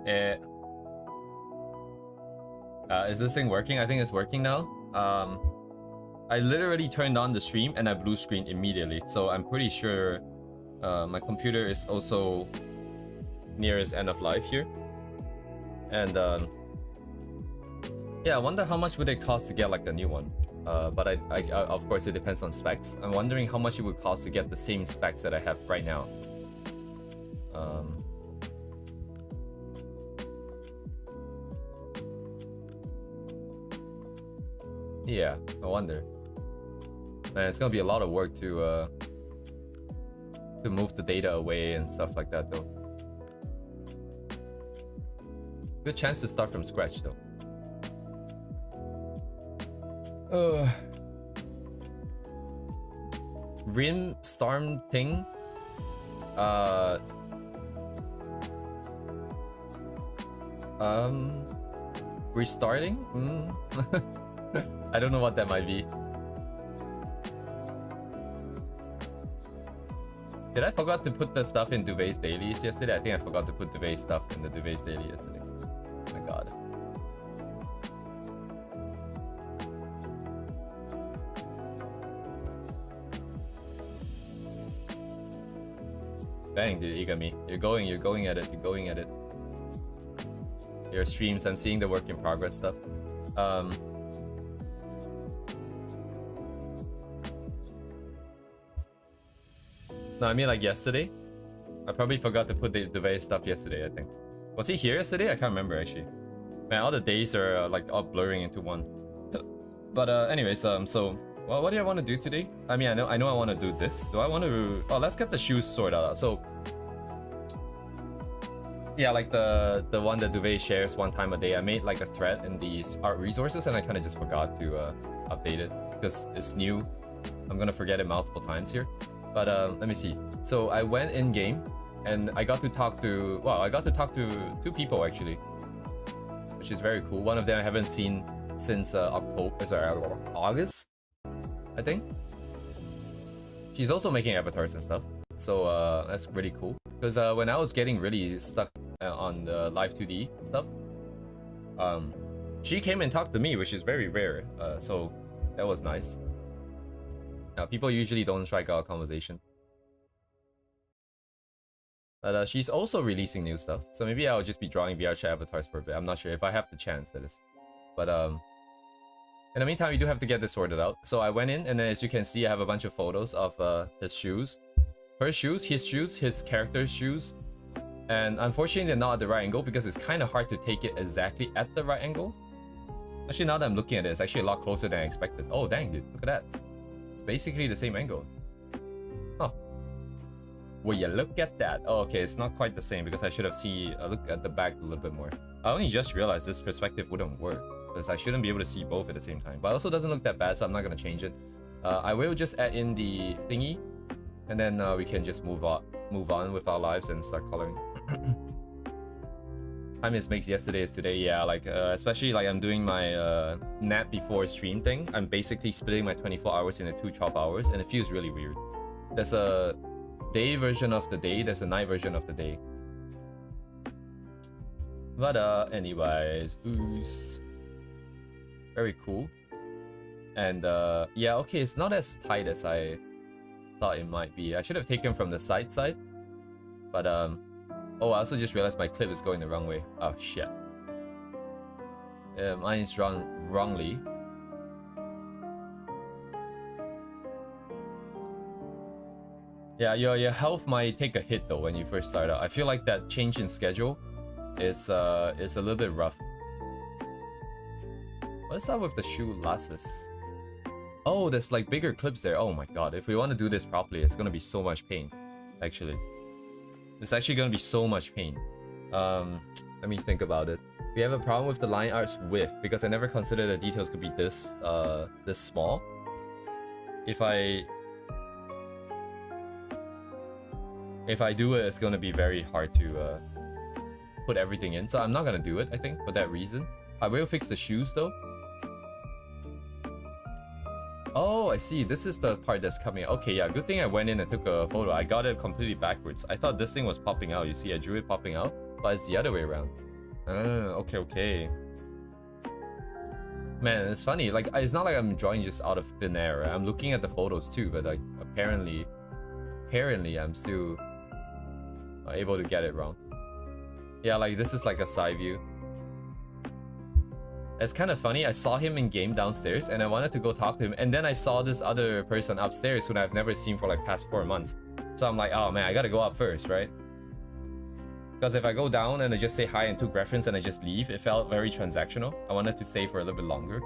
Eh, is this thing working? I think it's working now. I literally turned on the stream and I blue screened immediately. So I'm pretty sure my computer is also near its end of life here. And yeah, I wonder how much would it cost to get like a new one. But I of course it depends on specs. I'm wondering how much it would cost to get the same specs that I have right now. Yeah, I wonder. Man, it's gonna be a lot of work to move the data away and stuff like that, though. Good chance to start from scratch, though. Rim storm thing. Restarting? I don't know what that might be. Did I forgot to put the stuff in Duvay's dailies yesterday? I think I forgot to put Duvay's stuff in the Duvay's daily yesterday. Oh my god. Dang, dude, Igami. You're going at it, you're going at it. Your streams, I'm seeing the work in progress stuff. No, I mean like yesterday. I probably forgot to put the Duvay stuff yesterday, I think. Was he here yesterday? I can't remember actually. Man, all the days are like all blurring into one. But anyways, so well, what do I want to do today? I mean, I know I want to do this. Do I want to? Oh, let's get the shoes sorted out. So yeah, like the one that Duvay shares one time a day. I made like a thread in these art resources, and I kind of just forgot to update it because it's new. I'm gonna forget it multiple times here. But let me see. So I went in game, and I got to talk to two people actually, which is very cool. One of them I haven't seen since August, I think. She's also making avatars and stuff, so that's really cool. Because when I was getting really stuck on the live 2D stuff, she came and talked to me, which is very rare. So that was nice. People usually don't strike out a conversation. But she's also releasing new stuff, so maybe I'll just be drawing VR chat avatars for a bit. I'm not sure if I have the chance, that is. But in the meantime, we do have to get this sorted out. So I went in, and as you can see, I have a bunch of photos of his shoes. Her shoes, his character's shoes. And unfortunately, they're not at the right angle because it's kind of hard to take it exactly at the right angle. Actually, now that I'm looking at it, it's actually a lot closer than I expected. Oh, dang, dude. Look at that. It's basically the same angle. Huh. Will you look at that? Oh, okay, it's not quite the same because I should have seen look at the back a little bit more. I only just realized this perspective wouldn't work because I shouldn't be able to see both at the same time. But it also doesn't look that bad, so I'm not going to change it. I will just add in the thingy, and then we can just move on with our lives and start coloring. Time is makes yesterday is today. Yeah, like especially like I'm doing my nap before stream thing. I'm basically splitting my 24 hours into 2 12 hours, and it feels really weird. There's a day version of the day, there's a night version of the day. But anyways, ooze. Very cool. And yeah, okay, it's not as tight as I thought it might be. I should have taken from the side. But oh, I also just realized my clip is going the wrong way. Oh shit. Mine is drawn wrongly. Yeah, your health might take a hit though when you first start out. I feel like that change in schedule is a little bit rough. What's up with the shoe laces? Oh, there's like bigger clips there. Oh my god, if we want to do this properly, it's gonna be so much pain. Actually, it's actually gonna be so much pain. Let me think about it. We have a problem with the line art's width because I never considered the details could be this this small. If I do it, it's gonna be very hard to put everything in, so I'm not gonna do it, I think, for that reason. I will fix the shoes though. Oh, I see. This is the part that's coming. Okay, yeah, good thing I went in and took a photo. I got it completely backwards. I thought this thing was popping out. You see, I drew it popping out, but it's the other way around. Okay, okay. Man, it's funny. Like, it's not like I'm drawing just out of thin air. Right? I'm looking at the photos too, but like, apparently, I'm still able to get it wrong. Yeah, like this is like a side view. It's kind of funny. I saw him in game downstairs, and I wanted to go talk to him, and then I saw this other person upstairs who I've never seen for like past 4 months. So I'm like, oh man, I gotta go up first, right? Because if I go down and I just say hi and took reference and I just leave, it felt very transactional. I wanted to stay for a little bit longer.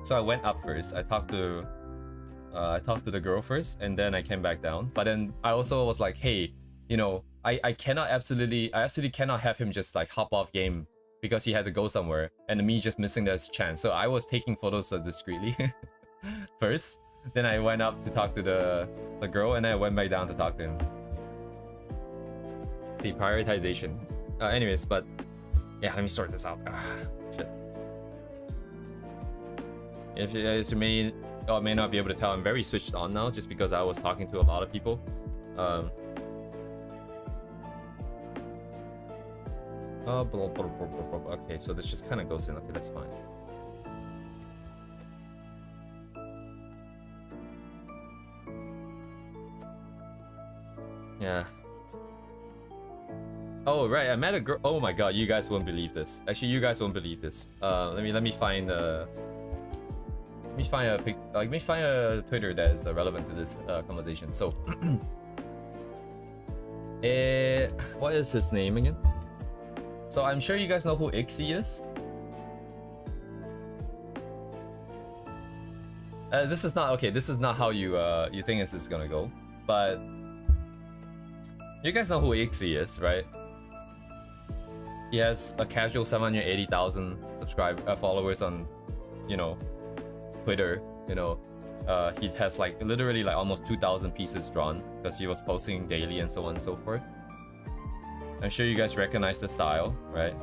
So I went up first. I talked to the girl first, and then I came back down. But then I also was like, hey, you know, I absolutely cannot have him just like hop off game because he had to go somewhere, and me just missing this chance. So I was taking photos discreetly first. Then I went up to talk to the girl, and then I went back down to talk to him. See, prioritization. Anyways, but yeah, let me sort this out. Shit. If you guys may not be able to tell, I'm very switched on now just because I was talking to a lot of people. Okay, so this just kind of goes in. Okay, that's fine. Yeah. Oh right, I met a girl. Oh my god, you guys won't believe this. Actually, you guys won't believe this. Let me find a Twitter that is relevant to this conversation. So, what is his name again? So I'm sure you guys know who Ixie is. This is not okay. This is not how you think this is gonna go, but you guys know who Ixie is, right? He has a casual 780,000 followers on, you know, Twitter. You know, he has like literally like almost 2,000 pieces drawn because he was posting daily and so on and so forth. I'm sure you guys recognize the style, right?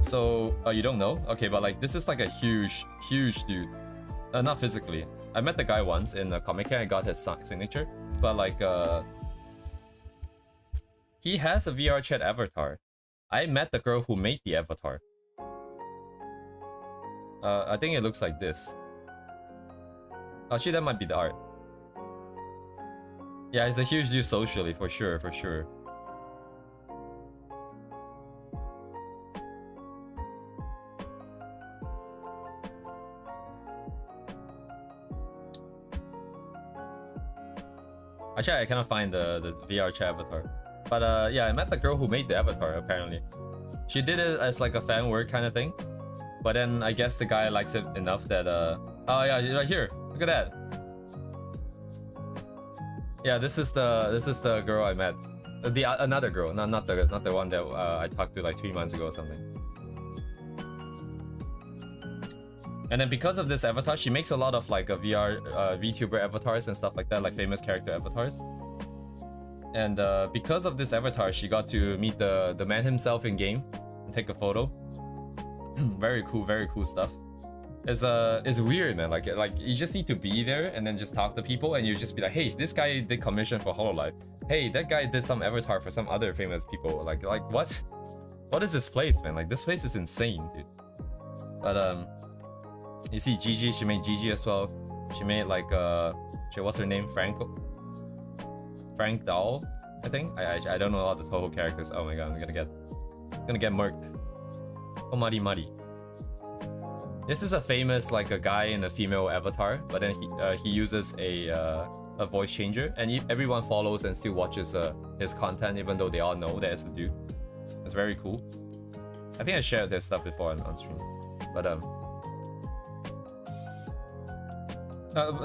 So, you don't know? Okay, but like this is like a huge dude. Not physically. I met the guy once in a comic and I got his signature, but like he has a VR chat avatar. I met the girl who made the avatar. I think it looks like this. Actually, that might be the art. Yeah, it's a huge deal socially, for sure. Actually, I cannot find the VR chat avatar. But yeah, I met the girl who made the avatar, apparently. She did it as like a fan work kind of thing. But then I guess the guy likes it enough that oh yeah, right here. Look at that. Yeah, this is the girl I met. Another girl, not the one that I talked to like 3 months ago or something. And then because of this avatar, she makes a lot of like VR VTuber avatars and stuff like that, like famous character avatars. And because of this avatar, she got to meet the man himself in game and take a photo. Very cool stuff. It's weird, man. Like you just need to be there and then just talk to people, and you just be like, hey, this guy did commission for HoloLive. Hey, that guy did some avatar for some other famous people. Like what? What is this place, man? Like this place is insane, dude. But you see Gigi, she made Gigi as well. She made like what's her name? Frank Dahl, I think. I don't know all the Toho characters. Oh my god, I'm gonna get murked. Oh Mari. This is a famous like a guy in a female avatar, but then he uses a voice changer, and everyone follows and still watches his content, even though they all know that it's a dude. It's very cool. I think I shared their stuff before on stream, but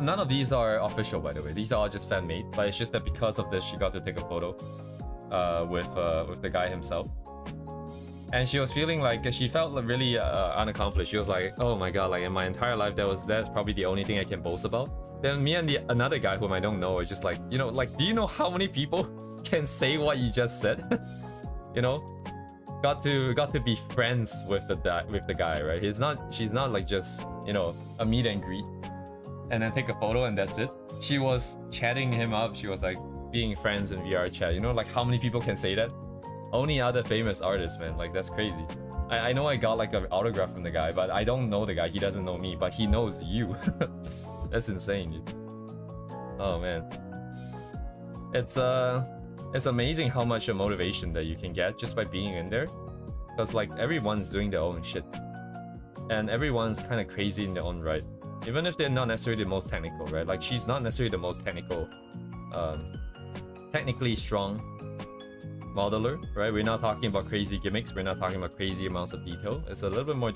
none of these are official, by the way. These are all just fan made, but it's just that because of this, she got to take a photo with the guy himself. And she was feeling like she felt really unaccomplished. She was like, "Oh my god! Like in my entire life, that's probably the only thing I can boast about." Then me and another guy whom I don't know are just like, you know, like, do you know how many people can say what you just said? You know, got to be friends with the guy, right? She's not like just, you know, a meet and greet, and then take a photo and that's it. She was chatting him up. She was like being friends in VR chat. You know, like how many people can say that? only other famous artist, man. Like, that's crazy. I know I got like an autograph from the guy, but I don't know the guy. He doesn't know me, but he knows you. That's insane, dude. Oh man. It's amazing how much motivation that you can get just by being in there. Because like everyone's doing their own shit. And everyone's kind of crazy in their own right. Even if they're not necessarily the most technical, right? Like she's not necessarily the most technically strong modeler, right? We're not talking about crazy gimmicks. We're not talking about crazy amounts of detail. It's a little bit more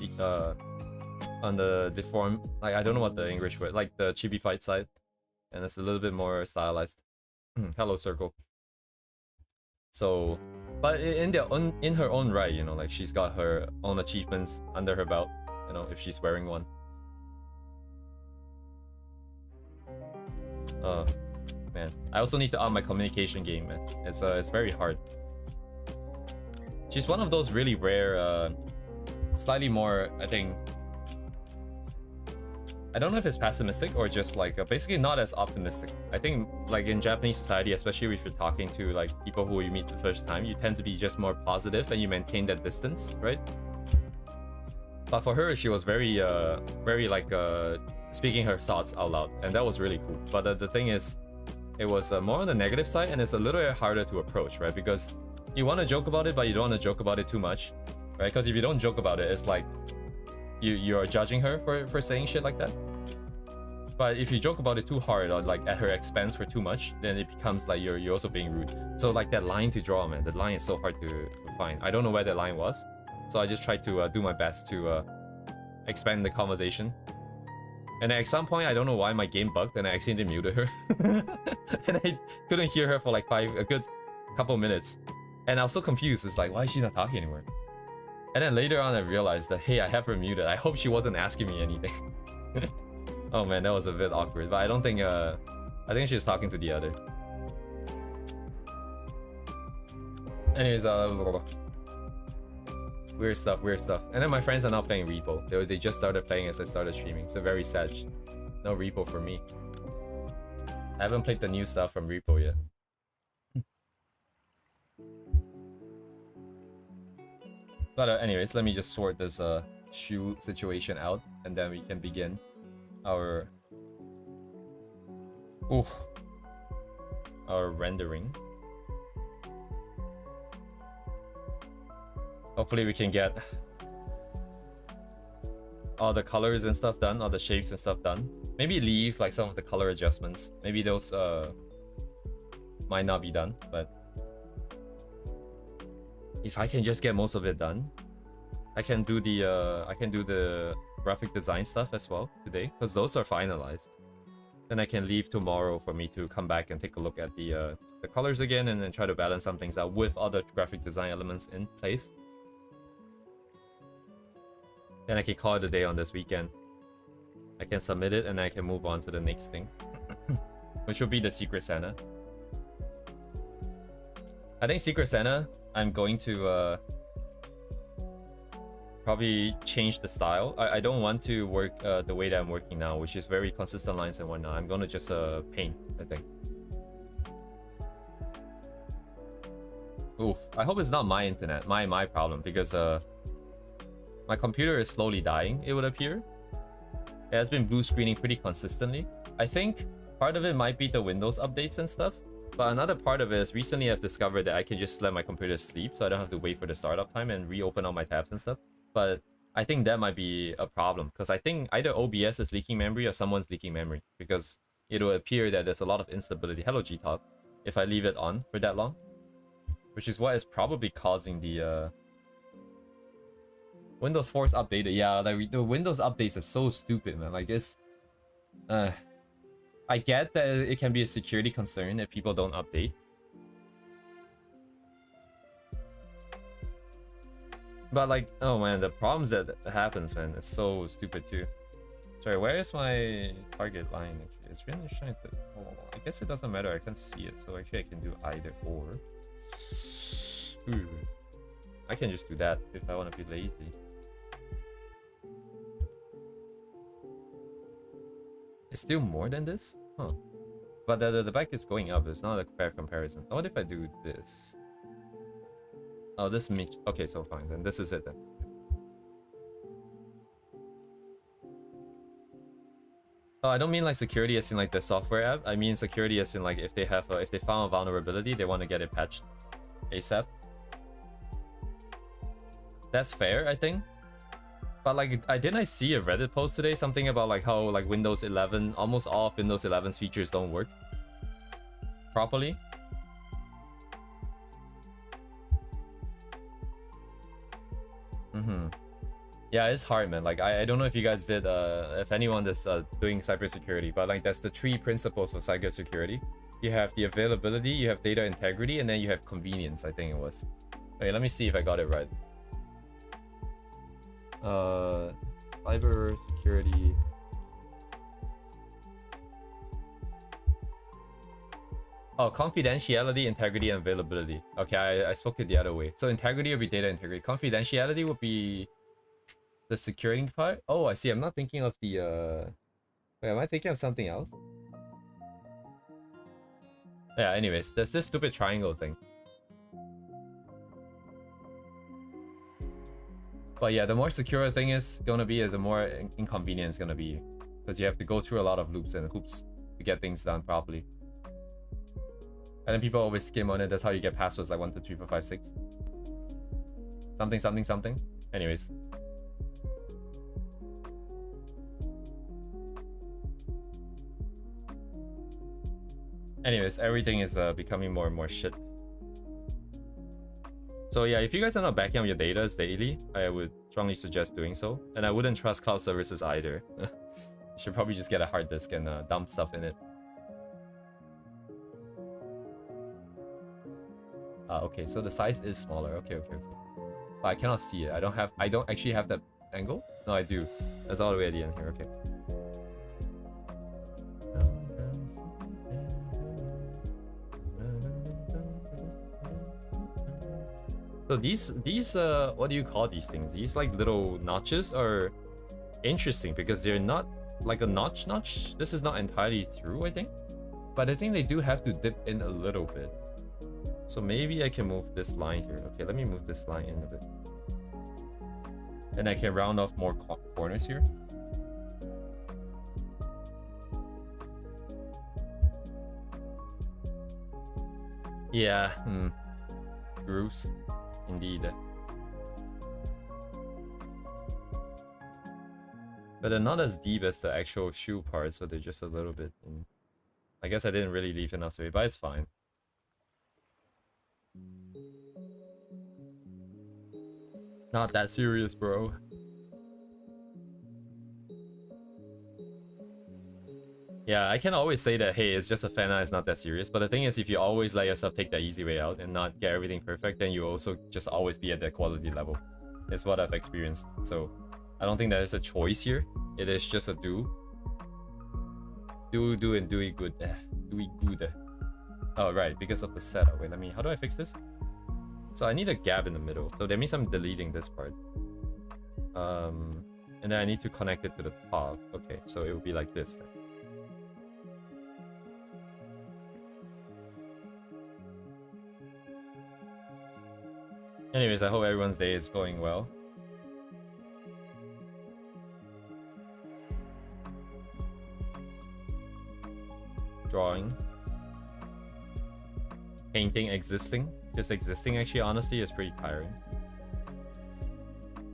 on the deform, like I don't know what the English word, like the chibi fight side, and it's a little bit more stylized. Hello, Circle. So, but in her own right, you know, like she's got her own achievements under her belt, you know, if she's wearing one. Man, I also need to up my communication game, man. It's very hard. She's one of those really rare, slightly more, I think, I don't know if it's pessimistic or just like basically not as optimistic. I think like in Japanese society, especially if you're talking to like people who you meet the first time, you tend to be just more positive and you maintain that distance, right? But for her, she was very like speaking her thoughts out loud, and that was really cool. But the thing is, it was more on the negative side, and it's a little bit harder to approach, right? Because you want to joke about it, but you don't want to joke about it too much, right? Because if you don't joke about it, it's like you are judging her for saying shit like that. But if you joke about it too hard or like at her expense for too much, then it becomes like you're also being rude. So like that line to draw, man, that line is so hard to find. I don't know where that line was, so I just tried to do my best to expand the conversation. And at some point, I don't know why my game bugged and I accidentally muted her. And I couldn't hear her for like a good couple minutes. And I was so confused. It's like, why is she not talking anymore? And then later on, I realized that, hey, I have her muted. I hope she wasn't asking me anything. Oh man, that was a bit awkward. But I don't think, I think she was talking to the other. Anyways, weird stuff, weird stuff. And then my friends are not playing Repo. They just started playing as I started streaming. So very sad. No Repo for me. I haven't played the new stuff from Repo yet. But anyways, let me just sort this shoe situation out, and then we can begin our rendering. Hopefully we can get all the colors and stuff done, all the shapes and stuff done. Maybe leave like some of the color adjustments. Maybe those might not be done, but if I can just get most of it done, I can do the graphic design stuff as well today, because those are finalized. Then I can leave tomorrow for me to come back and take a look at the colors again, and then try to balance some things out with other graphic design elements in place. Then I can call it a day on this weekend. I can submit it and I can move on to the next thing, which will be the Secret Santa. I think Secret Santa, I'm going to probably change the style. I don't want to work the way that I'm working now, which is very consistent lines and whatnot. I'm gonna just paint, I think. Oof, I hope it's not my internet, my problem, because my computer is slowly dying, it would appear. It has been blue screening pretty consistently. I think part of it might be the Windows updates and stuff, but another part of it is recently I've discovered that I can just let my computer sleep, so I don't have to wait for the startup time and reopen all my tabs and stuff. But I think that might be a problem, because I think either OBS is leaking memory or someone's leaking memory, because it will appear that there's a lot of instability. Hello, G-Talk. If I leave it on for that long, which is what is probably causing the Windows Force updated. Yeah, like the Windows updates are so stupid, man. Like it's I get that it can be a security concern if people don't update, but like, oh man, the problems that happens, man, it's so stupid too. Sorry, where is my target line? Actually, it's really trying to. Oh, I guess it doesn't matter. I can see it, so actually I can do either or. Ooh. I can just do that if I want to be lazy. It's still more than this? Huh. But the back is going up. It's not a fair comparison. What if I do this? Oh, this me. Okay, so fine. Then this is it then. Oh, I don't mean like security as in like the software app. I mean security as in like if they have if they found a vulnerability, they want to get it patched ASAP. That's fair, I think. But like, I see a Reddit post today, something about like how like Windows 11, almost all of Windows 11's features don't work properly. Yeah, it's hard, man. Like, I don't know if you guys did, if anyone that's doing cybersecurity, but like that's the 3 principles of cybersecurity. You have the availability, you have data integrity, and then you have convenience, I think it was. Okay, let me see if I got it right. Cybersecurity. Oh, confidentiality, integrity, and availability. Okay, I spoke it the other way. So integrity would be data integrity. Confidentiality would be the security part. Oh, I see. I'm not thinking of the wait, am I thinking of something else? Yeah, anyways, there's this stupid triangle thing. But yeah, the more secure a thing is gonna be, the more inconvenient it's gonna be. Because you have to go through a lot of loops and hoops to get things done properly. And then people always skim on it. That's how you get passwords like 1, 2, 3, 4, 5, 6. Something, something, something. Anyways. Anyways, everything is becoming more and more shit. So yeah, if you guys are not backing up your data daily, I would strongly suggest doing so. And I wouldn't trust cloud services either. You should probably just get a hard disk and dump stuff in it. Okay, so the size is smaller. Okay. But I cannot see it. I don't actually have that angle? No, I do. That's all the way at the end here. Okay. So these what do you call these things? These like little notches are interesting because they're not like a notch. This is not entirely through, I think. But I think they do have to dip in a little bit. So maybe I can move this line here. Okay, let me move this line in a bit. And I can round off more corners here. Yeah, grooves. Indeed. But they're not as deep as the actual shoe part, so they're just a little bit. I guess I didn't really leave enough space, but it's fine. Not that serious, bro. Yeah, I can always say that, hey, it's just a fan art, it's not that serious. But the thing is, if you always let yourself take the easy way out and not get everything perfect, then you also just always be at that quality level. It's what I've experienced. So I don't think there is a choice here. It is just a do. Do and do it good. Do it good. Oh, right, because of the setup. Wait, how do I fix this? So I need a gap in the middle. So that means I'm deleting this part. And then I need to connect it to the top. Okay, so it will be like this then. Anyways, I hope everyone's day is going well. Drawing. Painting, existing. Just existing, actually, honestly, is pretty tiring.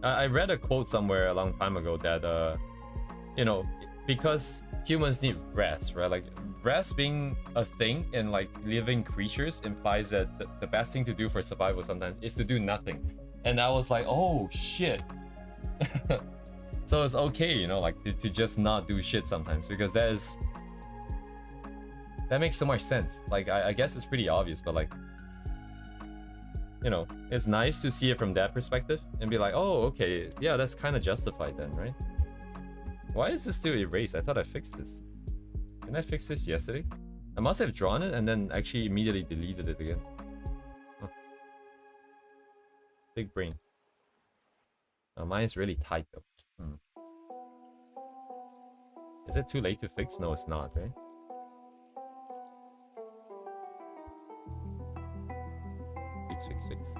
I read a quote somewhere a long time ago that, you know, because humans need rest, right? Like, rest being a thing in, like, living creatures implies that the best thing to do for survival sometimes is to do nothing. And I was like, oh, shit. So it's okay, you know, like, to just not do shit sometimes, because that makes so much sense. Like, I guess it's pretty obvious, but, like, you know, it's nice to see it from that perspective and be like, oh, okay, yeah, that's kind of justified then, right? Why is this still erased? I thought I fixed this. Didn't I fix this yesterday? I must have drawn it and then actually immediately deleted it again. Huh. Big brain. Mine is really tight though. Is it too late to fix? No, it's not, right? Fix.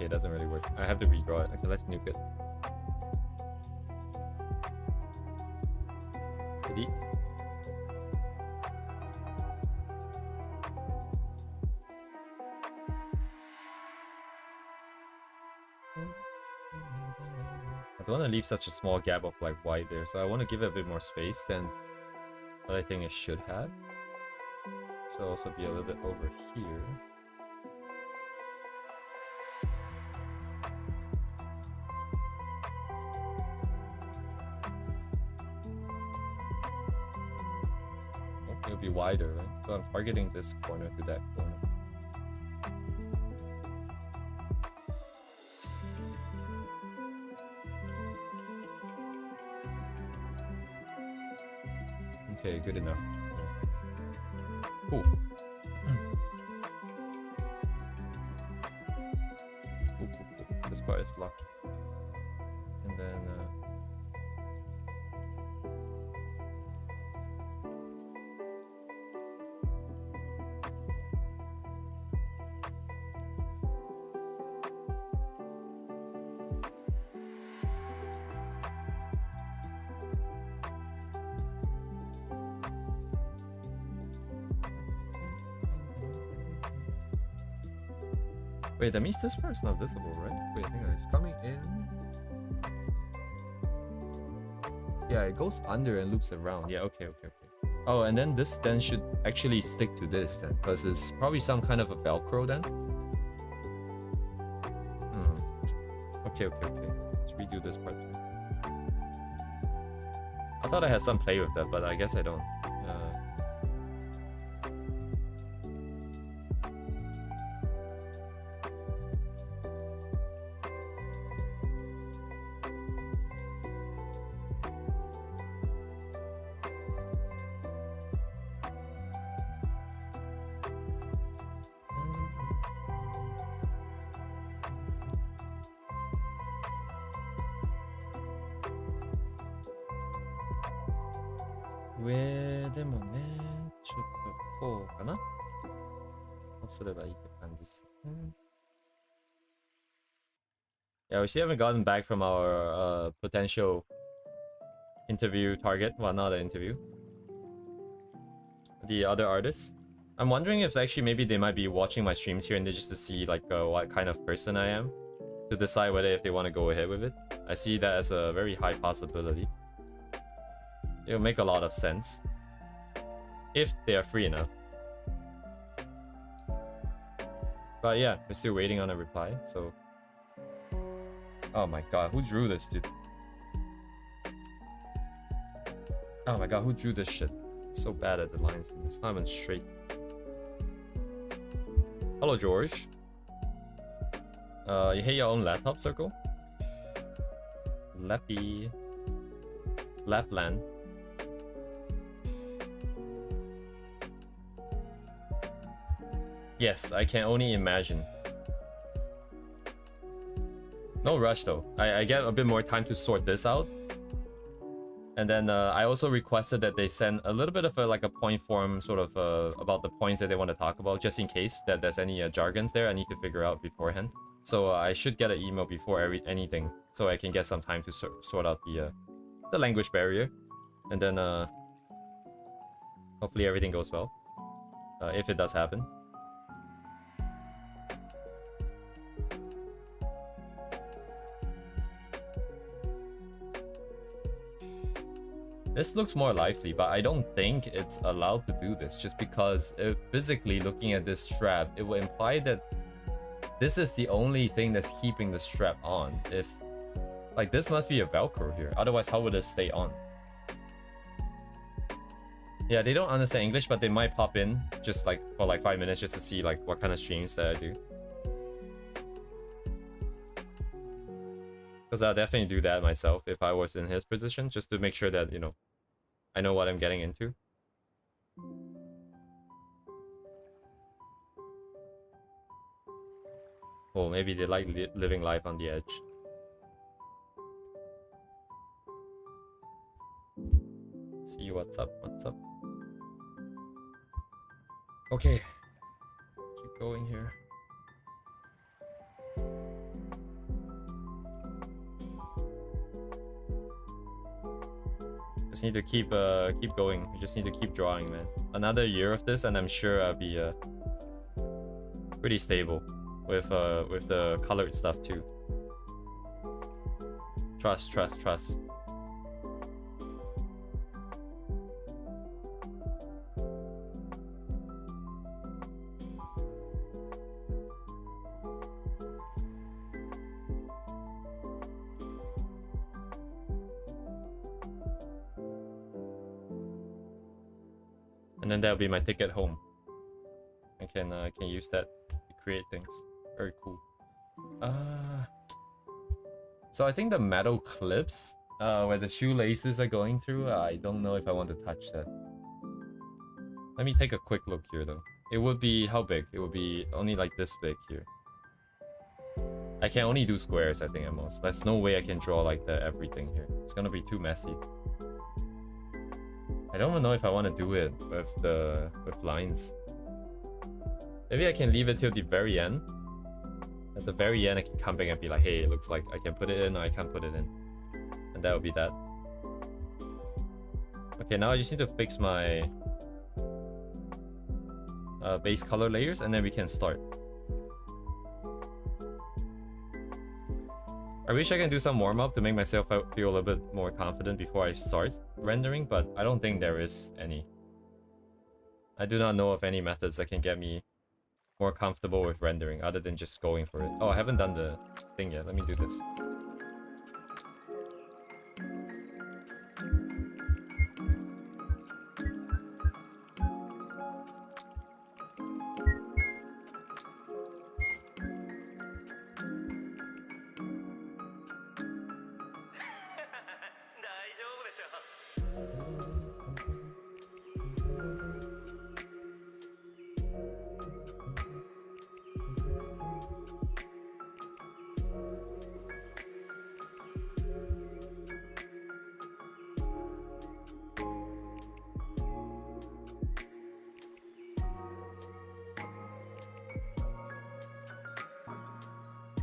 Okay, it doesn't really work. I have to redraw it. Okay, let's nuke it. Delete. I don't want to leave such a small gap of like white there, so I want to give it a bit more space than what I think it should have. So also be a little bit over here. Oh, it'll be wider, right? So I'm targeting this corner to that corner. Okay, good enough. Cool. Cool. This part is locked. And then wait, that means this part's not visible, right? Wait, hang on, it's coming in. Yeah, it goes under and loops around. Yeah, okay. Oh, and then this then should actually stick to this then, because it's probably some kind of a Velcro then. Okay. Let's redo this part too. I thought I had some play with that, but I guess I don't. Yeah, we still haven't gotten back from our potential interview target. Well, not an interview. The other artists. I'm wondering if actually maybe they might be watching my streams here and they just to see like what kind of person I am, to decide whether if they want to go ahead with it. I see that as a very high possibility. It'll make a lot of sense if they are free enough. But yeah, we're still waiting on a reply, so... Oh my god, who drew this, dude? Oh my god, who drew this shit? I'm so bad at the lines. It's not even straight. Hello, George. You hate your own laptop, Circle? Lappy. Lapland. Yes, I can only imagine. No rush though. I get a bit more time to sort this out. And then I also requested that they send a little bit of like a point form sort of about the points that they want to talk about, just in case that there's any jargons there I need to figure out beforehand. So I should get an email before anything, so I can get some time to sort out the language barrier. And then hopefully everything goes well, if it does happen. This looks more lively, but I don't think it's allowed to do this, just because physically looking at this strap, it will imply that this is the only thing that's keeping the strap on. If, like, this must be a Velcro here, otherwise how would it stay on? Yeah, they don't understand English, but they might pop in just like for like 5 minutes just to see like what kind of streams that I do. Because I'll definitely do that myself if I was in his position, just to make sure that, you know, I know what I'm getting into. Oh, maybe they like living life on the edge. See what's up, Okay. Keep going here. just need to keep going. We just need to keep drawing, man. Another year of this, and I'm sure I'll be pretty stable with the colored stuff too. Trust, trust, trust. And then that'll be my ticket home. I can use that to create things. Very cool. So I think the metal clips, where the shoelaces are going through, I don't know if I want to touch that. Let me take a quick look here though. It would be, how big? It would be only like this big here. I can only do squares, I think, at most. There's no way I can draw like the everything here. It's gonna be too messy. I don't even know if I want to do it with lines. Maybe I can leave it till the very end. At the very end, I can come back and be like, hey, it looks like I can put it in or I can't put it in. And that will be that. Okay, now I just need to fix my base color layers and then we can start. I wish I can do some warm-up to make myself feel a little bit more confident before I start rendering, but I don't think there is any. I do not know of any methods that can get me more comfortable with rendering other than just going for it. Oh, I haven't done the thing yet. Let me do this.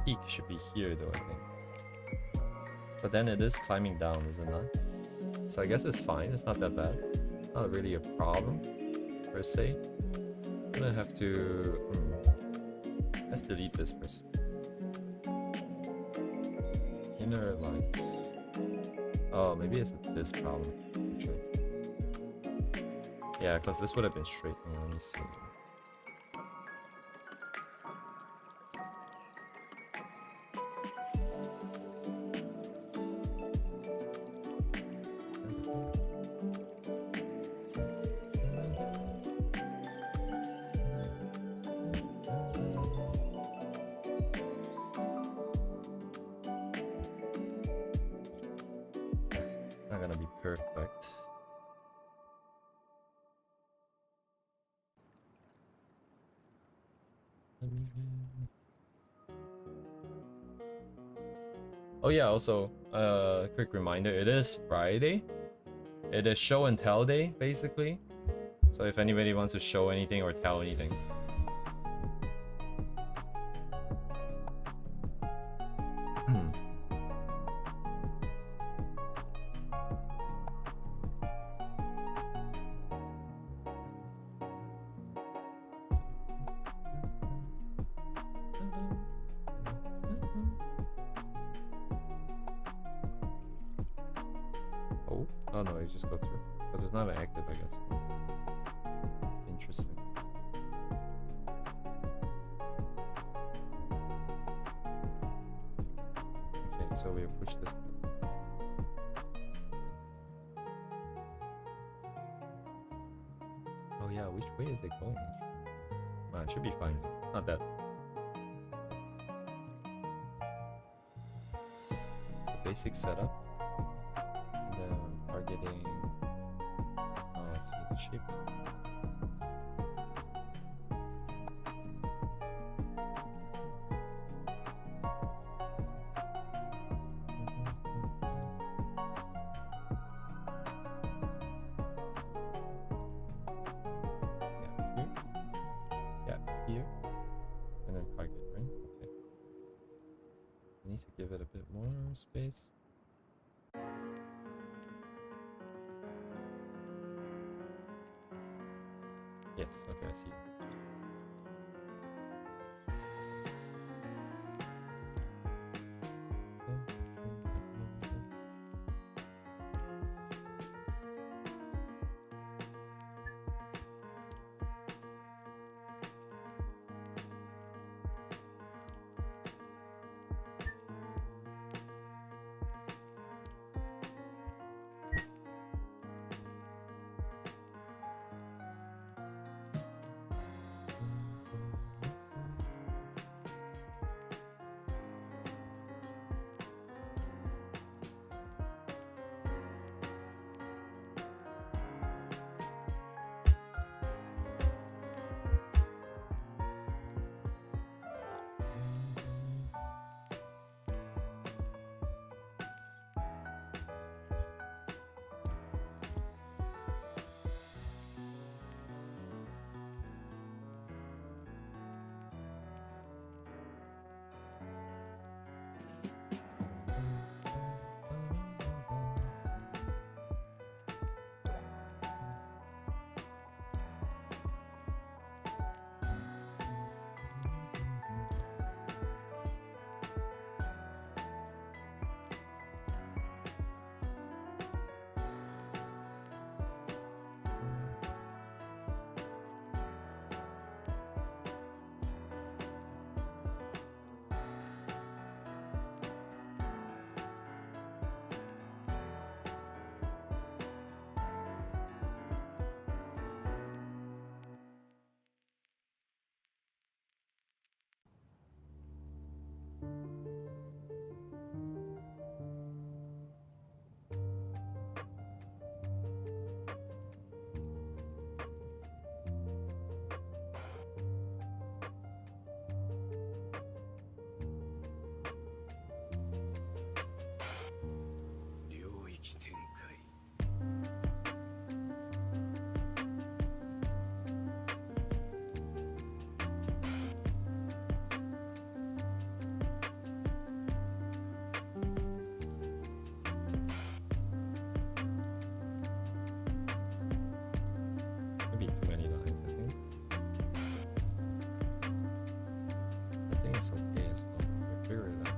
Peak should be here though, I think. But then it is climbing down, is it not? So I guess it's fine, it's not that bad. Not really a problem, per se. I'm gonna have to... Let's delete this first. Inner lines. Oh, maybe it's this problem. Sure. Yeah, because this would have been straight. Oh, let me see. Not gonna be perfect. Oh yeah, also, quick reminder, it is Friday. It is show and tell day, basically. So if anybody wants to show anything or tell anything. Oh no, you just go through. Because it's not active, I guess. Interesting. Okay, so we push this. Oh yeah, which way is it going? It should be fine. It's not that. The basic setup. Targeting. Oh, I see the shape is different. Yeah, here, and then target, right? Okay. I need to give it a bit more space. this. Okay, I see. Maybe too many lines, I think. I think it's okay as well. I figure it out.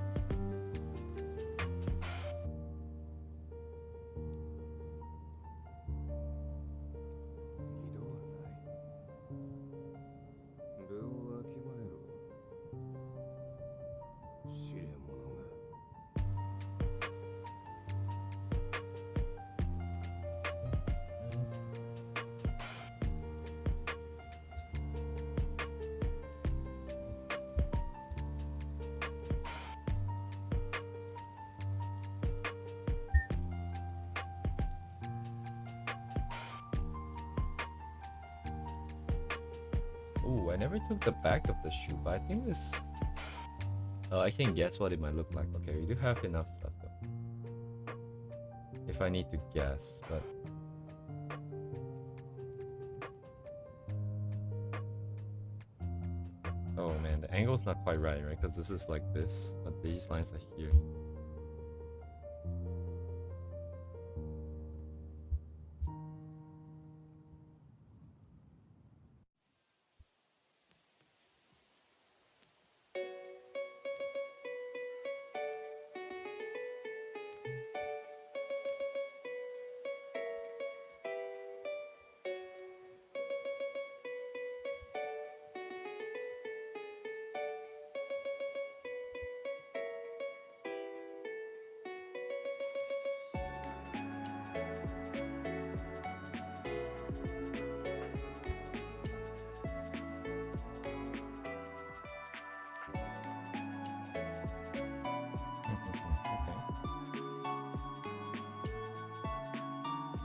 Ooh, I never took the back of the shoe, but I think this... I can guess what it might look like. Okay, we do have enough stuff though. If I need to guess, but... Oh man, the angle's not quite right, right? Because this is like this, but these lines are here.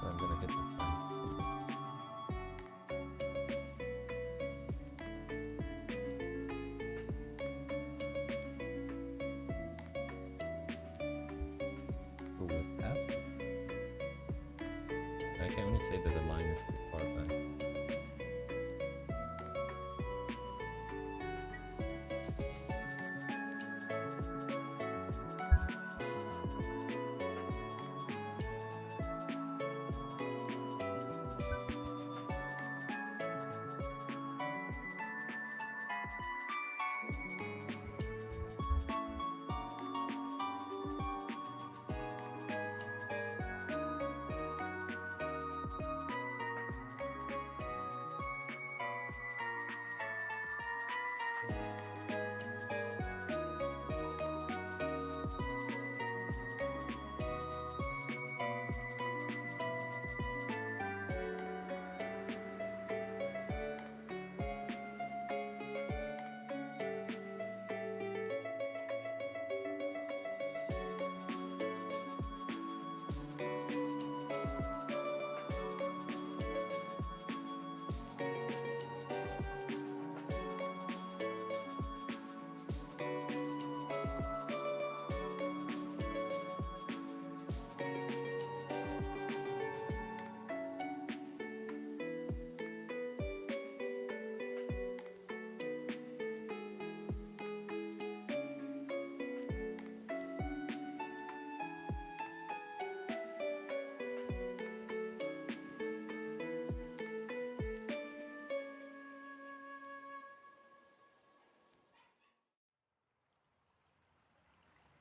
I'm gonna hit the fan. Who was past? I can only say that the line is too far back.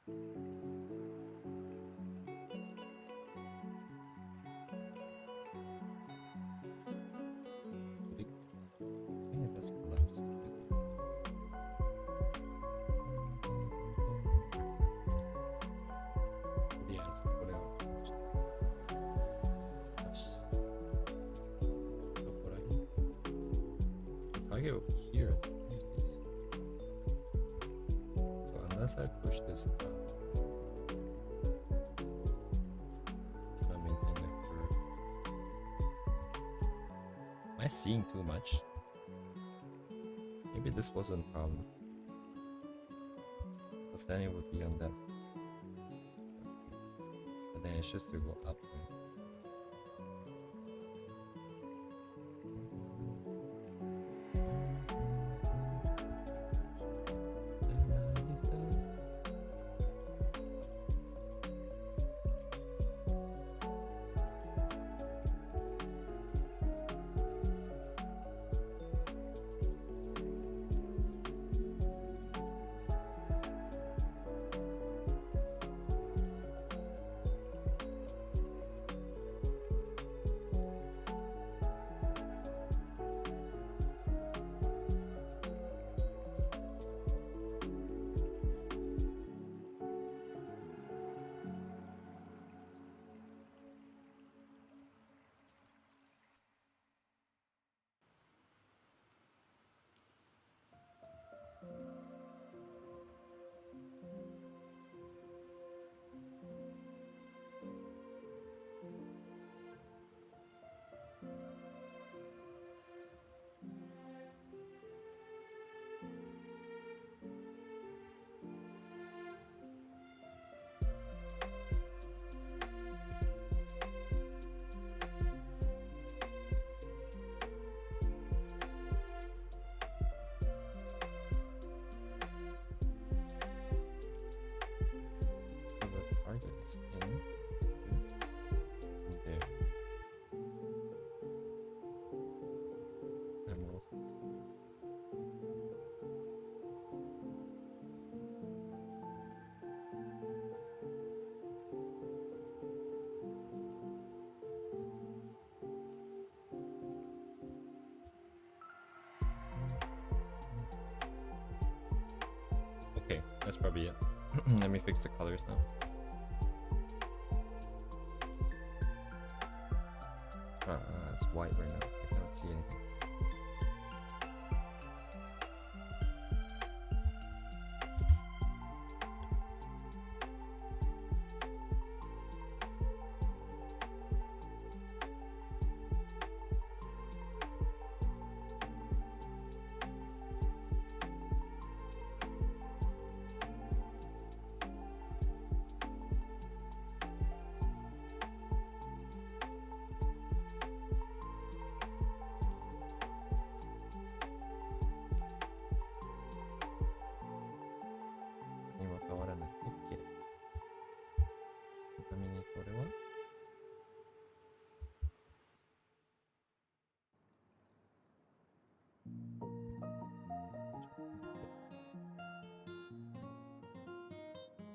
think it does collapse. Yeah, it's whatever. Target over here. So unless I push this up, can I maintain the curve? Am I seeing too much? Maybe this wasn't a problem. Because then it would be on that. But then it's just to go up. Right? Targets in there. Okay, that's probably it. Let me fix the colors now. It's white right now. I cannot see anything.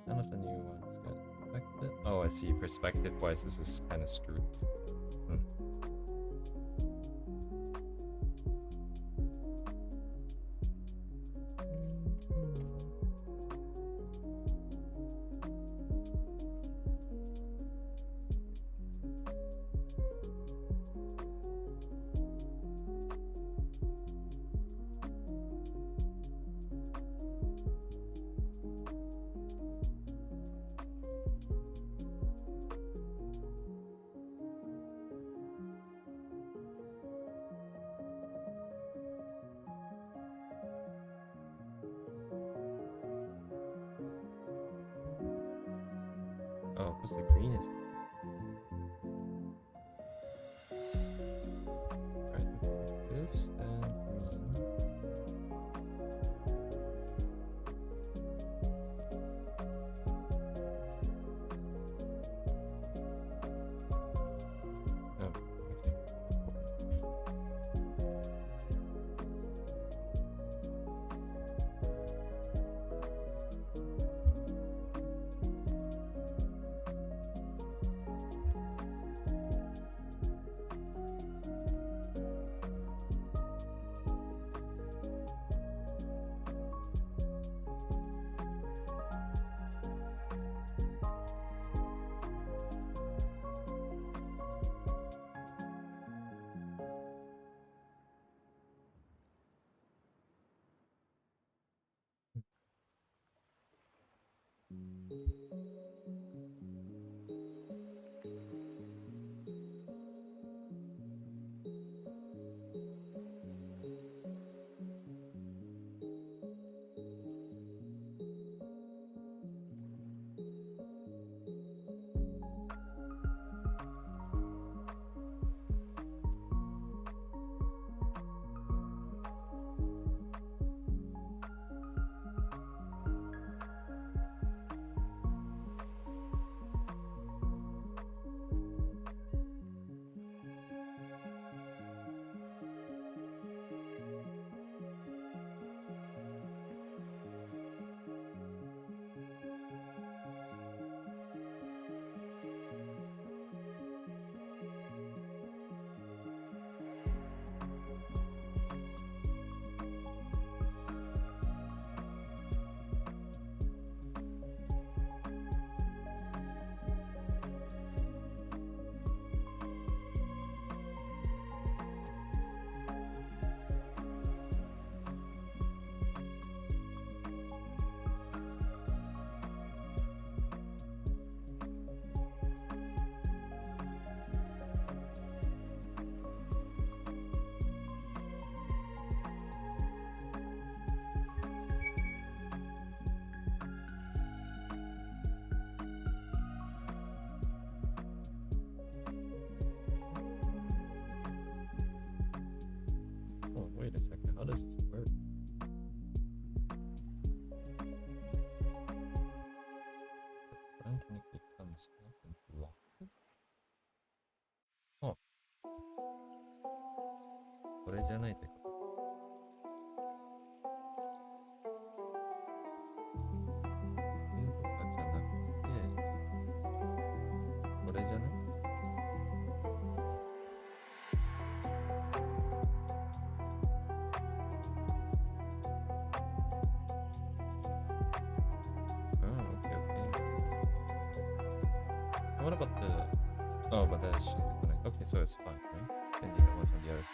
None of the new ones got affected. Oh, I see. Perspective-wise, this is kind of screwed. Oh, because the green is... Right, this and green. Oh, okay. じゃないってこと。とかじゃなくて、これじゃない？Okay, okay. And what about the... Oh, but that's just the connect. Okay, so it's fine, right? And the other one's on the other side.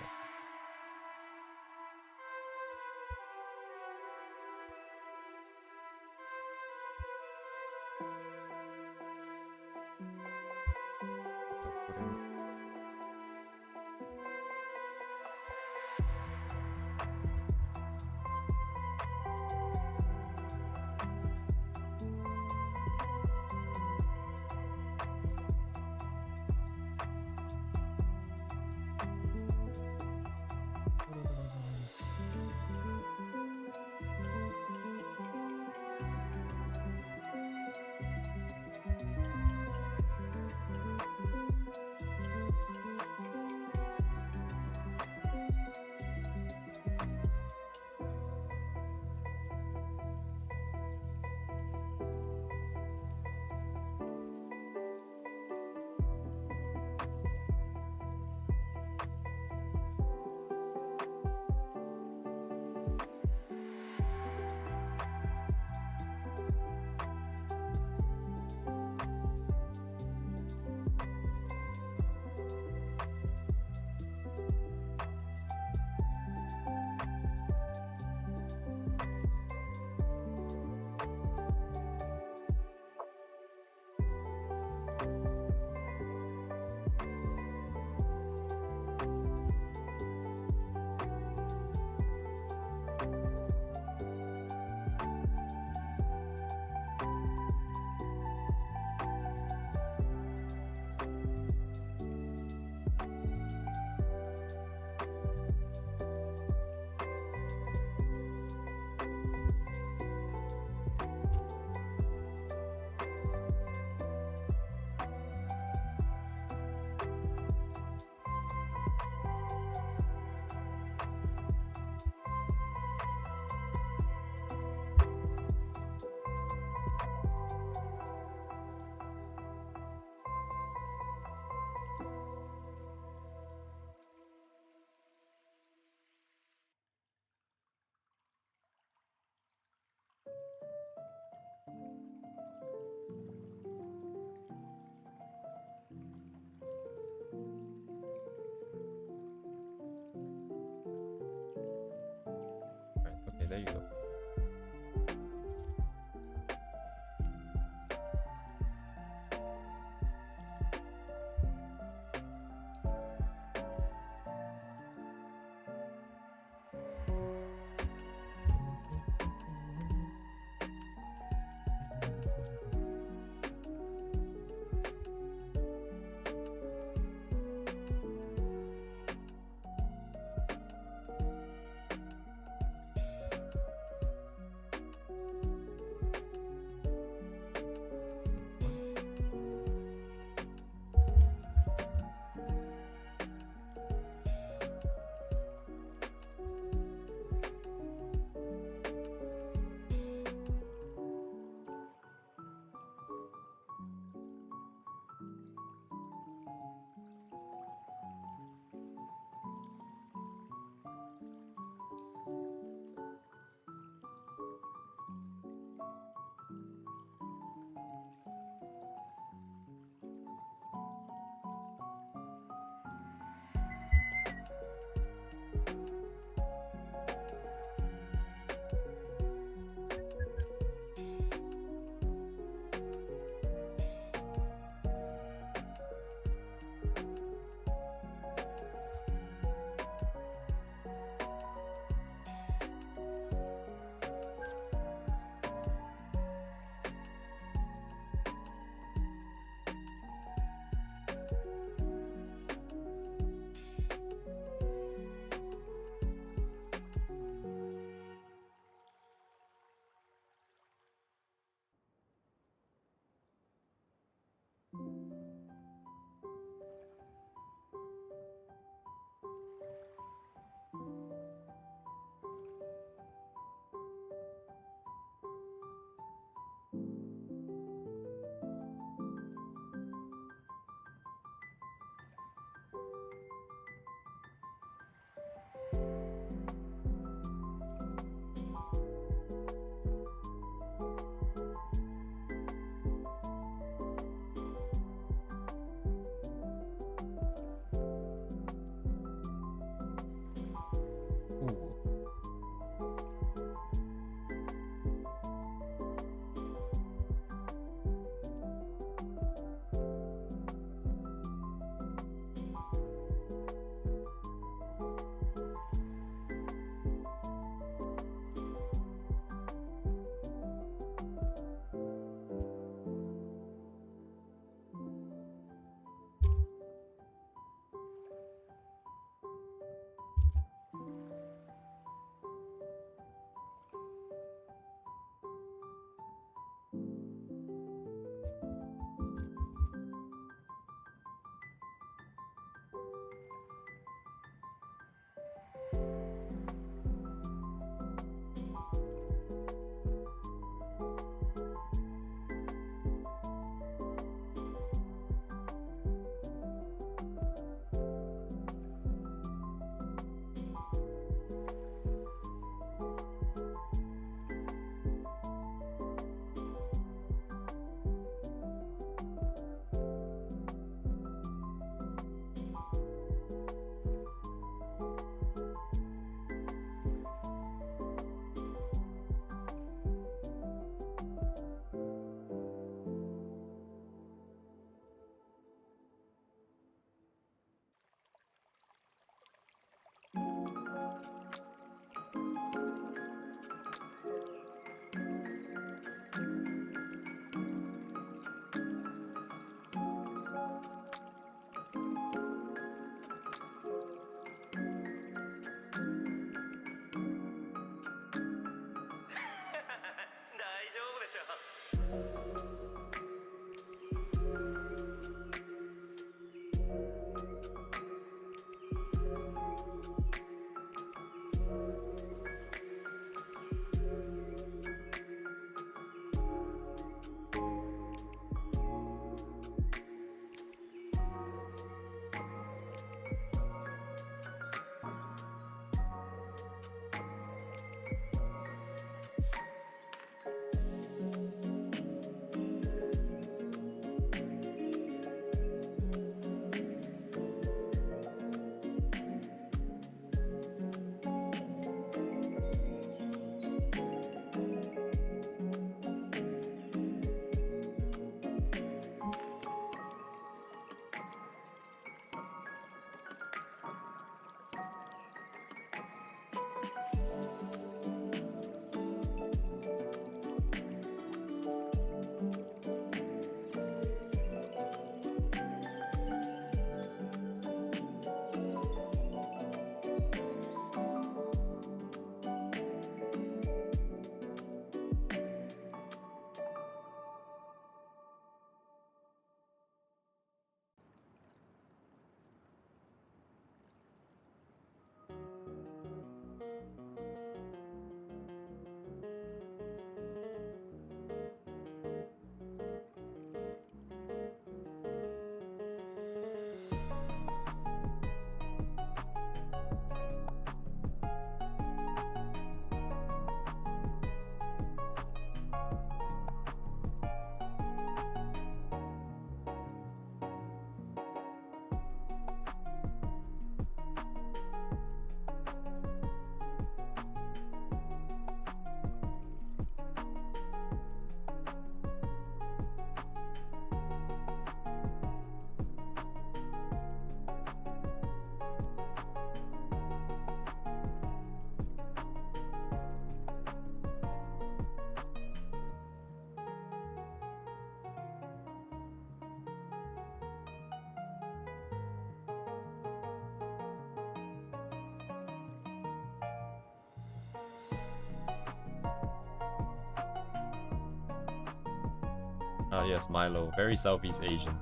Ah, yes, Milo. Very Southeast Asian.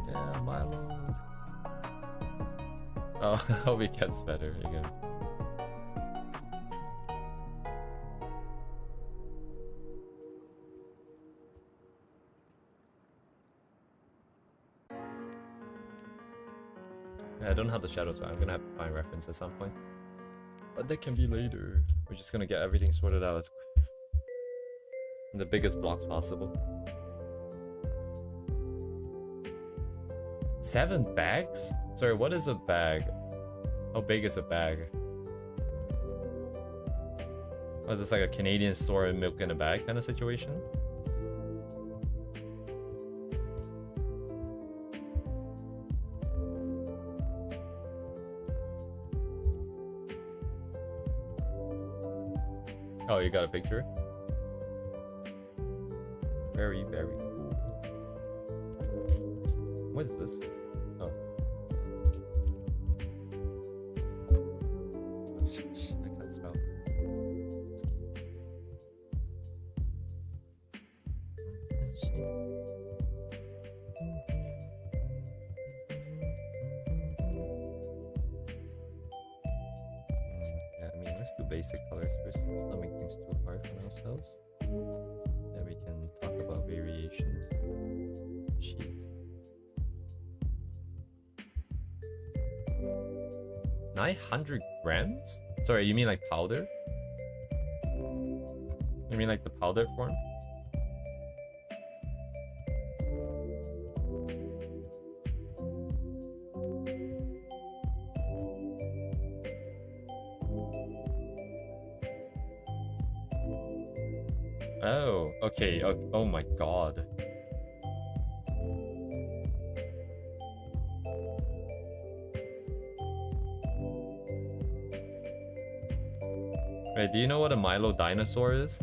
Yeah, Milo. Oh, I hope it gets better again. Yeah, I don't know how the shadows are. I'm gonna have to find reference at some point. But that can be later. We're just gonna get everything sorted out as in the biggest blocks possible. 7 bags? Sorry, what is a bag? How big is a bag? Oh, is this like a Canadian store and milk in a bag kind of situation? Oh, you got a picture? Very, very cool. What is this? Oh. I can't spell. Yeah, I mean, let's do basic colors first. Let's not make things too hard on ourselves. Then we can talk about variations. Jeez. 900 grams? Sorry, you mean like powder? You mean like the powder form? Oh, okay. Oh my god. Wait, do you know what a Milo dinosaur is?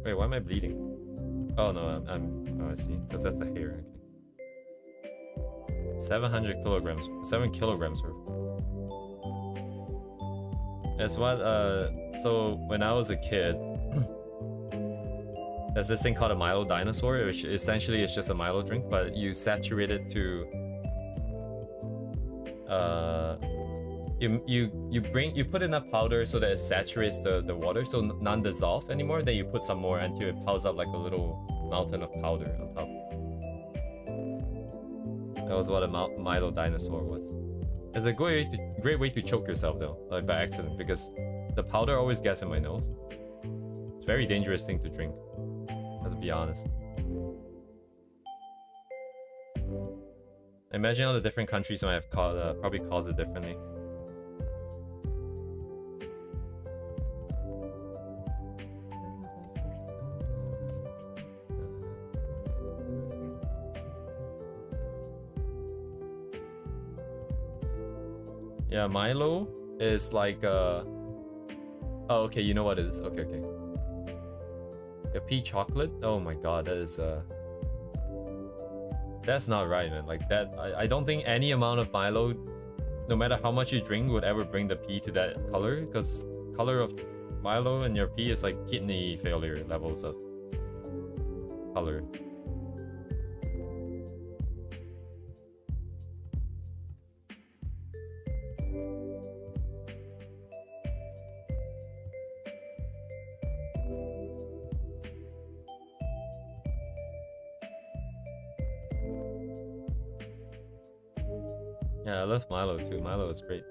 Wait, why am I bleeding? Oh no, I'm I see. Because that's the hair. Okay. 700 kilograms. 7 kilograms worth. That's what, so when I was a kid, there's this thing called a Milo dinosaur, which essentially is just a Milo drink, but you saturate it to, you put enough powder so that it saturates the water, so non-dissolve anymore. Then you put some more until it piles up like a little mountain of powder on top. That was what a Milo dinosaur was. It's a great way to choke yourself though, like by accident, because the powder always gets in my nose. It's a very dangerous thing to drink, to be honest. Imagine all the different countries might have probably caused it differently. Yeah, Milo is like oh, okay, you know what it is. Okay, okay. A pea chocolate? Oh my god, that is that's not right, man. Like that, I don't think any amount of Milo, no matter how much you drink, would ever bring the pea to that color, because color of Milo and your pea is like kidney failure levels of color. Yeah, I love Milo too. Milo is great.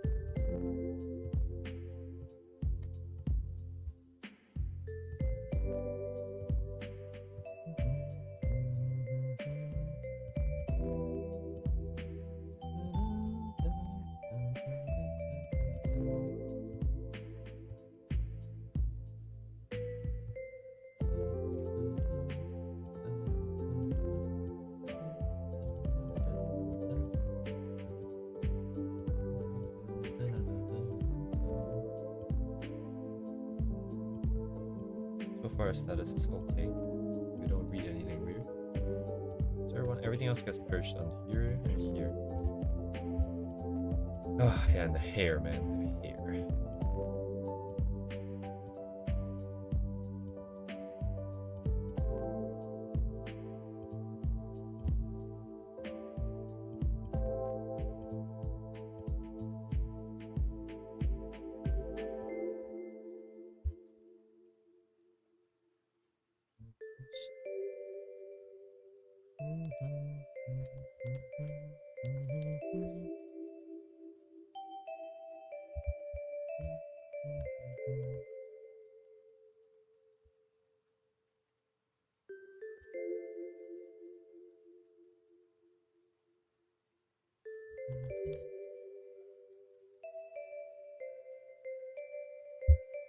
Our status is okay. We don't read anything weird. So everything else gets perched on here and here. Oh, yeah, and the hair, man. The hair.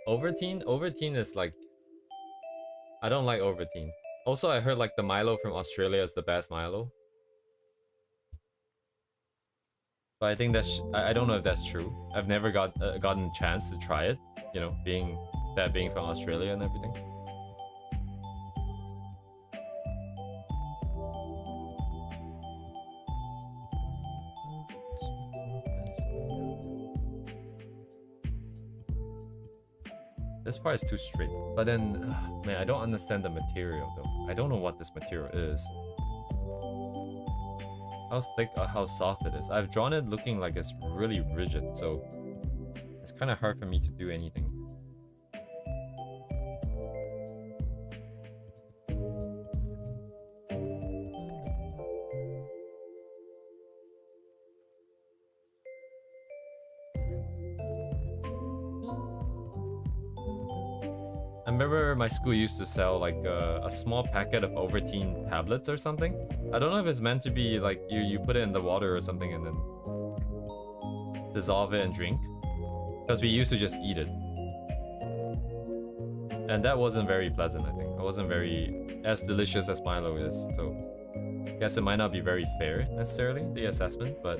Ovaltine is like, I don't like Ovaltine. Also, I heard like the Milo from Australia is the best Milo. But I think that's, I don't know if that's true. I've never gotten a chance to try it, you know, being from Australia and everything. This part is too straight. But then, man, I don't understand the material though. I don't know what this material is. How thick or how soft it is. I've drawn it looking like it's really rigid, so it's kind of hard for me to do anything. I remember my school used to sell like a small packet of Ovaltine tablets or something. I don't know if it's meant to be like you put it in the water or something and then dissolve it and drink, because we used to just eat it, and that wasn't very pleasant. I think it wasn't very as delicious as Milo is, so I guess it might not be very fair necessarily, the assessment, but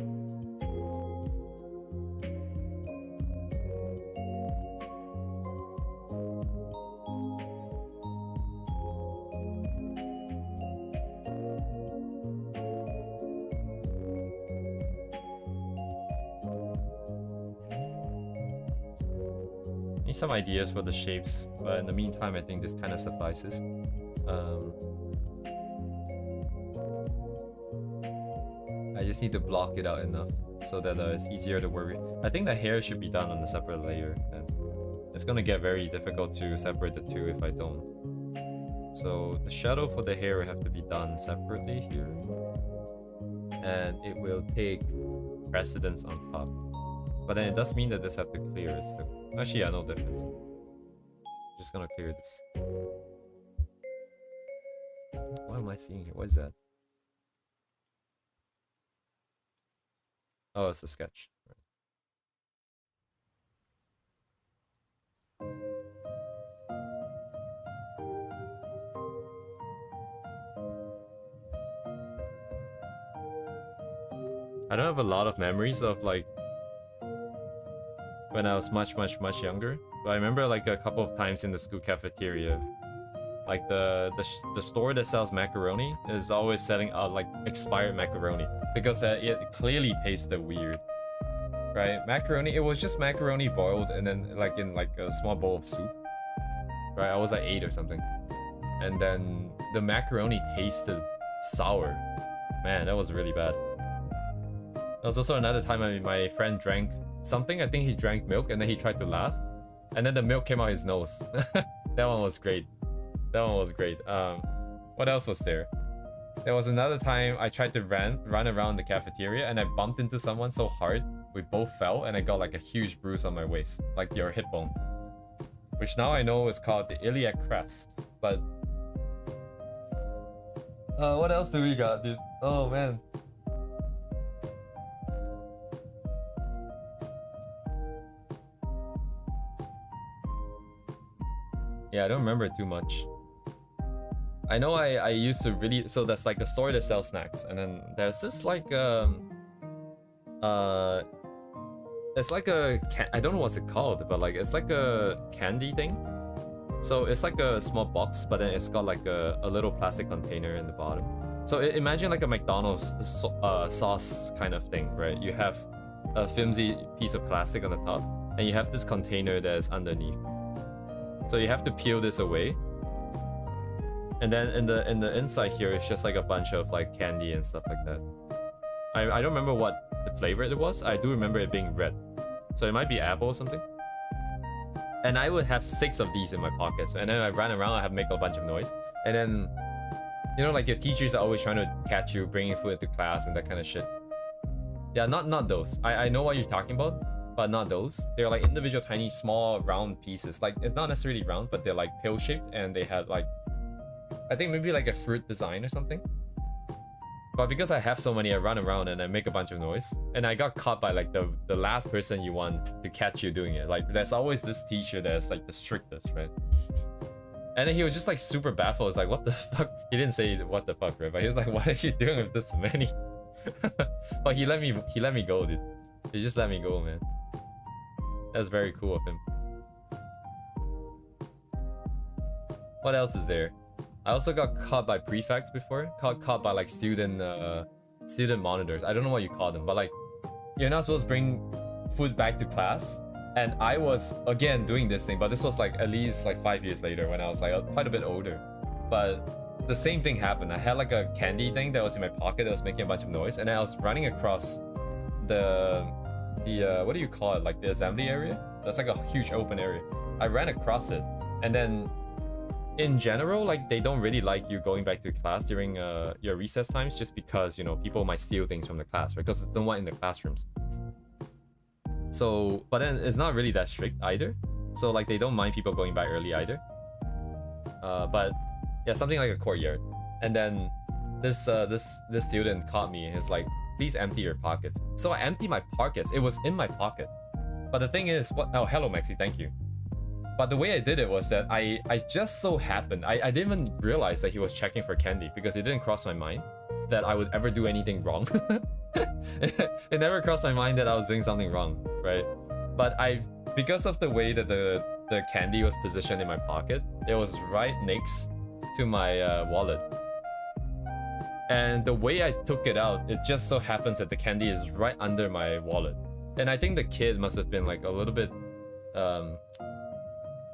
Need some ideas for the shapes, but in the meantime, I think this kind of suffices. I just need to block it out enough so that it's easier to work with. I think the hair should be done on a separate layer, and it's gonna get very difficult to separate the two if I don't. So the shadow for the hair will have to be done separately here, and it will take precedence on top. But then it does mean that this have to clear it still. Actually, yeah, no difference. Just gonna clear this. What am I seeing here? What is that? Oh, it's a sketch. I don't have a lot of memories of like when I was much younger, but I remember like a couple of times in the school cafeteria, like the store that sells macaroni is always selling out like expired macaroni because it clearly tasted weird, right? Macaroni, it was just macaroni boiled and then like in like a small bowl of soup, right? I was like 8 or something, and then the macaroni tasted sour. Man, that was really bad. There was also another time my friend drank something. I think he drank milk and then he tried to laugh, and then the milk came out his nose. That one was great. That one was great. What else was there? There was another time I tried to run around the cafeteria and I bumped into someone so hard we both fell and I got like a huge bruise on my waist, like your hip bone, which now I know is called the iliac crest. But what else do we got, dude? Oh man. Yeah, I don't remember too much. I know I used to really, so that's like the store that sells snacks, and then there's this like it's like a I don't know what's it called, but like it's like a candy thing. So it's like a small box, but then it's got like a little plastic container in the bottom. So imagine like a McDonald's sauce kind of thing, right? You have a flimsy piece of plastic on the top, and you have this container that is underneath. So you have to peel this away, and then in the inside here it's just like a bunch of like candy and stuff like that. I don't remember what the flavor it was. I do remember it being red, so it might be apple or something. And I would have 6 of these in my pockets, and then I ran around. I have make a bunch of noise, and then you know, like your teachers are always trying to catch you bringing food into class and that kind of shit. Yeah, not those. I know what you're talking about, but not those. They're like individual tiny small round pieces. Like it's not necessarily round, but they're like pill shaped, and they had like, I think maybe like a fruit design or something. But because I have so many, I run around and I make a bunch of noise, and I got caught by like the last person you want to catch you doing it. Like there's always this teacher that's like the strictest, right? And then he was just like super baffled. It's like, what the fuck? He didn't say what the fuck, right? But he was like, what are you doing with this many? But he let me go, dude. He just let me go, man. That's very cool of him. What else is there? I also got caught by prefects before. Caught by like student monitors. I don't know what you call them, but like you're not supposed to bring food back to class. And I was again doing this thing, but this was like at least like 5 years later when I was like quite a bit older. But the same thing happened. I had like a candy thing that was in my pocket that was making a bunch of noise, and I was running across the what do you call it? Like the assembly area? That's like a huge open area. I ran across it, and then in general, like they don't really like you going back to class during your recess times, just because, you know, people might steal things from the class, right? Because there's no one in the classrooms. So, but then it's not really that strict either. So like they don't mind people going back early either. But yeah, something like a courtyard. And then this student caught me and he's like, please empty your pockets. So I emptied my pockets. It was in my pocket. But the thing is, oh, hello Maxi, thank you. But the way I did it was that I just so happened, I didn't even realize that he was checking for candy, because it didn't cross my mind that I would ever do anything wrong. It never crossed my mind that I was doing something wrong, right? But because of the way that the candy was positioned in my pocket, it was right next to my wallet. And the way I took it out, it just so happens that the candy is right under my wallet. And I think the kid must have been like a little bit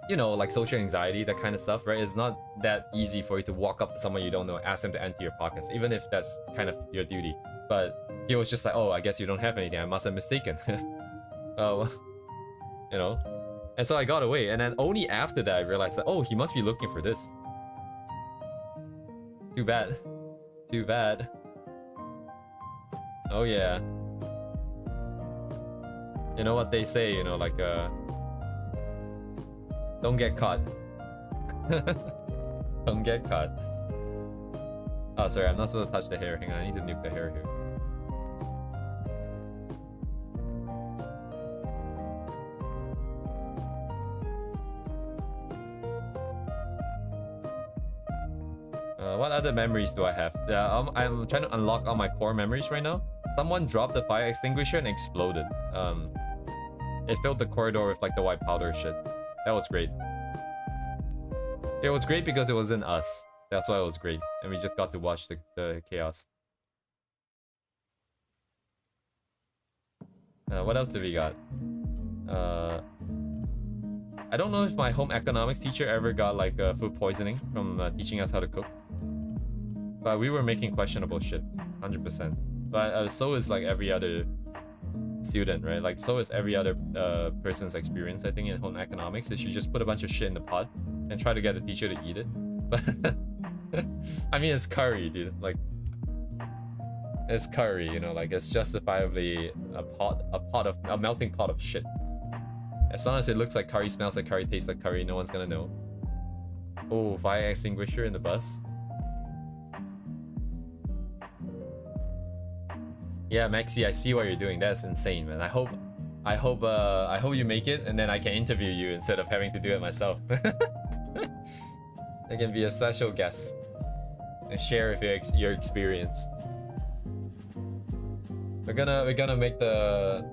you know, like social anxiety, that kind of stuff, right? It's not that easy for you to walk up to someone you don't know, ask them to empty your pockets, even if that's kind of your duty. But he was just like, oh, I guess you don't have anything. I must have mistaken. Oh, you know. And so I got away. And then only after that I realized that, oh, he must be looking for this. Too bad. Too bad. Oh yeah. You know what they say, you know, like, don't get caught. Don't get caught. Oh, sorry, I'm not supposed to touch the hair. Hang on, I need to nuke the hair here. What other memories do I have? I'm trying to unlock all my core memories right now. Someone dropped the fire extinguisher and exploded. It filled the corridor with like the white powder shit. That was great. It was great because it wasn't us. That's why it was great. And we just got to watch the chaos. What else did we got? I don't know if my home economics teacher ever got like food poisoning from teaching us how to cook. But we were making questionable shit, 100%. But so is like every other student, right? Like so is every other person's experience, I think, in home economics. Is you just put a bunch of shit in the pot and try to get the teacher to eat it. But I mean, it's curry, dude. Like, it's curry, you know, like it's justifiably a melting pot of shit. As long as it looks like curry, smells like curry, tastes like curry, no one's gonna know. Oh, fire extinguisher in the bus. Yeah, Maxi, I see what you're doing. That's insane, man. I hope you make it, and then I can interview you instead of having to do it myself. I can be a special guest and share with your experience. We're gonna make the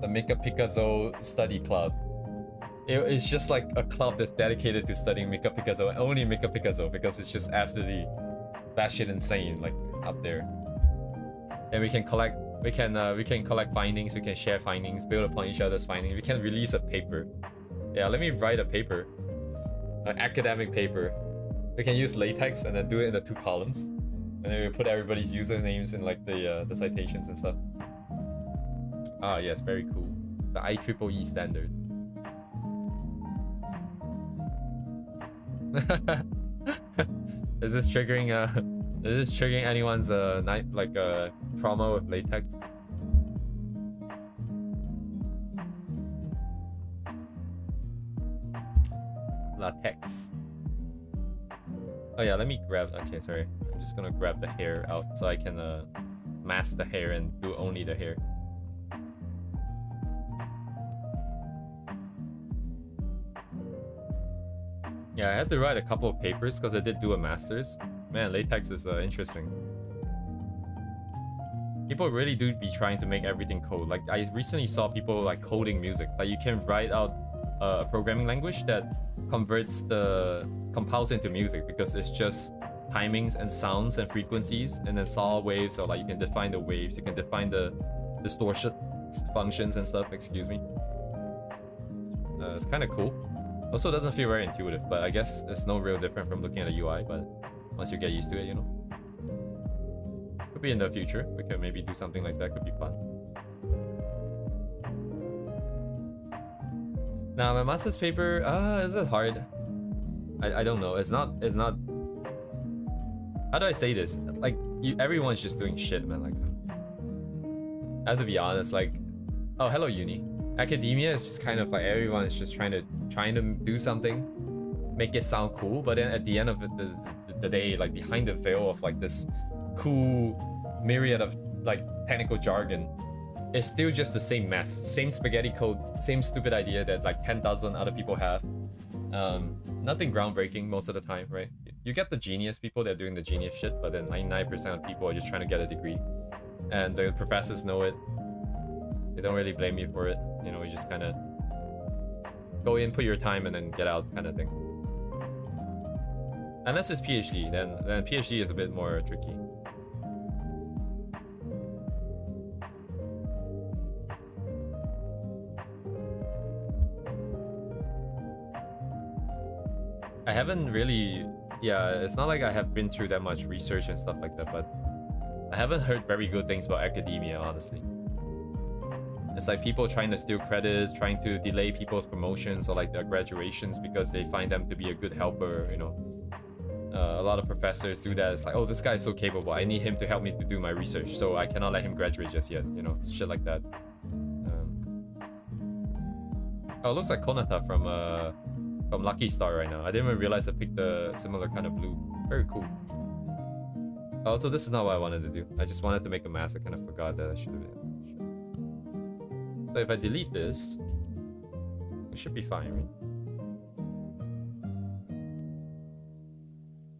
Mika Picasso study club. It's just like a club that's dedicated to studying Mika Picasso, and only Mika Picasso, because it's just absolutely batshit insane, like up there. And we can collect findings, we can share findings, build upon each other's findings. We can release a paper. Yeah, let me write a paper, an academic paper. We can use latex and then do it in the 2 columns, and then we put everybody's usernames in like the citations and stuff. Ah, yes, very cool. The IEEE standard. Is this triggering anyone's trauma with latex? Latex. Oh yeah, let me grab. Okay, sorry. I'm just gonna grab the hair out so I can mask the hair and do only the hair. Yeah, I had to write a couple of papers because I did do a master's. Man, latex is interesting. People really do be trying to make everything code. Like, I recently saw people like coding music. Like, you can write out a programming language that compiles into music, because it's just timings and sounds and frequencies, and then saw waves. So like, you can define the waves, you can define the distortion functions and stuff. Excuse me. It's kind of cool. Also, it doesn't feel very intuitive, but I guess it's no real different from looking at a UI. But once you get used to it, you know. Could be in the future. We could maybe do something like that. Could be fun. Now, my master's paper, is it hard? I don't know. It's not. How do I say this? Like, everyone's just doing shit, man. Like, I have to be honest. Like, oh, hello, uni. Academia is just kind of like everyone is just trying to do something, make it sound cool, but then at the end of the day, like behind the veil of like this cool myriad of like technical jargon, it's still just the same mess, same spaghetti code, same stupid idea that like 10,000 other people have. Nothing groundbreaking most of the time, right? You get the genius people that are doing the genius shit, but then 99% of people are just trying to get a degree, and the professors know it. They don't really blame you for it. You know, you just kind of go in, put your time, and then get out, kind of thing. Unless it's PhD, then PhD is a bit more tricky. I haven't really, yeah, it's not like I have been through that much research and stuff like that, but I haven't heard very good things about academia, honestly. It's like people trying to steal credits, trying to delay people's promotions or like their graduations because they find them to be a good helper, you know. A lot of professors do that. It's like, oh, this guy is so capable. I need him to help me to do my research, so I cannot let him graduate just yet, you know, shit like that. Oh, it looks like Konata from Lucky Star right now. I didn't even realize I picked a similar kind of blue. Very cool. Also, this is not what I wanted to do. I just wanted to make a mask. I kind of forgot that I should have. So if I delete this, it should be fine, right?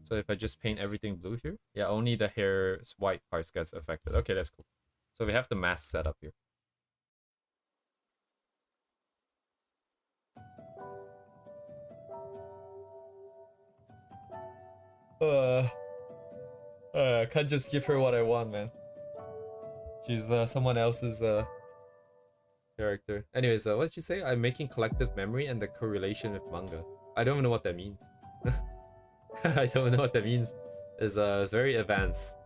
So if I just paint everything blue here, yeah, only the hair's white parts gets affected. Okay, that's cool. So we have the mask set up here. I can't just give her what I want, man. She's someone else's character. Anyways, what did you say? I'm making collective memory and the correlation with manga. I don't even know what that means. I don't know what that means. It's very advanced.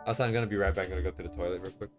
Also, I'm gonna be right back. I'm gonna go to the toilet real quick.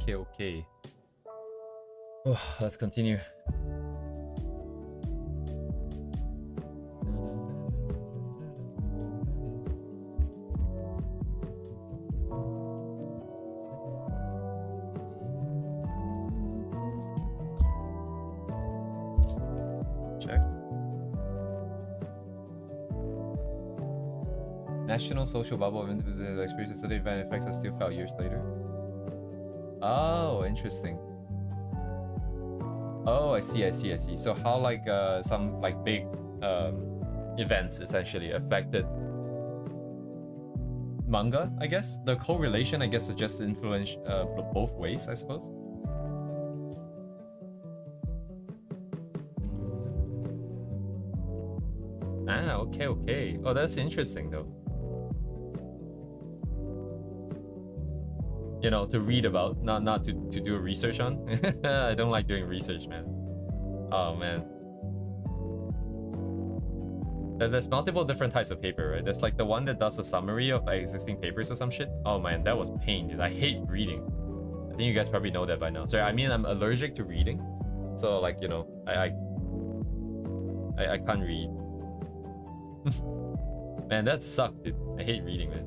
Okay. Oh, let's continue. Check. National social bubble of individual experiences so the event effects are still felt years later. Oh, interesting. Oh, I see. So how like some like big events essentially affected manga, I guess. The correlation, I guess, suggests influence both ways, I suppose. Ah, okay. Oh, that's interesting though. You know, to read about, not to do research on. I don't like doing research, man. Oh man. There's multiple different types of paper, right? There's like the one that does a summary of like, existing papers or some shit. Oh man, that was pain, dude. I hate reading. I think you guys probably know that by now. Sorry, I mean I'm allergic to reading. So like, you know, I can't read. Man, that sucked, dude. I hate reading, man.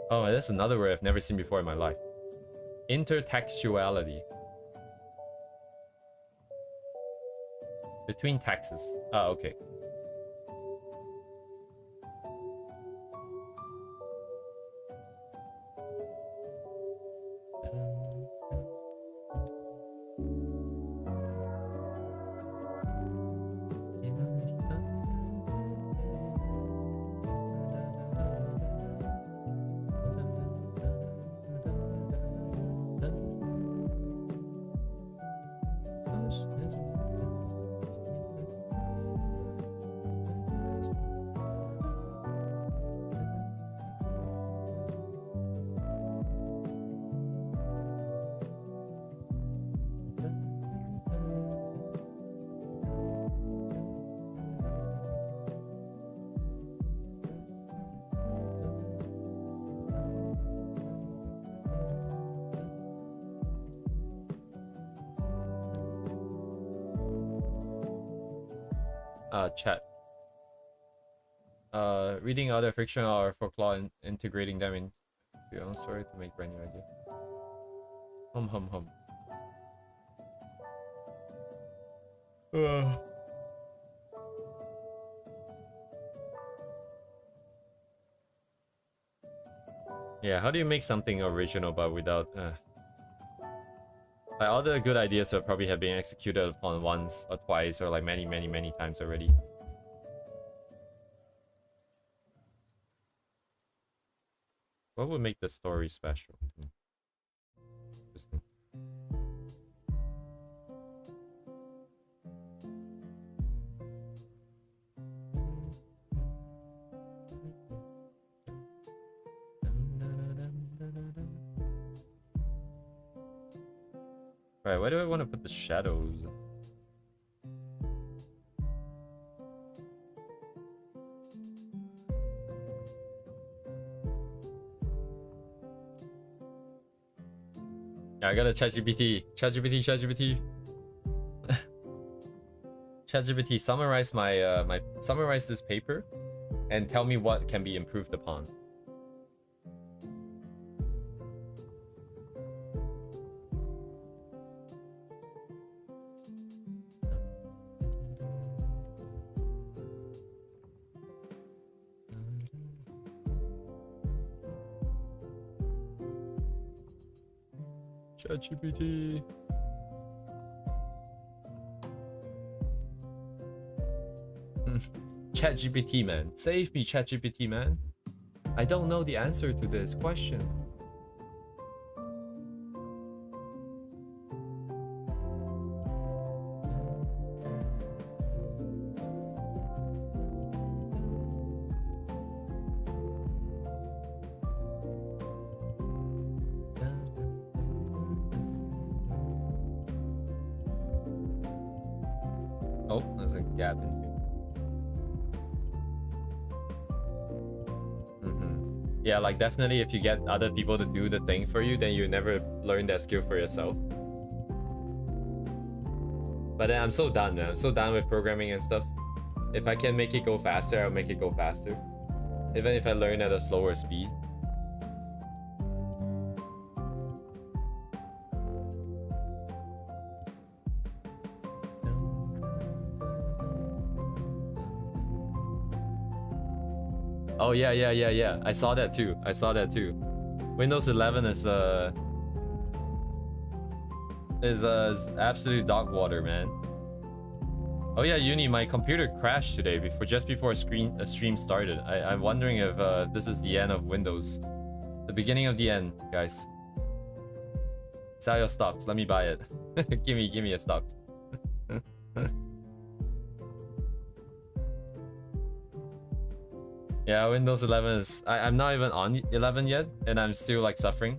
Oh, that's another word I've never seen before in my life. Intertextuality. Between texts. Ah, okay. Chat. Reading other fiction or folklore and integrating them into your own story to make brand new idea. Hum hum hum. Yeah, how do you make something original but without like all the good ideas will probably have been executed upon once or twice or like many times already. What would make the story special? Interesting. Right, where do I want to put the shadows? Yeah, I gotta ChatGPT. ChatGPT. ChatGPT, summarize summarize this paper and tell me what can be improved upon. ChatGPT. ChatGPT, man. Save me, ChatGPT, man. I don't know the answer to this question. Oh, there's a gap in here. Yeah, like definitely if you get other people to do the thing for you, then you never learn that skill for yourself. But then I'm so done, man. I'm so done with programming and stuff. If I can make it go faster, I'll make it go faster. Even if I learn at a slower speed. Oh yeah. I saw that too. Windows 11 is absolute dog water, man. Oh yeah, Uni, my computer crashed today just before a stream started. I'm wondering if this is the end of Windows, the beginning of the end, guys. Sell your stocks. Let me buy it. give me a stock. Yeah, Windows 11 is... I'm not even on 11 yet, and I'm still, like, suffering.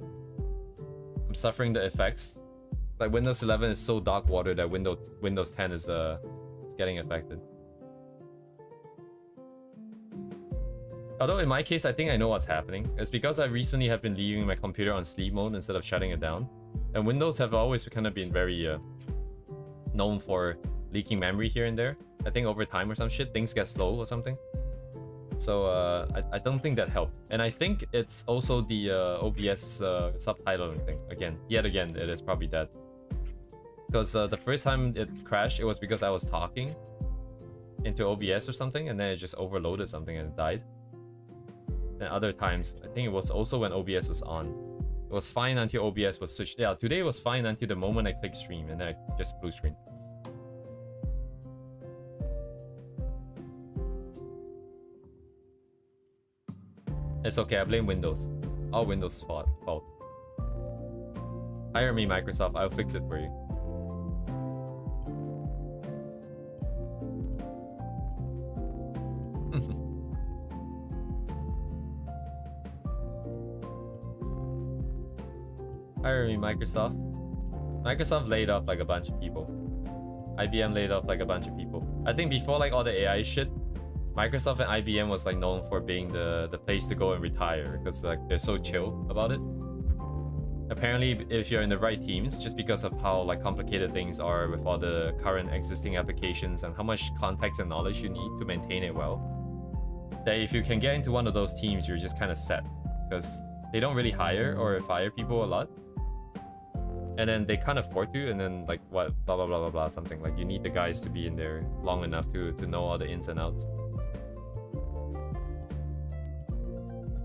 I'm suffering the effects. Like, Windows 11 is so dark water that Windows 10 is getting affected. Although, in my case, I think I know what's happening. It's because I recently have been leaving my computer on sleep mode instead of shutting it down. And Windows have always kind of been very known for leaking memory here and there. I think over time or some shit, things get slow or something. So I don't think that helped. And I think it's also the OBS subtitling thing. Yet again, it is probably that. Because the first time it crashed, it was because I was talking into OBS or something, and then it just overloaded something and it died. And other times, I think it was also when OBS was on. It was fine until OBS was switched. Yeah, today it was fine until the moment I clicked stream, and then I just blue screen. It's okay, I blame Windows. All Windows' fault. Hire me, Microsoft. I'll fix it for you. Hire me, Microsoft. Microsoft laid off like a bunch of people. IBM laid off like a bunch of people. I think before like all the AI shit, Microsoft and IBM was like known for being the place to go and retire because like they're so chill about it. apparently if you're in the right teams, just because of how like complicated things are with all the current existing applications and how much context and knowledge you need to maintain it well, that if you can get into one of those teams, you're just kind of set, because they don't really hire or fire people a lot, and then they can't afford to, and then like what, blah blah blah blah blah, something like you need the guys to be in there long enough to know all the ins and outs.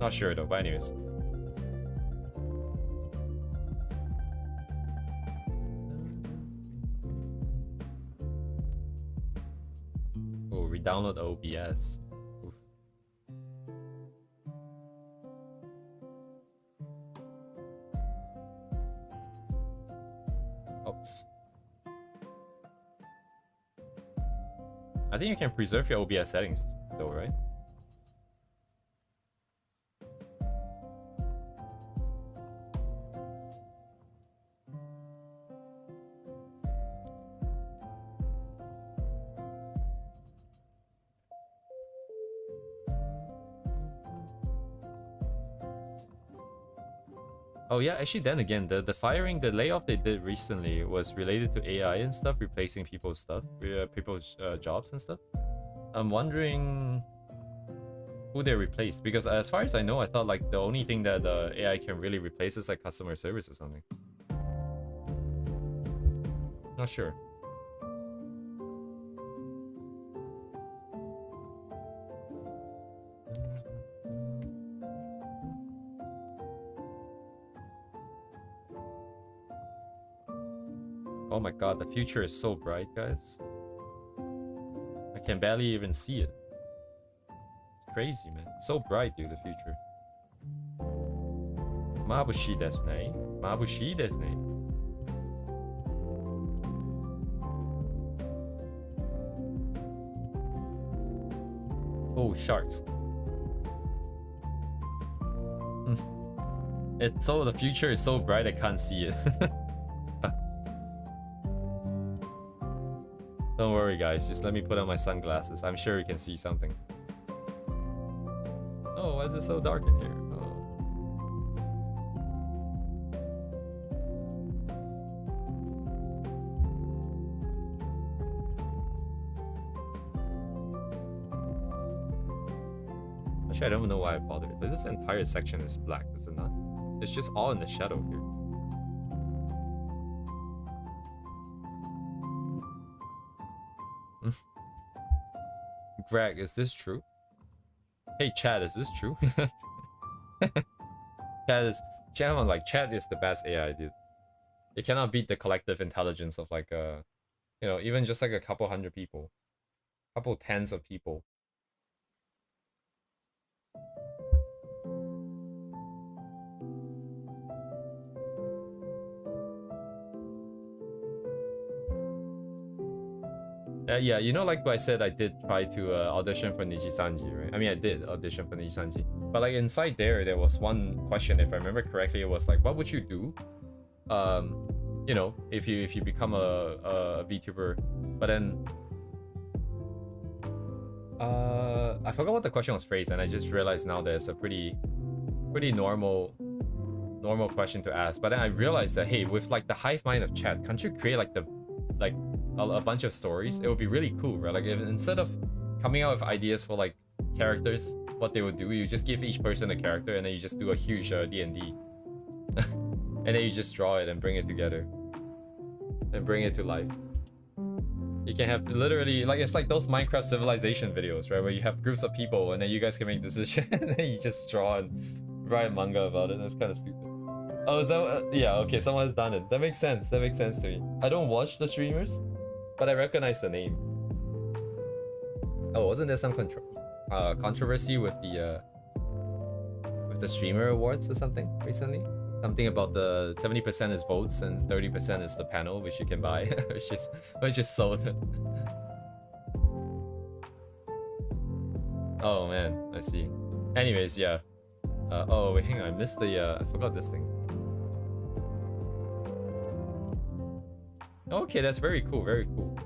Not sure though, but anyways. Oh, re-download OBS. Oof. Oops. I think you can preserve your OBS settings though, right? Oh yeah, actually then again, the firing, the layoff they did recently was related to AI and stuff, replacing people's stuff, people's jobs and stuff. I'm wondering who they replaced, because as far as I know, I thought like the only thing that AI can really replace is like customer service or something. Not sure. Oh my god, the future is so bright, guys. I can barely even see it. It's crazy, man. It's so bright, dude, the future. Mabushi desu ne. Mabushi desu ne. Oh, sharks. It's so, the future is so bright I can't see it. Don't worry, guys. Just let me put on my sunglasses. I'm sure you can see something. Oh, why is it so dark in here? Oh. Actually, I don't know why I bothered. This entire section is black, is it not? It's just all in the shadow here. Greg, is this true? Hey Chad, is this true? Chad, like Chad is the best AI, dude. It cannot beat the collective intelligence of like you know, even just like a couple hundred people, couple tens of people. Yeah, you know, like I said, I did try to audition for Nijisanji, right? I mean, I did audition for Nijisanji, but like inside there was one question, if I remember correctly. It was like, what would you do, you know, if you become a VTuber? But then I forgot what the question was phrased, and I just realized now that it's a pretty normal question to ask. But then I realized that, hey, with like the hive mind of chat, can't you create like a bunch of stories? It would be really cool, right? Like if, instead of coming out with ideas for like characters, what they would do, you just give each person a character, and then you just do a huge D&D. And then you just draw it and bring it together and bring it to life. You can have literally, like, it's like those Minecraft civilization videos, right, where you have groups of people and then you guys can make decisions and then you just draw and write manga about it. That's kind of stupid. Oh, is that yeah, okay, someone has done it. That makes sense to me. I don't watch the streamers, but I recognize the name. Oh, wasn't there some controversy with the streamer awards or something recently? Something about the 70% is votes and 30% is the panel, which you can buy, which is sold. Oh man, I see. Anyways, yeah. Oh wait, hang on, I missed the I forgot this thing. Okay, that's very cool, very cool.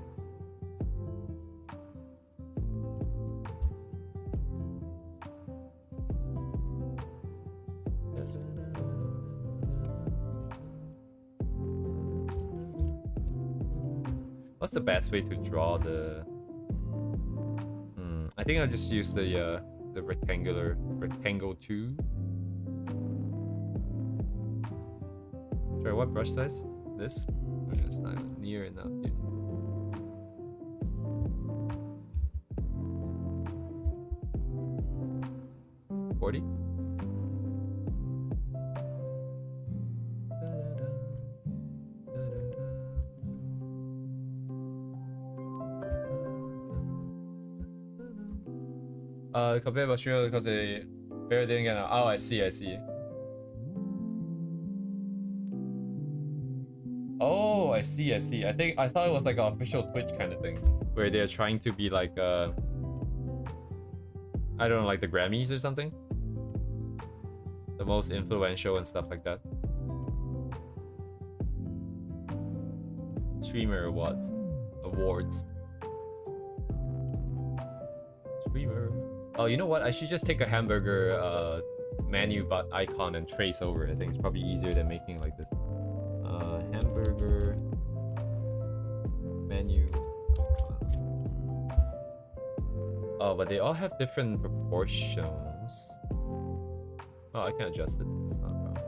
What's the best way to draw the... I think I'll just use the rectangle 2. Sorry, what brush size? This? Oh, yeah, it's not even near enough yet. $40? Compared to Australia because they barely didn't get. Oh, I see. Oh, I see. I thought it was like an official Twitch kind of thing, where they're trying to be like I don't know, like the Grammys or something, the most influential and stuff like that. Streamer awards. Streamer. Oh, you know what? I should just take a hamburger menu but icon and trace over it. I think it's probably easier than making it like this. Hamburger menu icon. Oh, but they all have different proportions. Oh, I can adjust it. It's not a problem.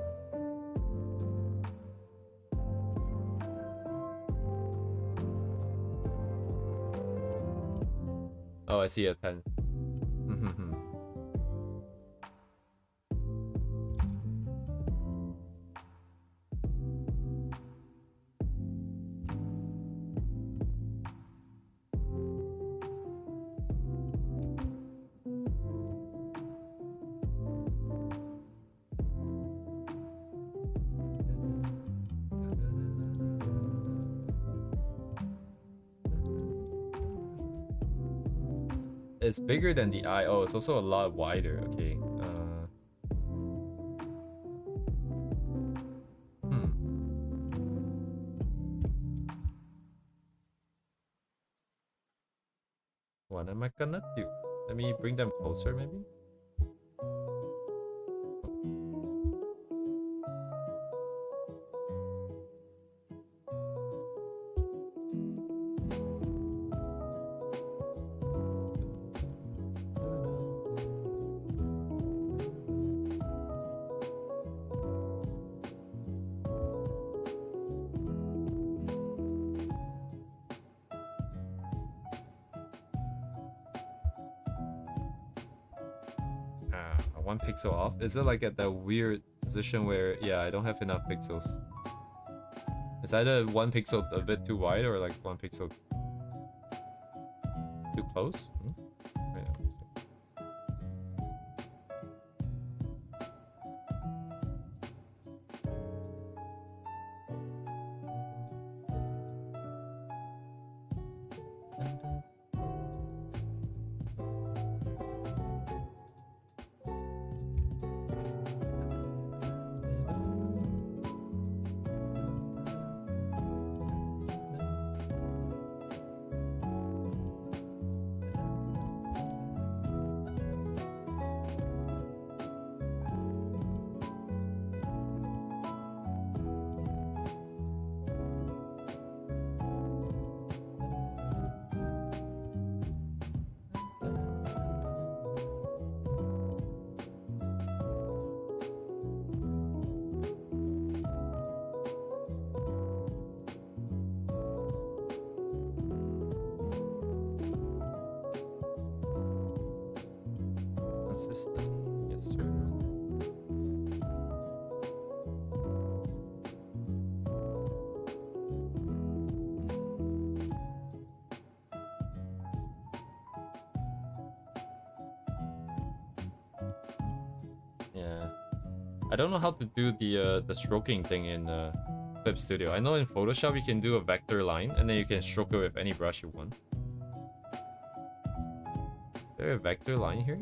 Oh, I see a 10. It's bigger than the eye. Oh, it's also a lot wider. Okay. What am I gonna do? Let me bring them closer, maybe? Pixel off? Is it like at that weird position where, yeah, I don't have enough pixels? It's either 1 pixel a bit too wide or like 1 pixel too close? Yeah. Yes, sir. Yeah. I don't know how to do the stroking thing in Clip Studio. I know in Photoshop you can do a vector line and then you can stroke it with any brush you want. Is there a vector line here?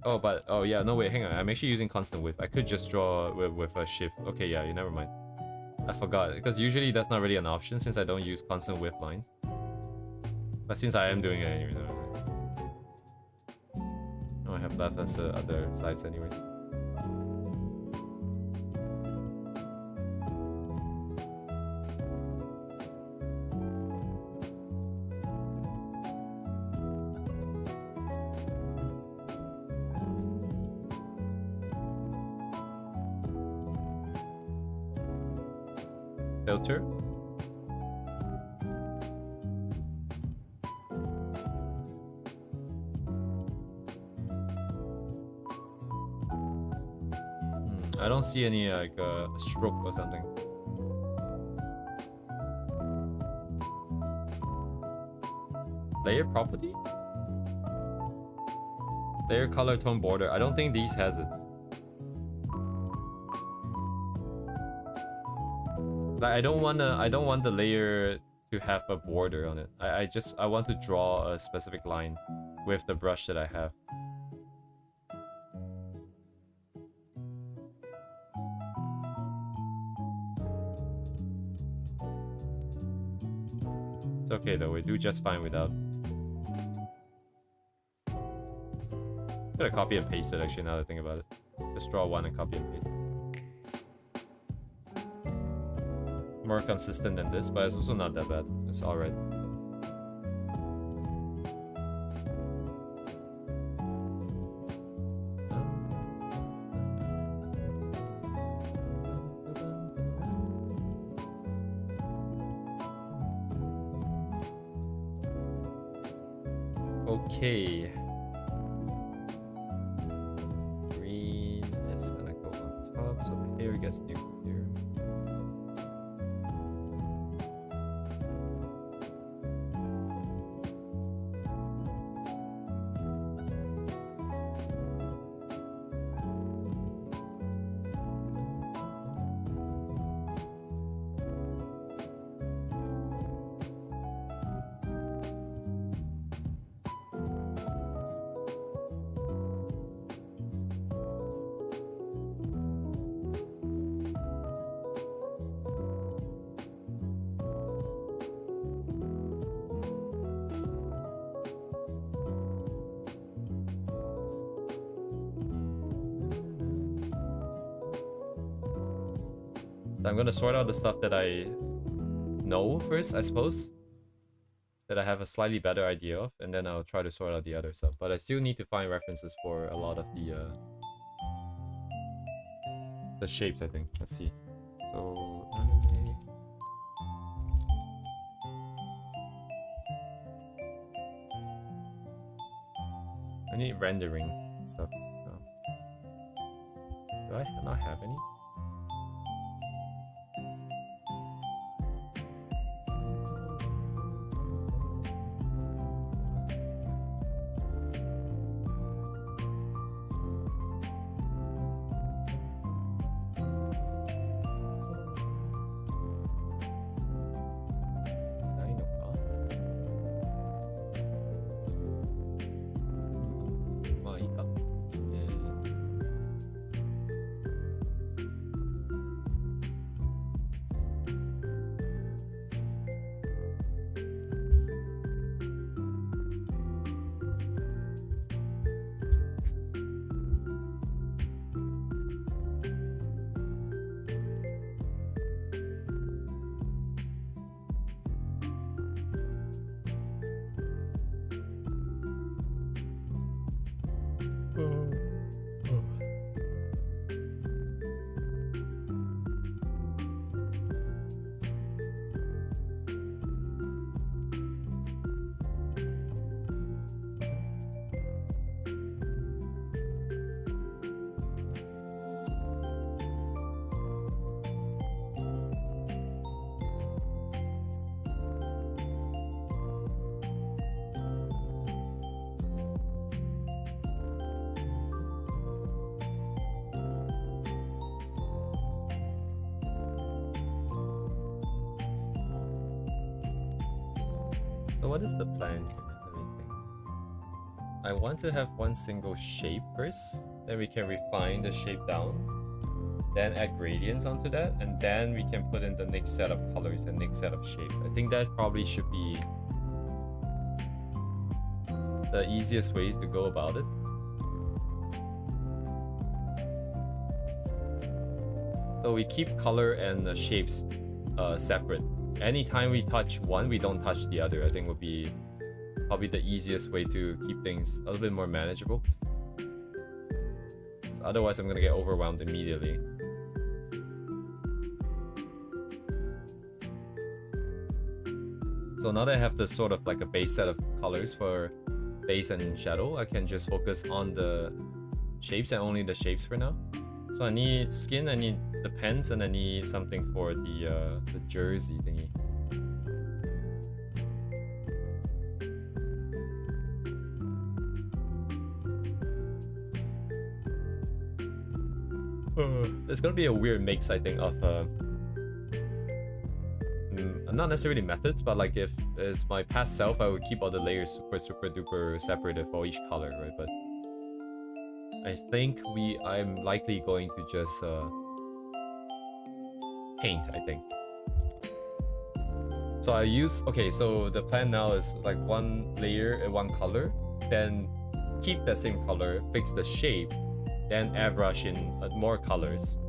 Oh, but oh yeah, no wait, hang on. I'm actually using constant width. I could just draw with a shift. Okay, yeah, never mind. I forgot because usually that's not really an option since I don't use constant width lines. But since I am doing it anyway, never mind. No, I have left as the other sides anyways. filter. I don't see any like stroke or something. Layer property? Layer color tone border. I don't think these has it. Like I don't want the layer to have a border on it. I want to draw a specific line with the brush that I have. It's okay though, we do just fine without. I'm gonna copy and paste it actually now that I think about it. Just draw one and copy and paste it. More consistent than this, but it's also not that bad. It's alright. Okay. Green is gonna go on top, so the hair gets new here. I'm gonna sort out the stuff that I know first, I suppose. That I have a slightly better idea of, and then I'll try to sort out the other stuff. But I still need to find references for a lot of the shapes, I think. Let's see. So I need rendering stuff. Oh. Do I not have any? So what is the plan here? Let me think. I want to have one single shape first, then we can refine the shape down, then add gradients onto that, and then we can put in the next set of colors and next set of shapes. I think that probably should be the easiest ways to go about it. So we keep color and shapes separate. Anytime we touch one, we don't touch the other. I think would be probably the easiest way to keep things a little bit more manageable. So otherwise, I'm gonna get overwhelmed immediately. So now that I have the sort of like a base set of colors for base and shadow, I can just focus on the shapes and only the shapes for now. So I need skin, I need the pants, and I need something for the jersey thingy. There's gonna be a weird mix, I think, of not necessarily methods, but like if it's my past self, I would keep all the layers super duper separated for each color, right? But I think I'm likely going to just paint, I think. So I use, okay, so the plan now is like one layer and one color, then keep that same color, fix the shape, then airbrush in more colors.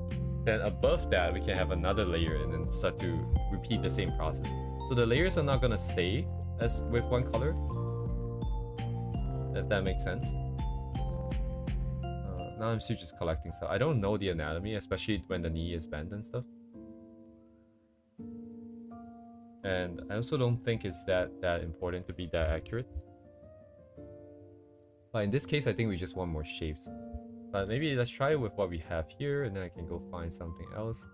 Then above that, we can have another layer and then start to repeat the same process. So the layers are not gonna stay as with one color, if that makes sense. Now I'm still just collecting stuff. I don't know the anatomy, especially when the knee is bent and stuff. And I also don't think it's that important to be that accurate. But in this case, I think we just want more shapes. But maybe let's try it with what we have here, and then I can go find something else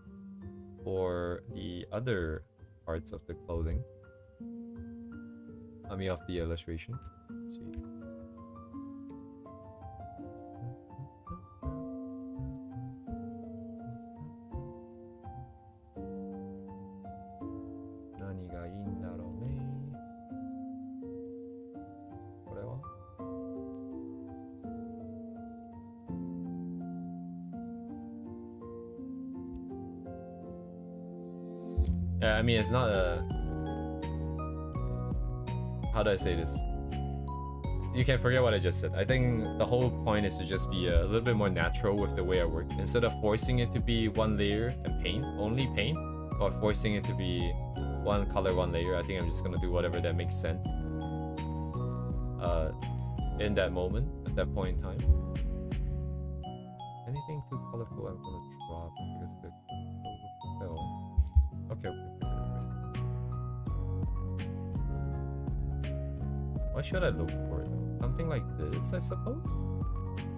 for the other parts of the clothing. I mean, of the illustration. Let's see. I mean, it's not a... How do I say this? You can forget what I just said. I think the whole point is to just be a little bit more natural with the way I work. Instead of forcing it to be one layer and paint, only paint, or forcing it to be one color, one layer, I think I'm just gonna do whatever that makes sense. In that moment, at that point in time. Anything too colorful, I'm gonna drop because the will fail. Okay. What should I look for though? Something like this, I suppose?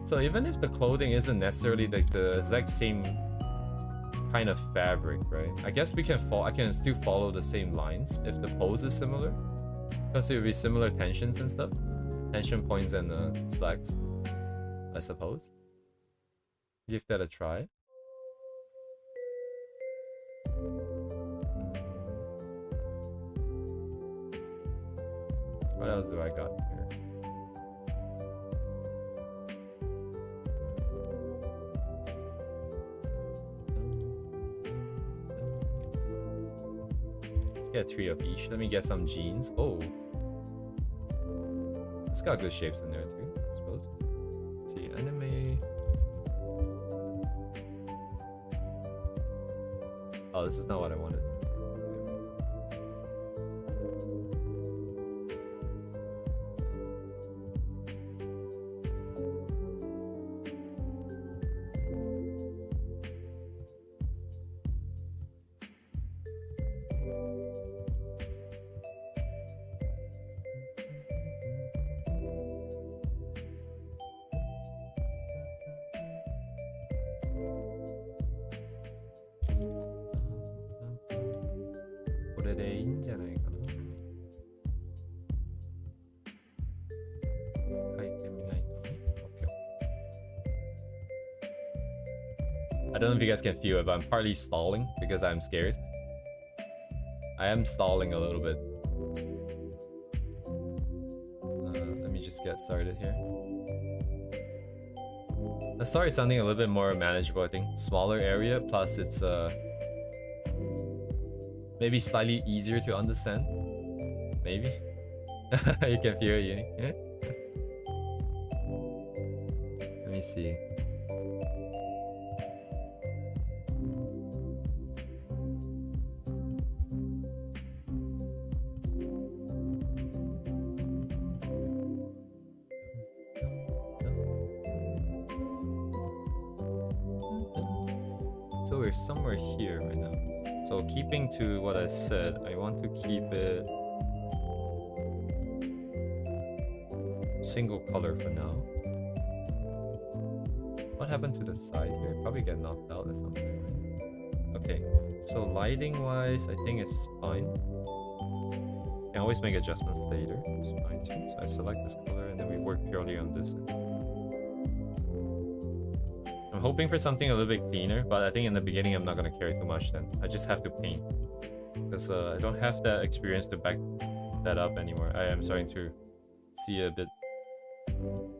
So even if the clothing isn't necessarily like the exact same kind of fabric, right? I guess I can still follow the same lines if the pose is similar. Because it would be similar tensions and stuff. Tension points and slacks, I suppose. Give that a try. What else do I got here? Let's get 3 of each. Let me get some jeans. Oh. It's got good shapes in there too, I suppose. Let's see, anime. Oh, this is not what I wanted. I don't know if you guys can feel it, but I'm partly stalling because I'm scared. I am stalling a little bit. Let me just get started here. Let's start something a little bit more manageable, I think. Smaller area, plus it's maybe slightly easier to understand. Maybe. You can feel it, Uni. Let me see. So we're somewhere here right now. So keeping to what I said, I want to keep it single color for now. What happened to the side here? Probably get knocked out or something, right? Okay, so lighting wise, I think it's fine. Can always make adjustments later. It's fine too. So I select this color and then we work purely on this. I'm hoping for something a little bit cleaner, but I think in the beginning I'm not gonna care too much then. I just have to paint. Because I don't have that experience to back that up anymore. I am starting to see a bit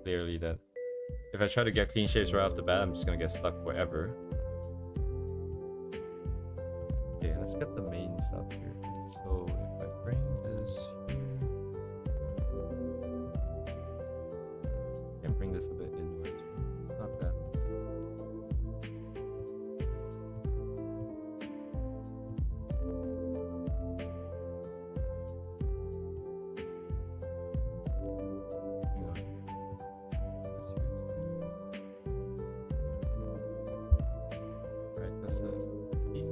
clearly that if I try to get clean shapes right off the bat, I'm just gonna get stuck forever. Okay, let's get the main stuff here. So if I bring this here, I can bring this a bit inwards. It's not bad. Hang on. This here too. Right, that's the key.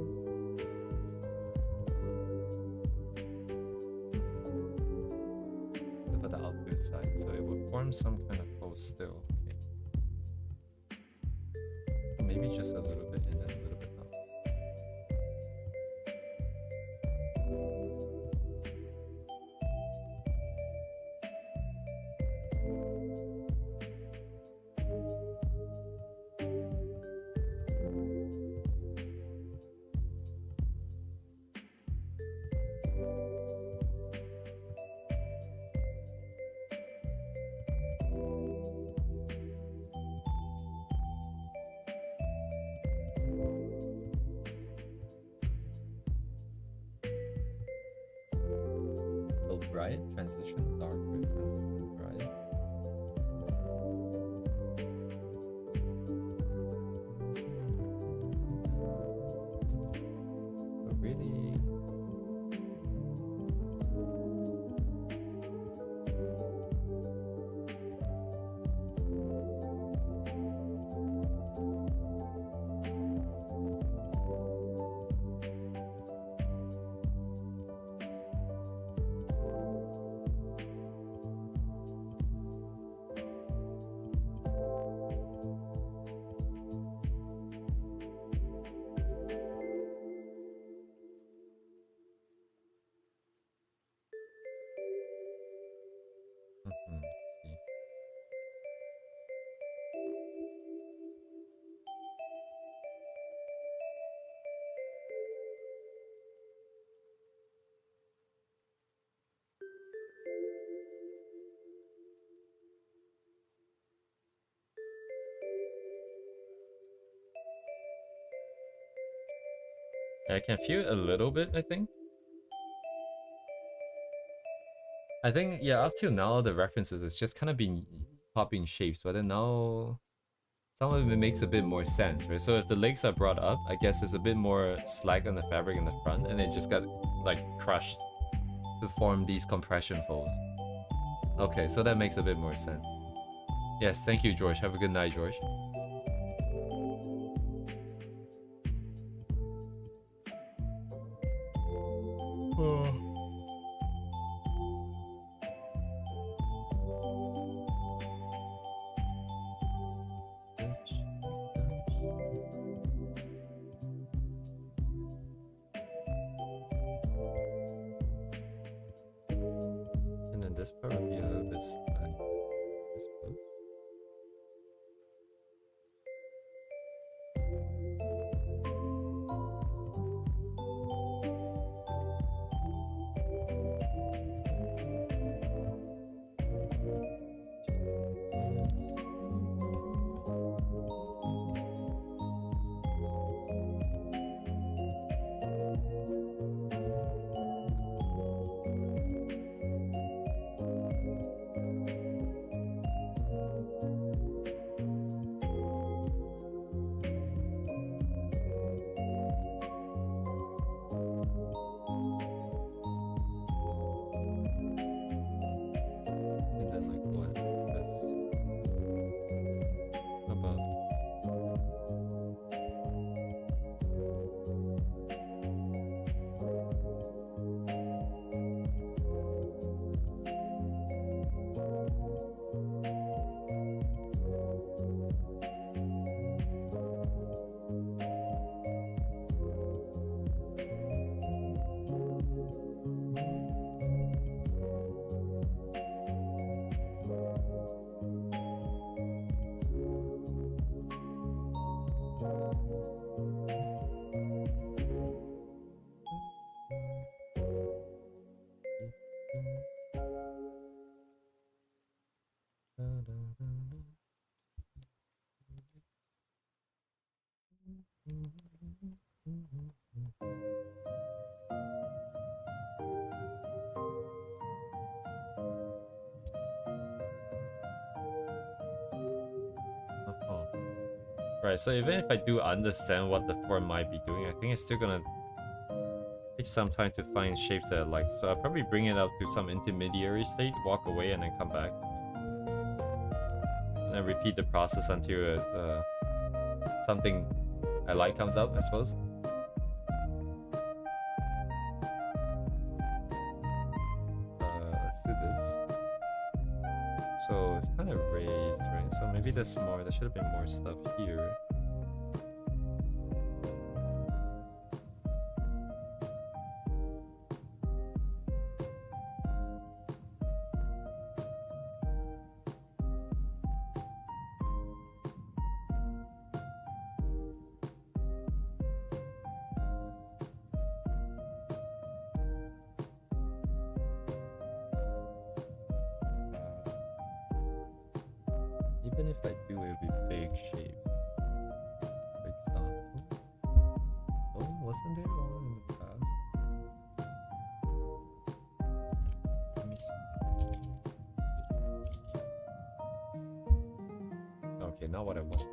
For the output side, so it will form some kind of hole still. Okay. Maybe just a little bit in and a little bit out. So bright, transition, darker, transition, bright. But really, see. I can feel a little bit, I think. Yeah, up till now, the references is just kind of been popping shapes, but then now some of it makes a bit more sense, right? So if the legs are brought up, I guess there's a bit more slack on the fabric in the front, and it just got like crushed to form these compression folds. Okay, so that makes a bit more sense. Yes, thank you, George. Have a good night, George. And then this part would be a little bit slack, I suppose. Oh. Right, so even if I do understand what the form might be doing, I think it's still gonna take some time to find shapes that I like. So I'll probably bring it up to some intermediary state, walk away, and then come back. And then repeat the process until something I like comes up, I suppose. Let's do this. So it's kind of raised, right? So maybe there's more. There should have been more stuff here. Even if I do it with big shapes, for example. Oh, wasn't there one in the past? Let me see. Okay, not what I wanted.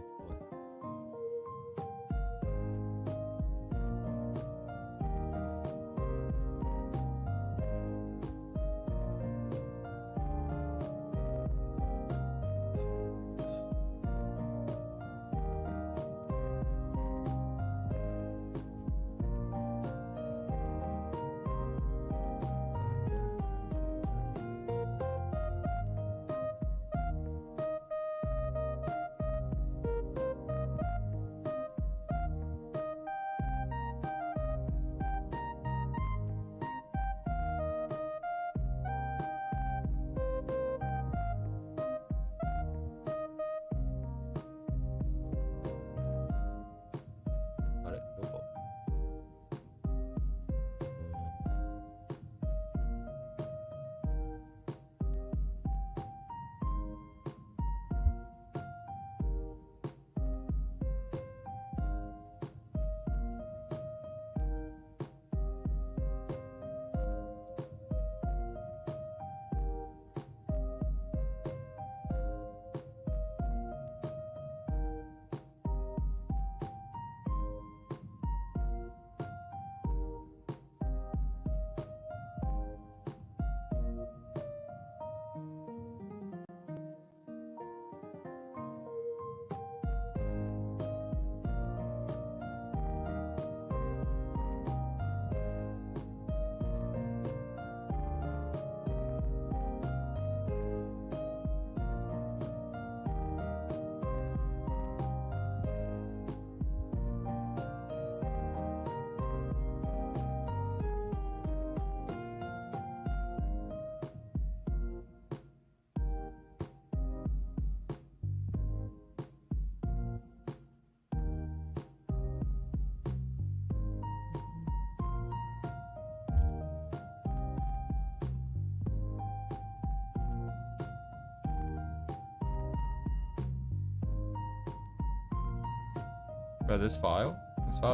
But this file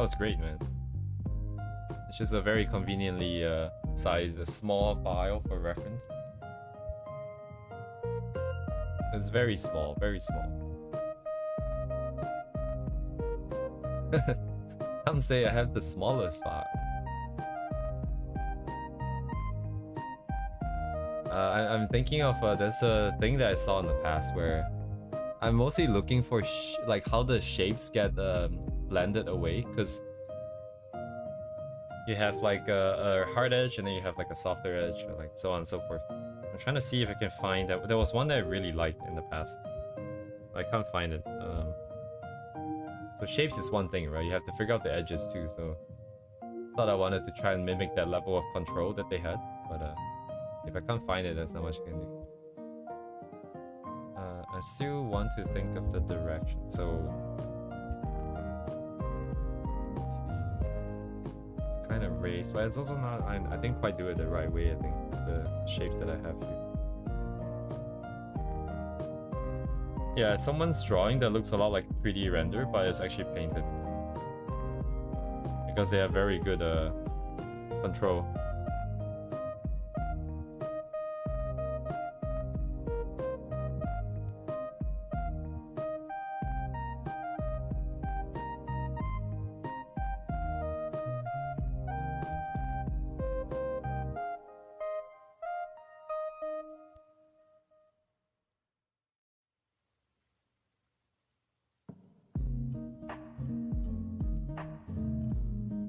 is great, man. It's just a very conveniently sized, a small file for reference. It's very small, very small. Some say I have the smallest file. I'm thinking of there's a thing that I saw in the past where I'm mostly looking for like how the shapes get blended away, because you have like a hard edge and then you have like a softer edge, or like so on and so forth. I'm trying to see if I can find that. There was one that I really liked in the past. I can't find it. So shapes is one thing, right? You have to figure out the edges too. So thought I wanted to try and mimic that level of control that they had, but if I can't find it, there's not much I can do. I still want to think of the direction. So let's see. It's kind of raised, but it's also not. I didn't quite do it the right way. I think the shapes that I have here. Yeah, someone's drawing that looks a lot like 3D render, but it's actually painted. Because they have very good control.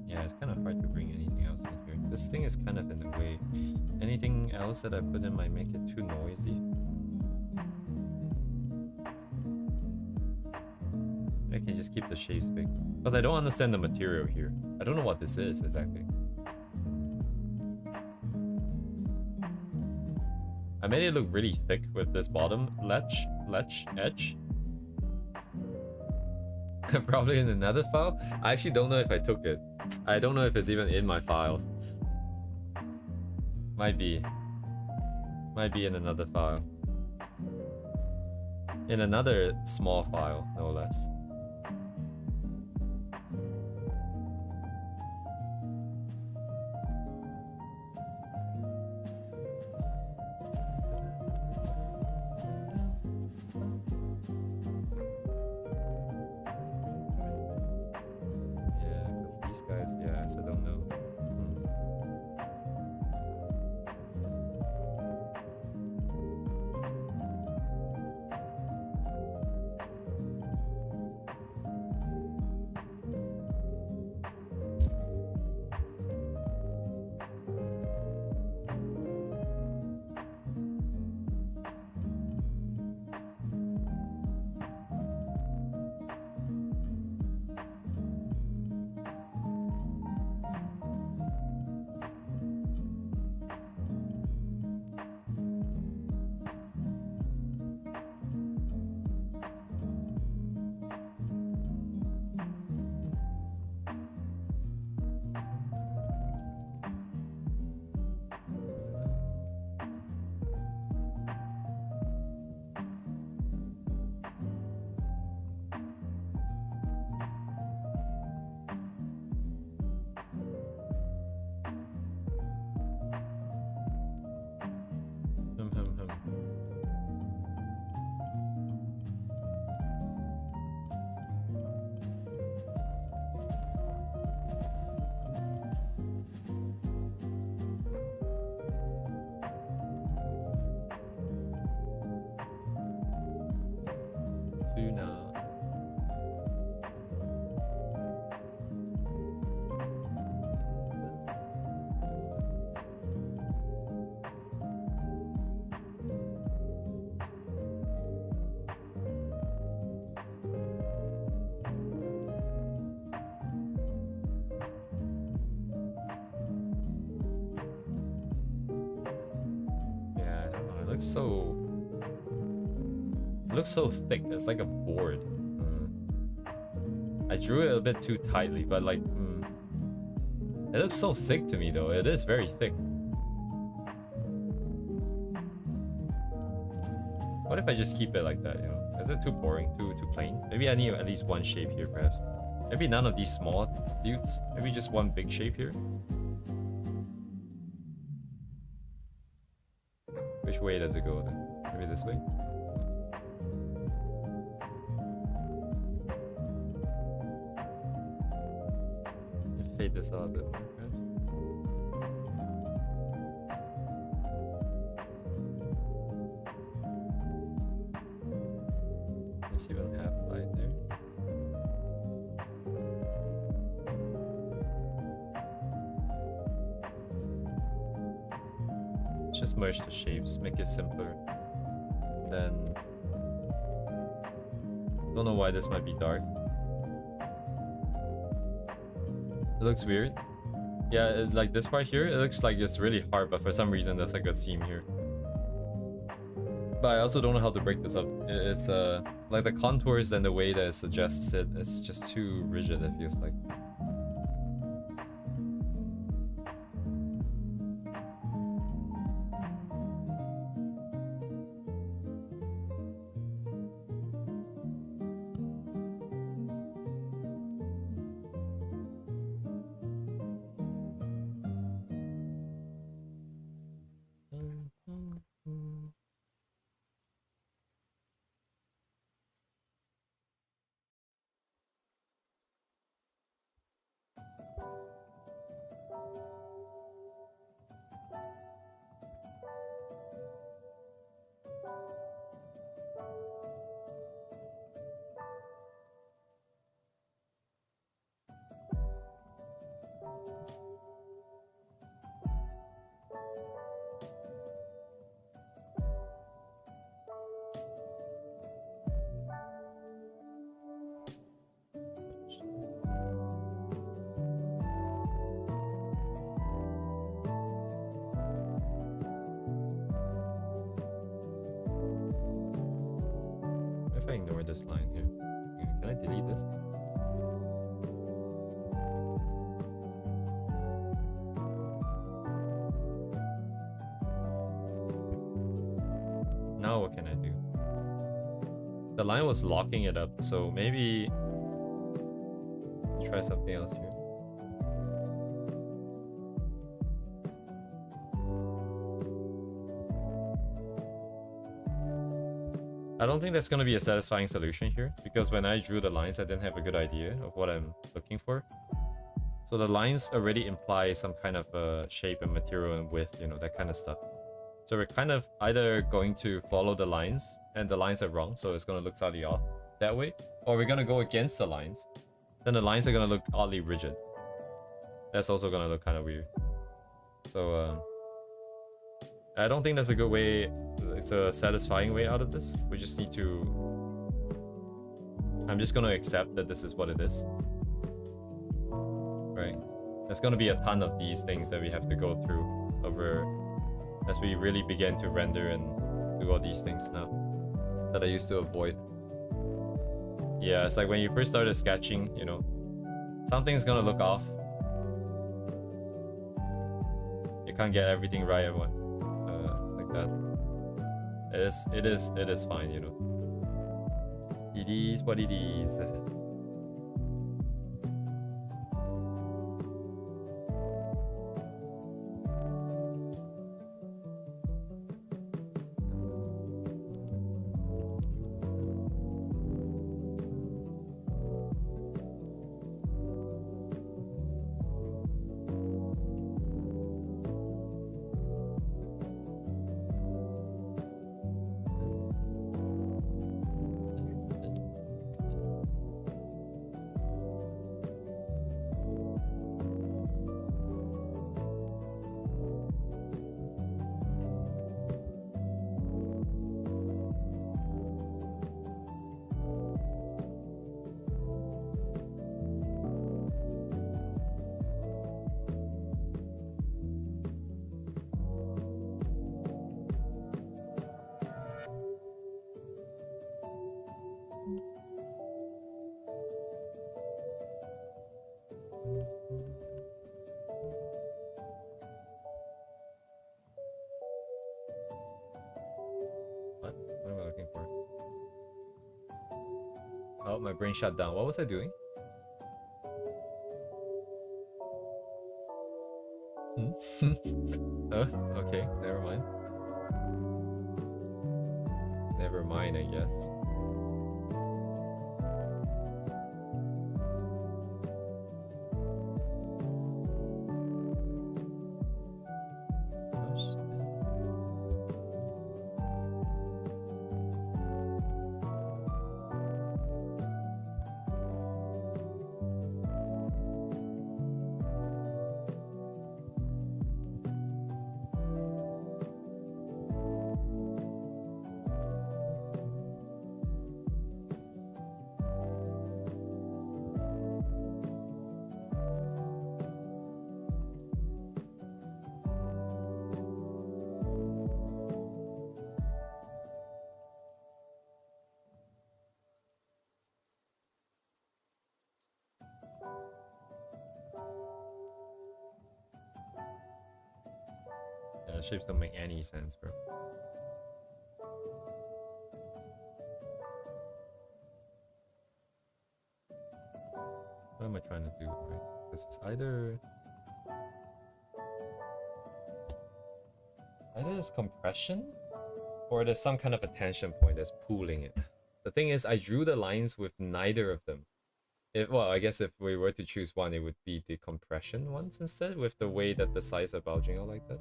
Yeah, it's kind of hard to bring anything else in here. This thing is kind of in the way. Anything else that I put in might make it too noisy. I can just keep the shapes big. Because I don't understand the material here. I don't know what this is exactly. I made it look really thick with this bottom edge. Probably in another file. I actually don't know if I took it. I don't know if it's even in my files. Might be. Might be in another file. In another small file, no less. Guys, yeah, so don't know. It looks so thick. It's like a board. I drew it a bit too tightly, but like, it looks so thick to me though. It is very thick. What if I just keep it like that, you know? Is it too boring, too plain? Maybe I need at least one shape here, perhaps. Maybe none of these small dudes. Maybe just one big shape here. Which way does it go then? Maybe this way? Fade this out a bit more, perhaps. Let's even have light there. Just merge the shapes, make it simpler. Then don't know why this might be dark. It looks weird. Yeah, like this part here, it looks like it's really hard, but for some reason there's like a seam here. But I also don't know how to break this up. It's like the contours and the way that it suggests it, it's just too rigid, it feels like. I ignore this line here? Can I delete this? Now what can I do? The line was locking it up, so maybe try something else here. I don't think that's going to be a satisfying solution here, because when I drew the lines, I didn't have a good idea of what I'm looking for. So the lines already imply some kind of shape and material and width, you know, that kind of stuff. So we're kind of either going to follow the lines, and the lines are wrong, so it's going to look slightly off that way, or we're going to go against the lines. Then the lines are going to look oddly rigid. That's also going to look kind of weird. So, I don't think that's a good way. It's a satisfying way out of this. We just need to... I'm just going to accept that this is what it is. Right? There's going to be a ton of these things that we have to go through over as we really begin to render and do all these things now that I used to avoid. Yeah, it's like when you first started sketching, you know, something's gonna look off. You can't get everything right, everyone. Like that. It is fine, you know. It is what it is. What am I looking for? Oh, my brain shut down. What was I doing? Oh, okay, never mind. Never mind, I guess. The shapes don't make any sense, bro. What am I trying to do? Right? Because it's either it's compression, or there's some kind of a tension point that's pulling it. The thing is, I drew the lines with neither of them. Well, I guess if we were to choose one, it would be the compression ones instead, with the way that the sides are bulging out like that.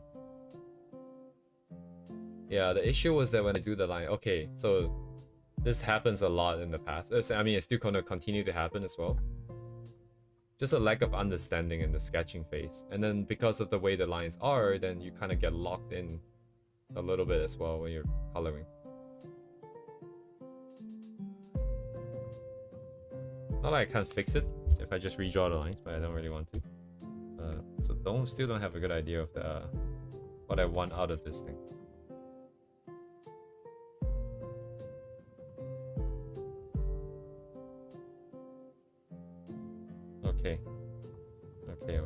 Yeah, the issue was that when I do the line, okay, so this happens a lot in the past. I mean, it's still going to continue to happen as well. Just a lack of understanding in the sketching phase. And then because of the way the lines are, then you kind of get locked in a little bit as well when you're coloring. Not like I can't fix it if I just redraw the lines, but I don't really want to. So still don't have a good idea of what I want out of this thing. Okay. Okay.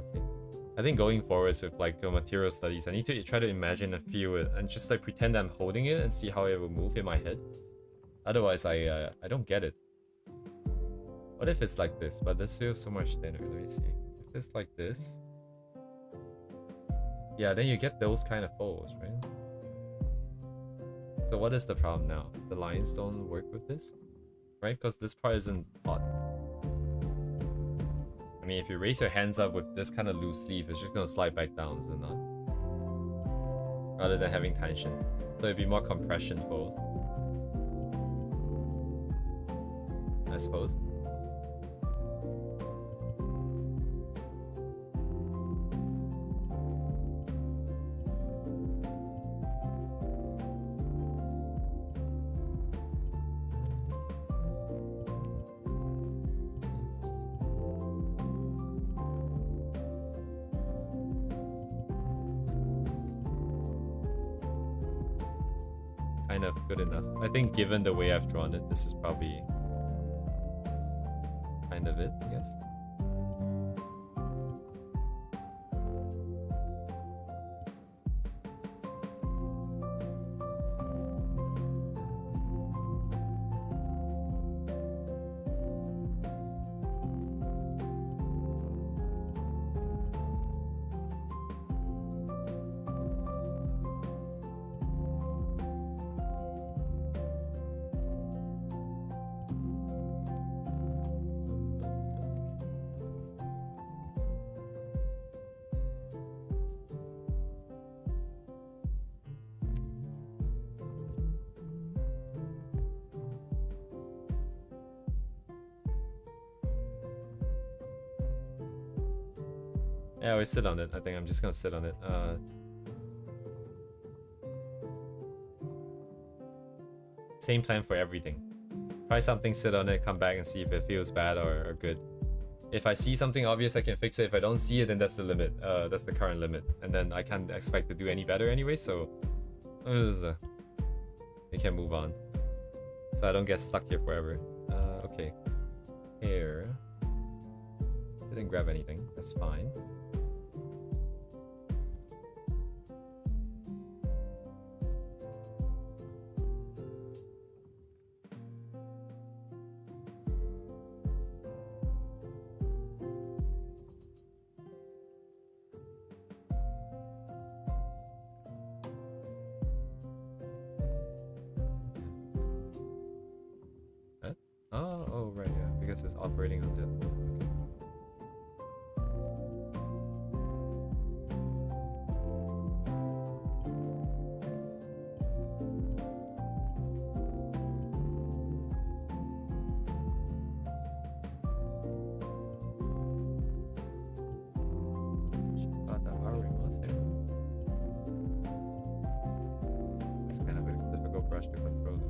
I think going forwards with like material studies, I need to try to imagine and feel it and just like pretend I'm holding it and see how it will move in my head. Otherwise, I don't get it. What if it's like this? But this feels so much thinner. Let me see. If it's like this, yeah, then you get those kind of folds, right? So what is the problem now? The lines don't work with this, right? Because this part isn't hot. I mean, if you raise your hands up with this kind of loose sleeve, it's just gonna slide back down, is it not? Rather than having tension. So it'd be more compression fold, I suppose. Kind of good enough. I think given the way I've drawn it, this is probably kind of it, I guess. Yeah, I always sit on it. I think I'm just gonna sit on it. Same plan for everything. Try something, sit on it, come back and see if it feels bad or good. If I see something obvious, I can fix it. If I don't see it, then that's the limit. That's the current limit. And then I can't expect to do any better anyway, so... we can move on. So I don't get stuck here forever. Okay. Here. Didn't grab anything. That's fine. Oh, right, yeah, because it's operating on the... It's kind of a difficult brush to control though.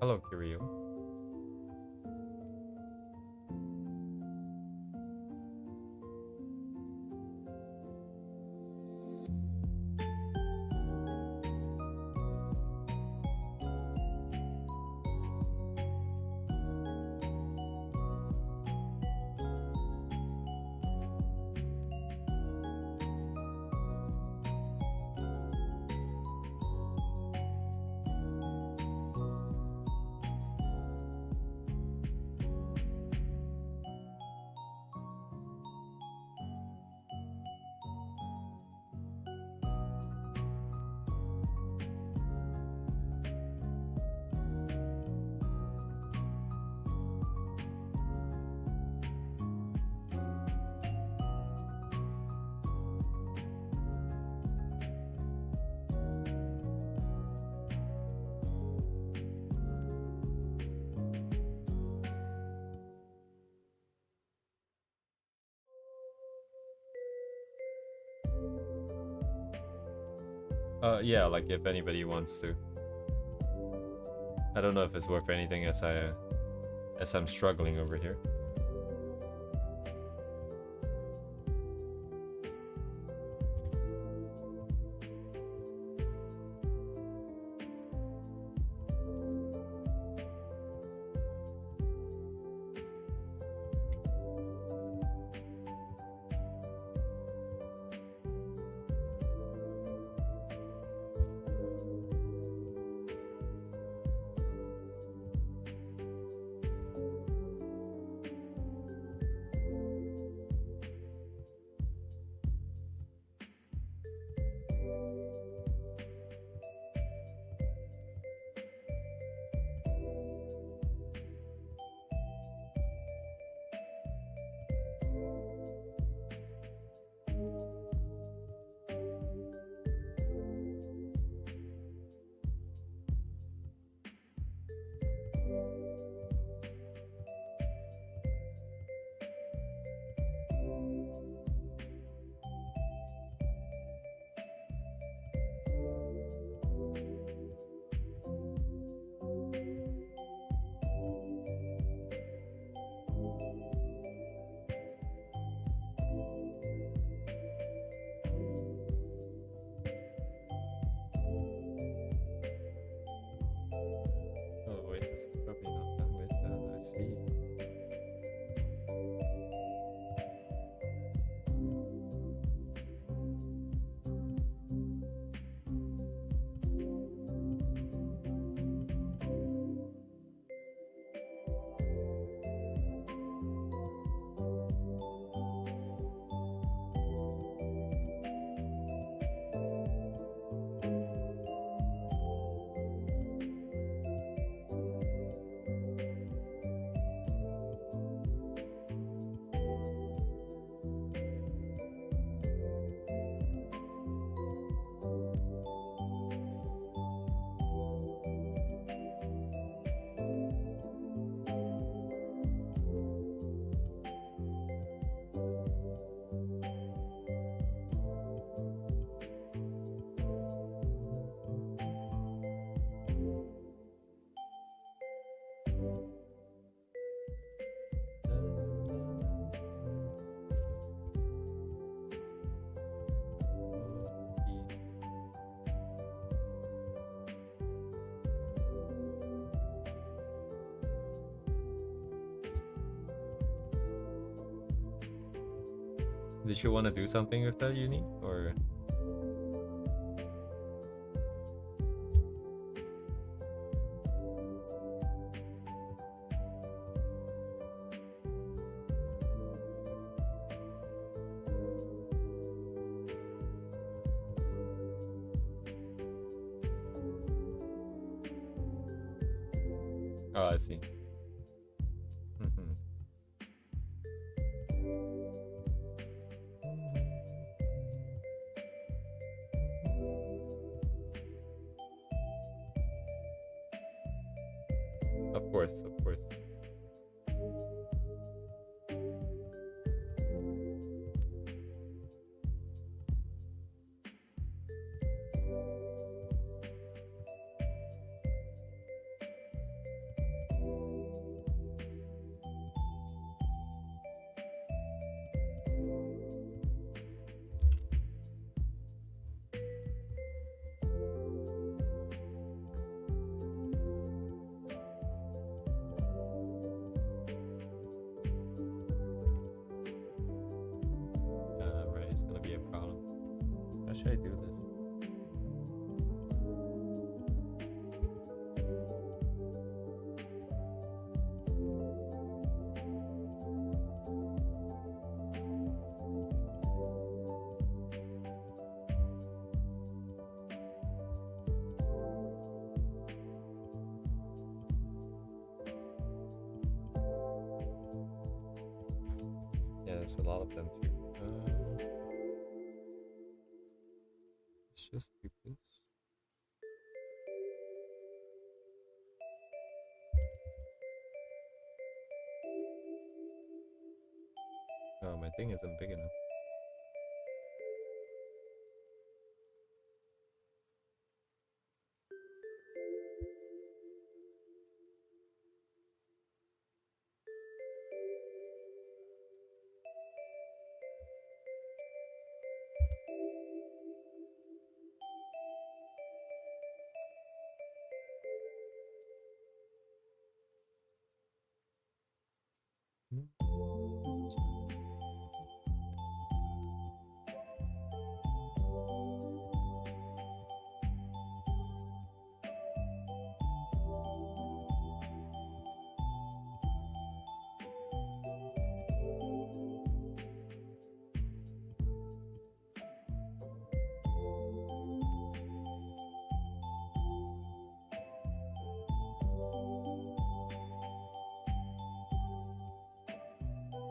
Hello, Kiryu. Yeah, like if anybody wants to. I don't know if it's worth anything as I'm struggling over here. Oh wait, this is probably not done with that. I see. Did you want to do something with that, Uni? Or oh, I see. Mhm. Of course, of course. should I do this? Yeah, there's a lot of them too. Let's just do this. Oh, my thing isn't big enough.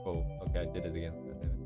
Oh, okay, I did it again. God damn it.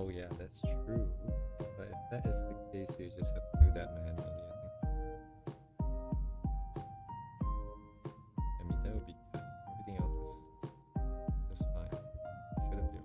Oh yeah, that's true. But if that is the case, you just have to do that manually, I think. I mean, that would be tough. Everything else is fine. Shouldn't be.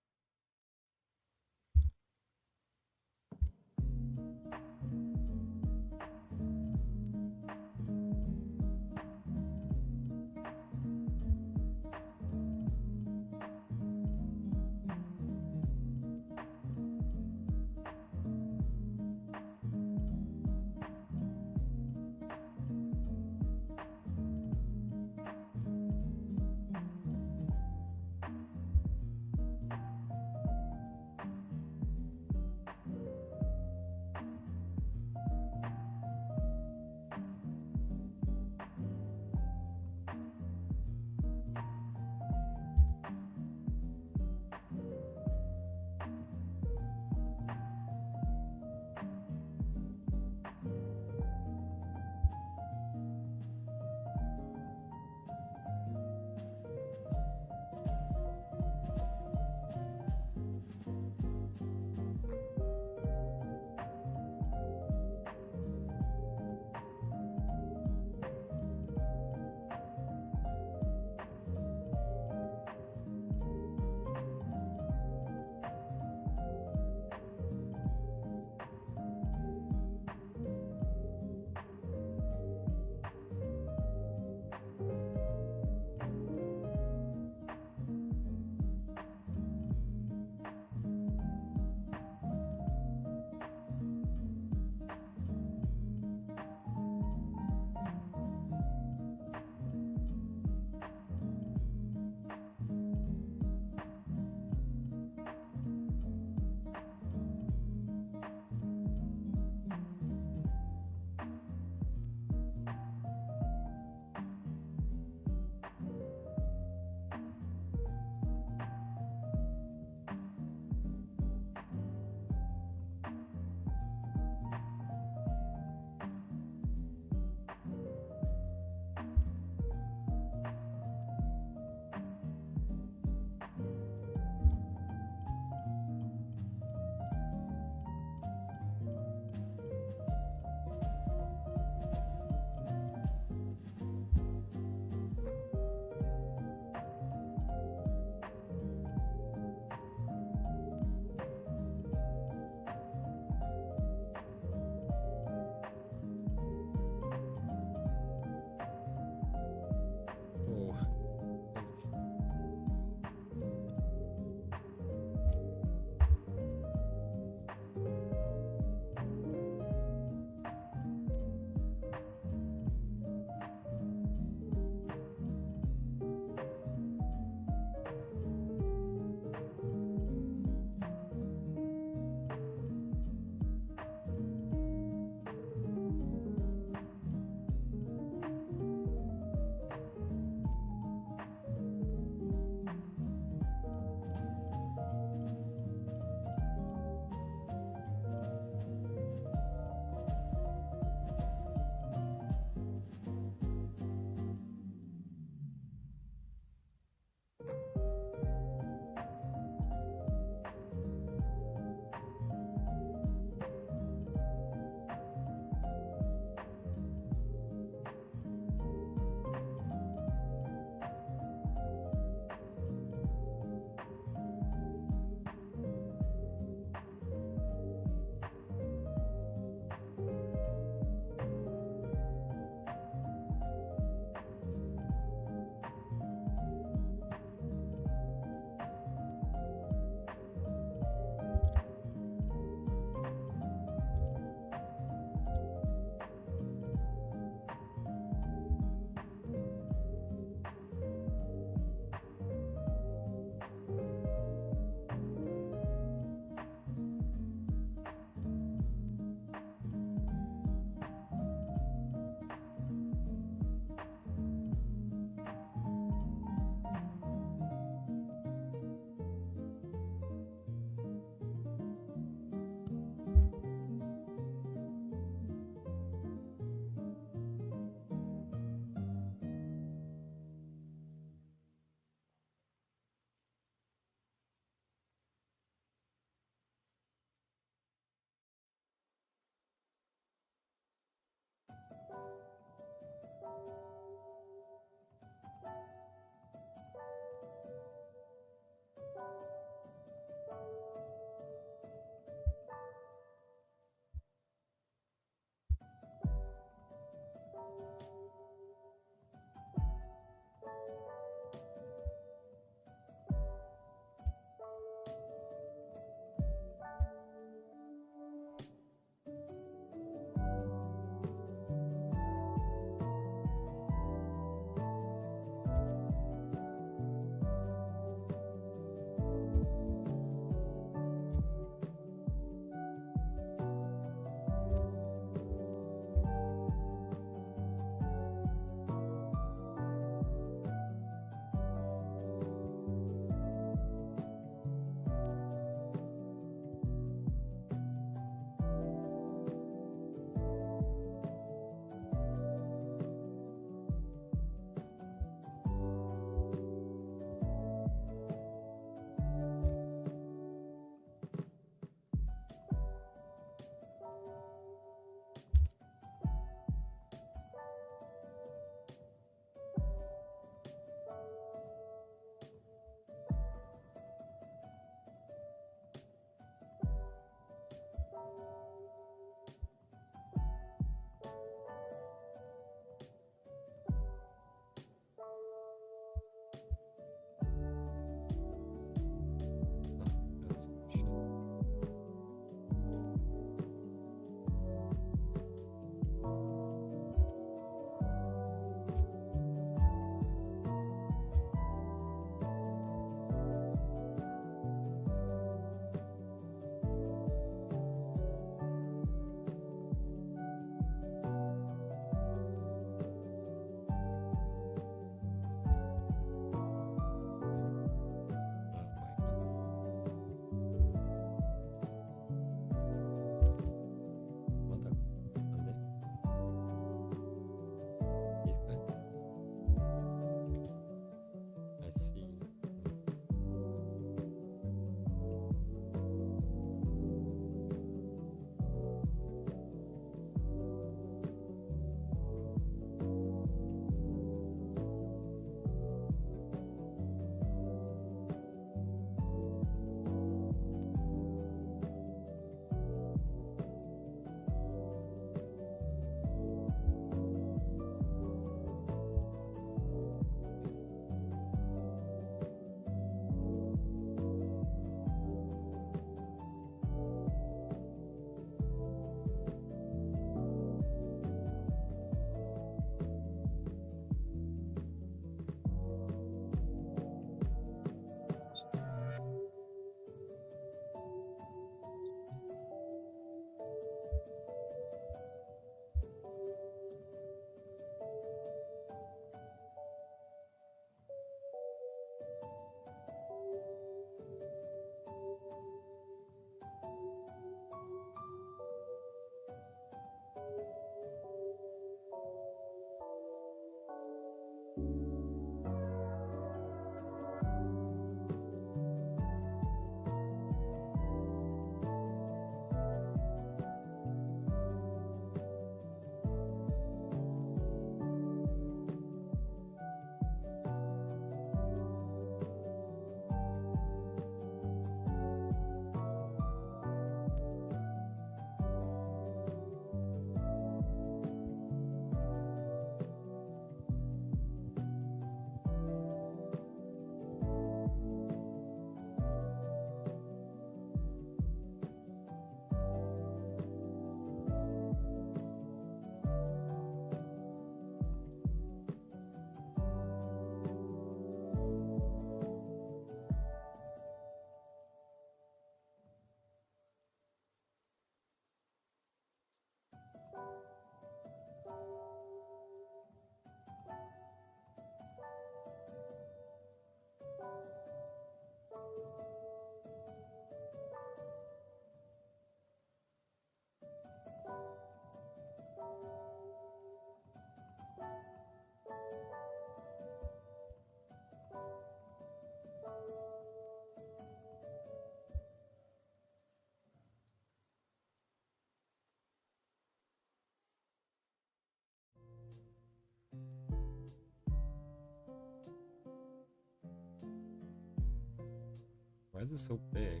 Why is it so big?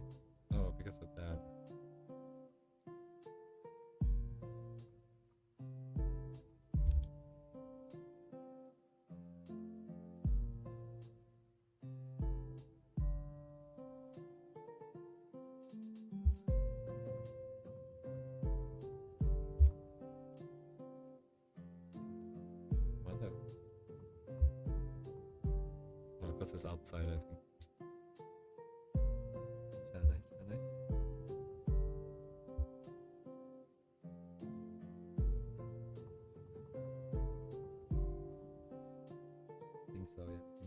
Oh, because of that. What the? Oh, because it's outside, I think. Is that nice? Is that nice? I think so, yeah. I think so.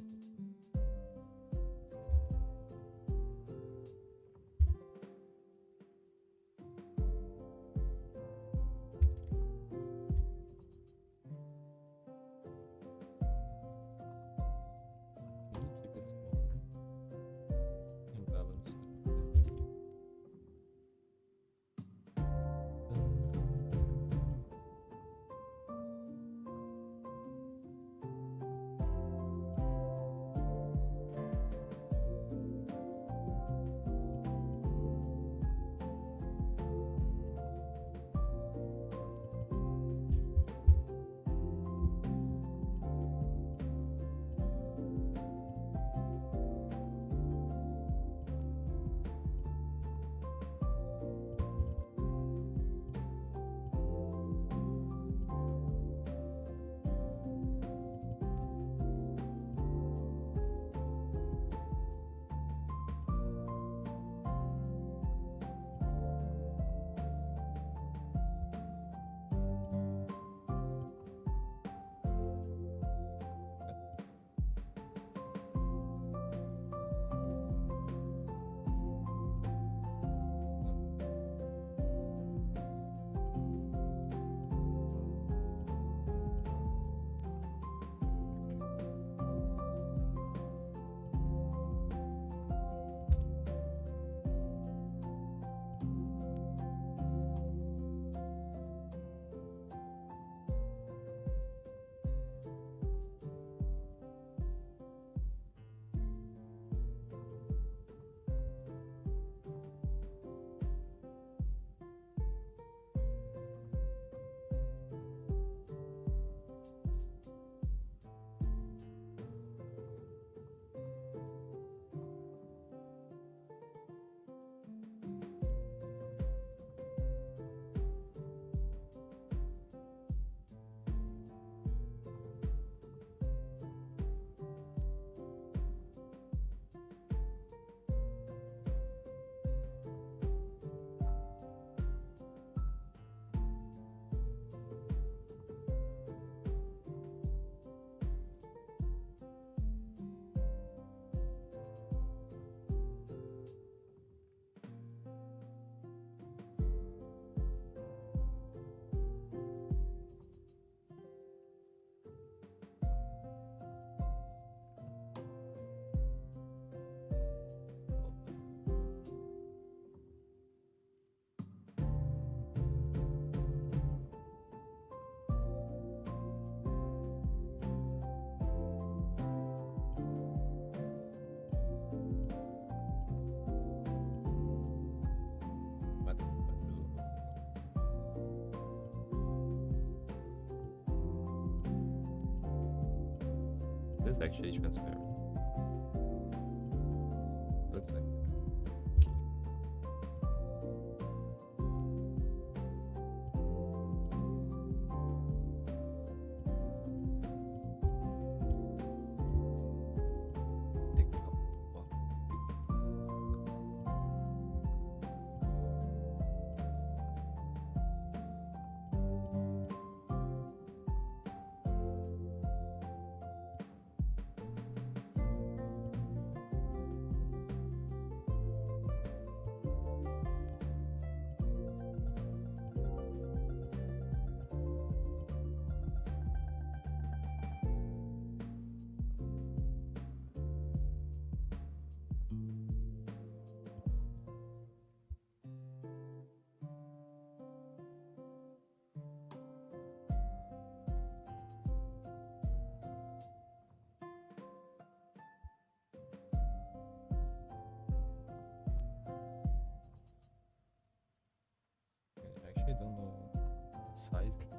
Can you keep it small and balanced? This is actually transparent. Looks like. Sizing.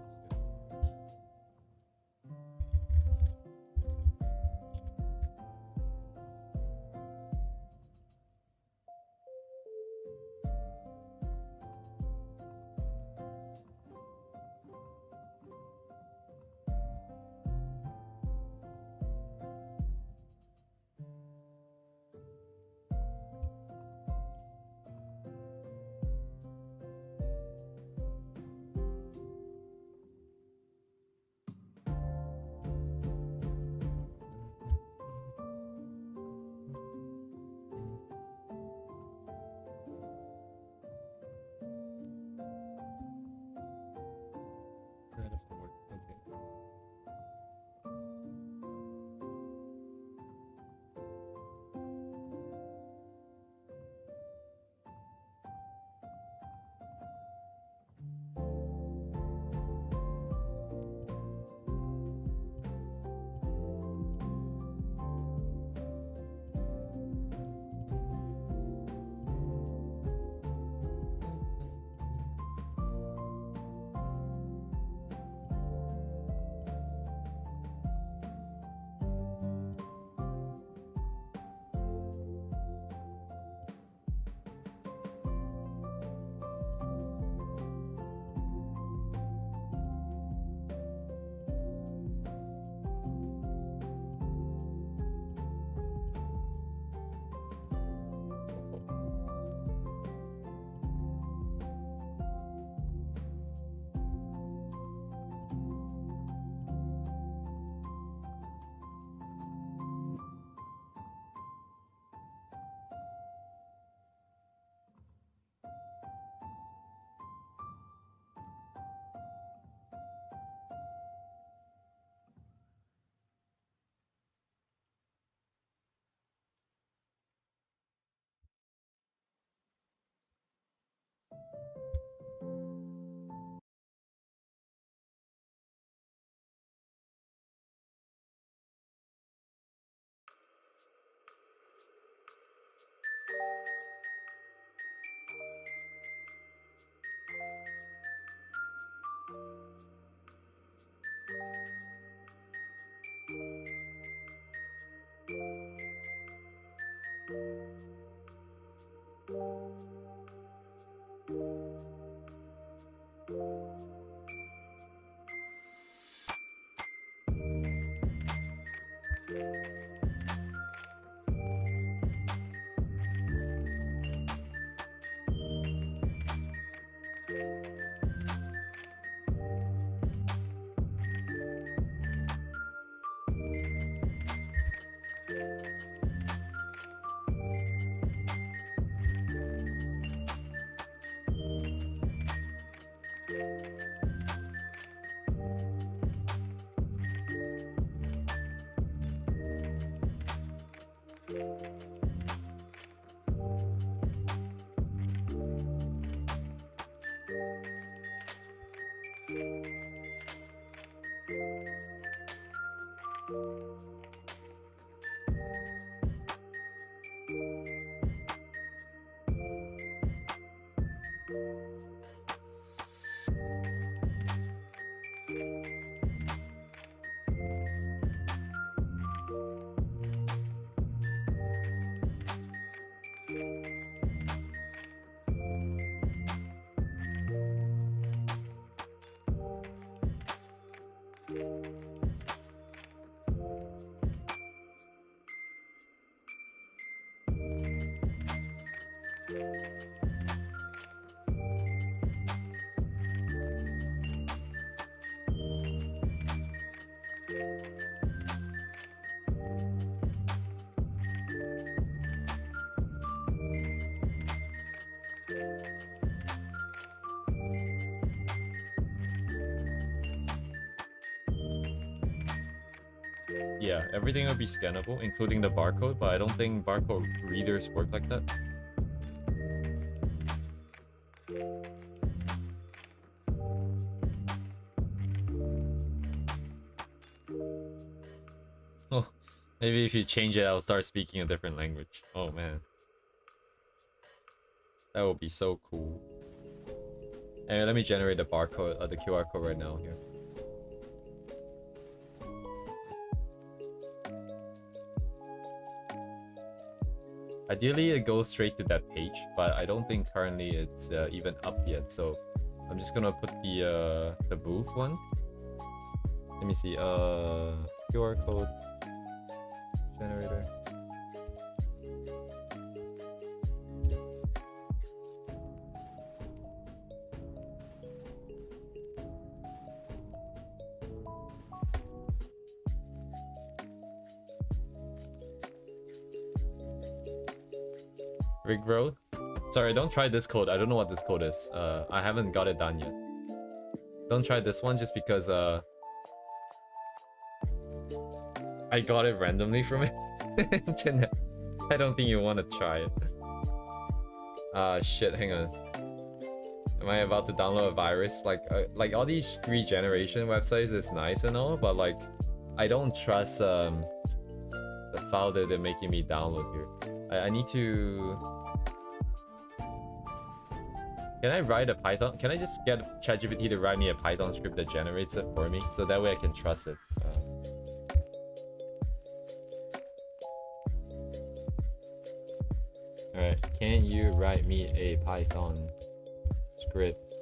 That doesn't work. Okay. Yeah, everything will be scannable, including the barcode, but I don't think barcode readers work like that. Oh, maybe if you change it, I'll start speaking a different language. Oh man. That would be so cool. Anyway, let me generate the barcode, the QR code right now here. Ideally, it goes straight to that page, but I don't think currently it's even up yet. So I'm just gonna put the booth one. Let me see. QR code generator. Rigrow. Sorry, don't try this code. I don't know what this code is. I haven't got it done yet. Don't try this one just because I got it randomly from it. I don't think you want to try it. Shit, hang on. Am I about to download a virus? Like all these free generation websites is nice and all, but like I don't trust the file that they're making me download here. I need to... Can I write a Python? Can I just get ChatGPT to write me a Python script that generates it for me? So that way I can trust it. Alright, can you write me a Python script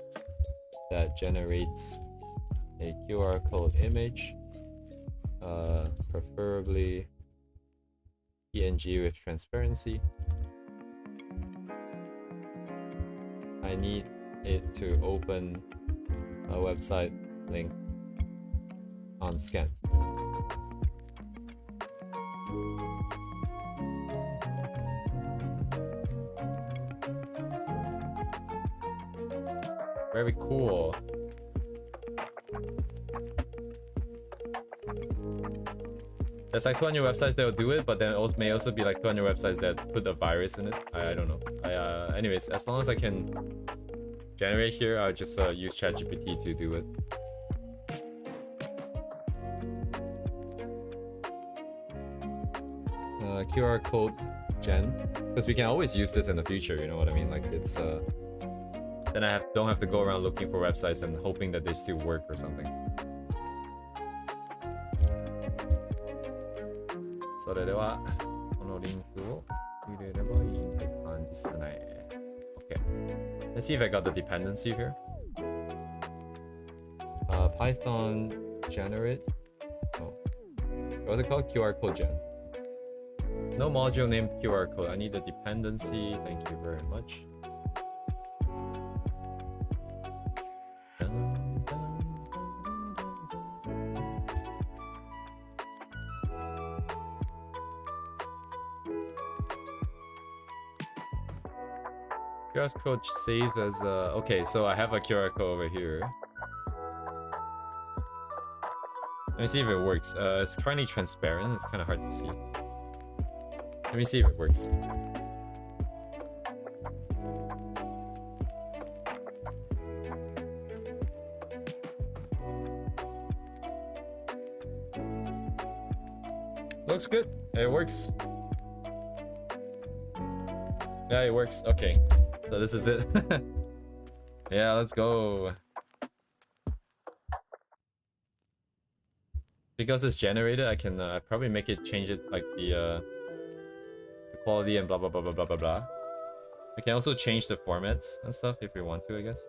that generates a QR code image? Preferably PNG with transparency. I need it to open a website link on scan. Very cool. There's like 200 websites that will do it, but then it may also be like 200 websites that put a virus in it. I don't know. Anyways, as long as I can generate here, I'll just use ChatGPT to do it. QR code gen, because we can always use this in the future. You know what I mean? Like it's then I don't have to go around looking for websites and hoping that they still work or something. それではこのリンクを入れればいいって感じですね。Okay. Let's see if I got the dependency here. Python generate. Oh. What's it called? QR code gen. No module named QR code. I need the dependency. Thank you very much. QR code saved as okay, so I have a QR code over here. Let me see if it works. It's currently transparent. It's kind of hard to see. Let me see if it works. Looks good. It works. Yeah, it works. Okay. So this is it. Yeah, let's go. Because it's generated, I can probably make it change it like the quality and blah blah blah blah blah blah blah. We can also change the formats and stuff if we want to, I guess.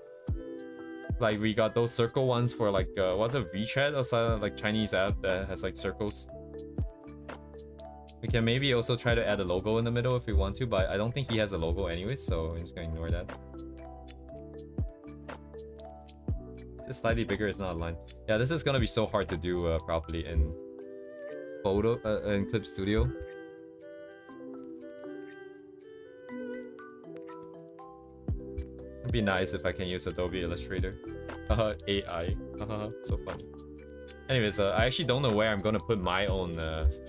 Like we got those circle ones for like what's a WeChat or some like Chinese app that has like circles. We can maybe also try to add a logo in the middle if we want to, but I don't think he has a logo anyway, so I'm just gonna ignore that. Just slightly bigger is not aligned. Yeah, this is gonna be so hard to do properly in in Clip Studio. It'd be nice if I can use Adobe Illustrator. AI. So funny. Anyways, I actually don't know where I'm gonna put my own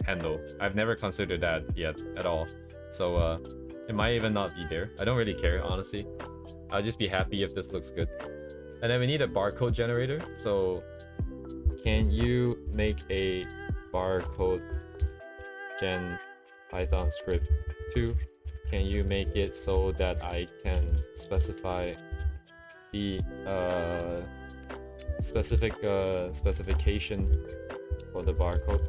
handle. I've never considered that yet at all. So it might even not be there. I don't really care, honestly. I'll just be happy if this looks good. And then we need a barcode generator. So can you make a barcode gen Python script 2? Can you make it so that I can specify the specification for the barcode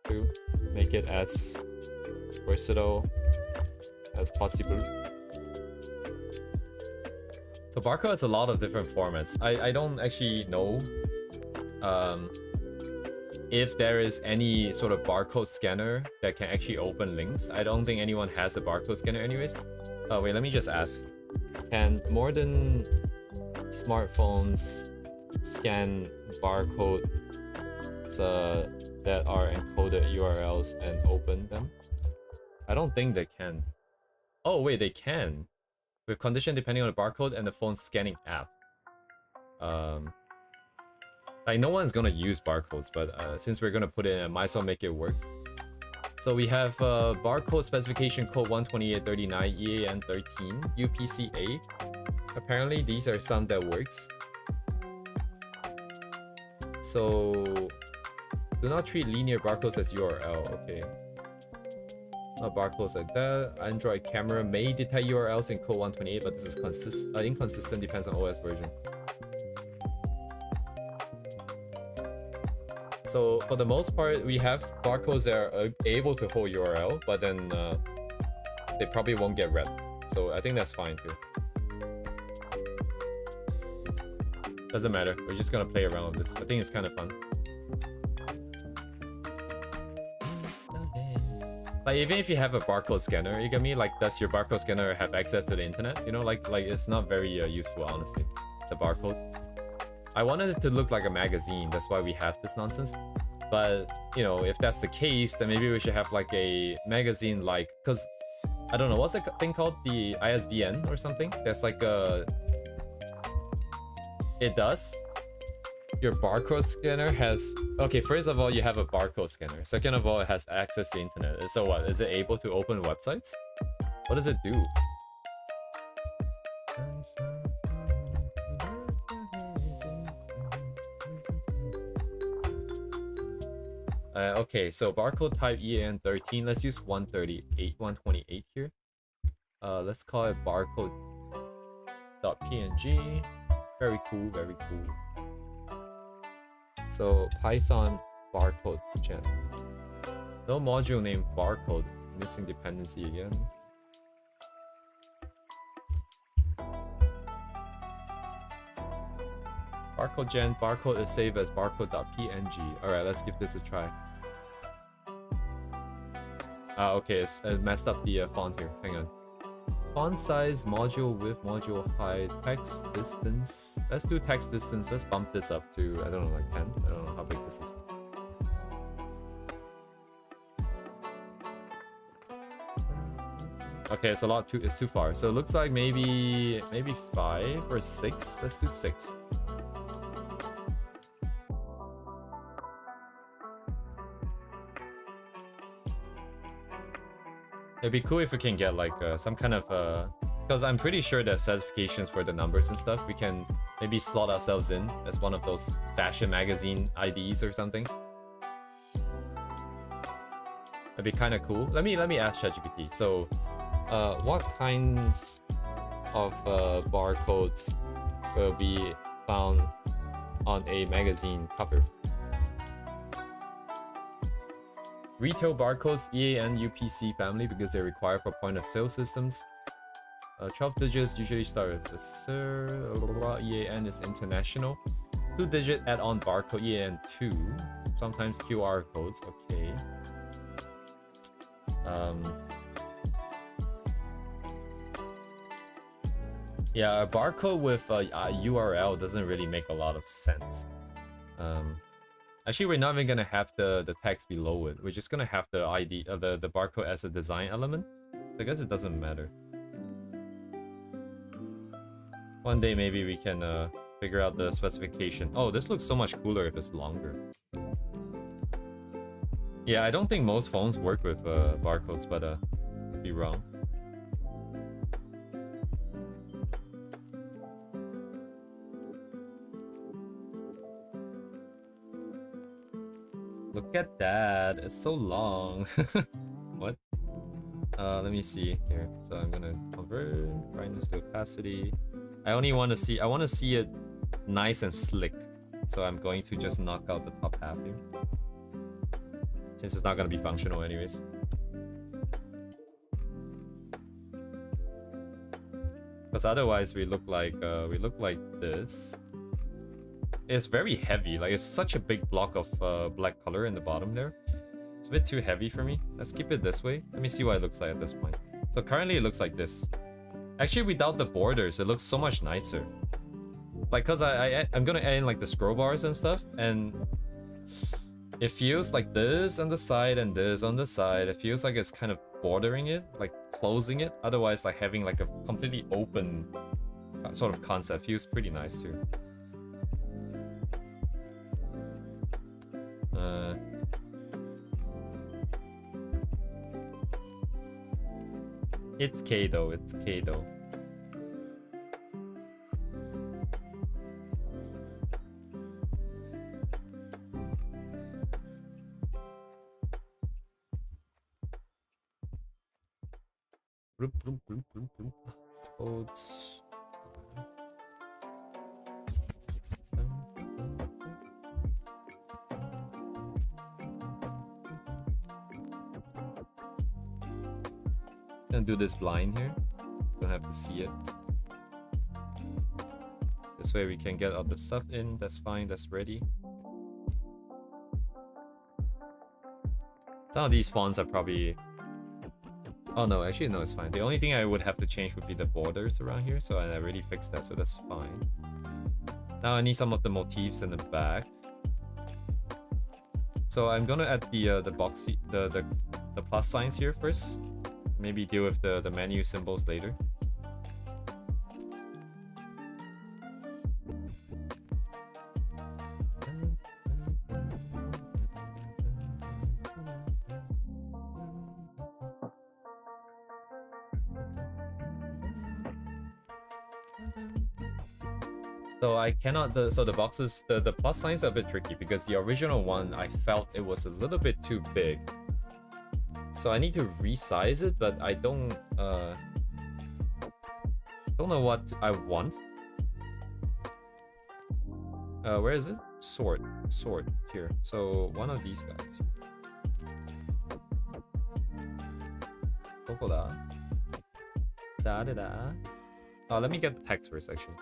to make it as versatile as possible. So barcode has a lot of different formats. I don't actually know if there is any sort of barcode scanner that can actually open links. I don't think anyone has a barcode scanner anyways. Oh wait, let me just ask. Can modern smartphones scan barcodes that are encoded URLs and open them? I don't think they can. Oh wait, they can. With condition depending on the barcode and the phone scanning app. Like no one's gonna use barcodes, but since we're gonna put it in, I might as well make it work. So we have barcode specification code 12839 EAN13 UPCA. Apparently these are some that works. So do not treat linear barcodes as URL. Okay. Not barcodes like that. Android camera may detect URLs in code 128, but this is inconsistent, depends on OS version. So for the most part, we have barcodes that are able to hold URL, but then they probably won't get read. So I think that's fine too. Doesn't matter. We're just gonna play around with this. I think it's kind of fun. Like even if you have a barcode scanner, you get me? Like does your barcode scanner have access to the internet? You know, like it's not very useful, honestly. The barcode. I wanted it to look like a magazine. That's why we have this nonsense. But you know, if that's the case, then maybe we should have like a magazine, like, cause I don't know what's that thing called, the ISBN or something. That's like a. It does. Your barcode scanner has... Okay, first of all, you have a barcode scanner. Second of all, it has access to the internet. So what? Is it able to open websites? What does it do? Okay, so barcode type EAN13. Let's use 128 here. Let's call it barcode.png. Very cool, very cool. So Python barcode gen. No module named barcode. Missing dependency again. Barcode gen, barcode is saved as barcode.png. Alright, let's give this a try. Okay, it messed up the font here. Hang on. Font size, module width, module height, text distance. Let's do text distance. Let's bump this up to, I don't know, like 10. I don't know how big this is. Okay, it's a lot too, it's too far. So it looks like maybe 5 or 6. Let's do 6. It'd be cool if we can get like some kind of because I'm pretty sure that certifications for the numbers and stuff, we can maybe slot ourselves in as one of those fashion magazine IDs or something. That'd be kind of cool. Let me ask ChatGPT. So what kinds of barcodes will be found on a magazine cover? Retail barcodes, EAN UPC family, because they're required for point of sale systems. 12 digits usually start with the sir. EAN is international. 2-digit add-on barcode, EAN2. Sometimes QR codes. Okay. Yeah, a barcode with a URL doesn't really make a lot of sense. Actually, we're not even gonna have the text below it. We're just gonna have the ID, the barcode as a design element. So I guess it doesn't matter. One day maybe we can figure out the specification. Oh, this looks so much cooler if it's longer. Yeah, I don't think most phones work with barcodes, but could be wrong. Look at that, it's so long. What? Let me see here. So I'm gonna convert brightness to opacity. I want to see it nice and slick. So I'm going to just knock out the top half here. Since it's not going to be functional anyways. Because otherwise we look like this. It's very heavy. Like, it's such a big block of black color in the bottom there. It's a bit too heavy for me. Let's keep it this way. Let me see what it looks like at this point. So currently it looks like this. Actually, without the borders, it looks so much nicer. Like, cause I'm gonna add in like the scroll bars and stuff, and it feels like this on the side and this on the side. It feels like it's kind of bordering it, like closing it. Otherwise, like having like a completely open sort of concept feels pretty nice too. It's K though, it's K though. Oats. Gonna do this blind here. Don't have to see it. This way we can get all the stuff in. That's fine. That's ready. Some of these fonts are probably... Oh no, actually no, it's fine. The only thing I would have to change would be the borders around here. So I already fixed that, so that's fine. Now I need some of the motifs in the back. So I'm gonna add the boxy, the plus signs here first. Maybe deal with the menu symbols later. So I cannot, so the boxes, the plus signs are a bit tricky because the original one, I felt it was a little bit too big. So I need to resize it, but I don't know what I want. Where is it? Sort here. So one of these guys. Da da da. Oh, let me get the text first, actually.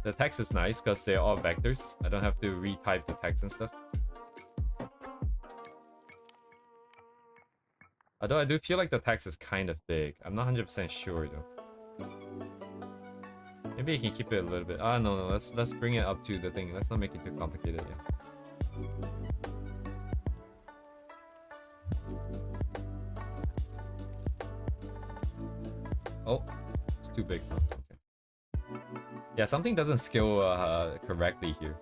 The text is nice because they're all vectors. I don't have to retype the text and stuff. Although I do feel like the text is kind of big. I'm not 100% sure though. Maybe I can keep it a little bit. Ah, no, let's bring it up to the thing. Let's not make it too complicated, yeah. Oh, it's too big. Oh, okay. Yeah, something doesn't scale correctly here.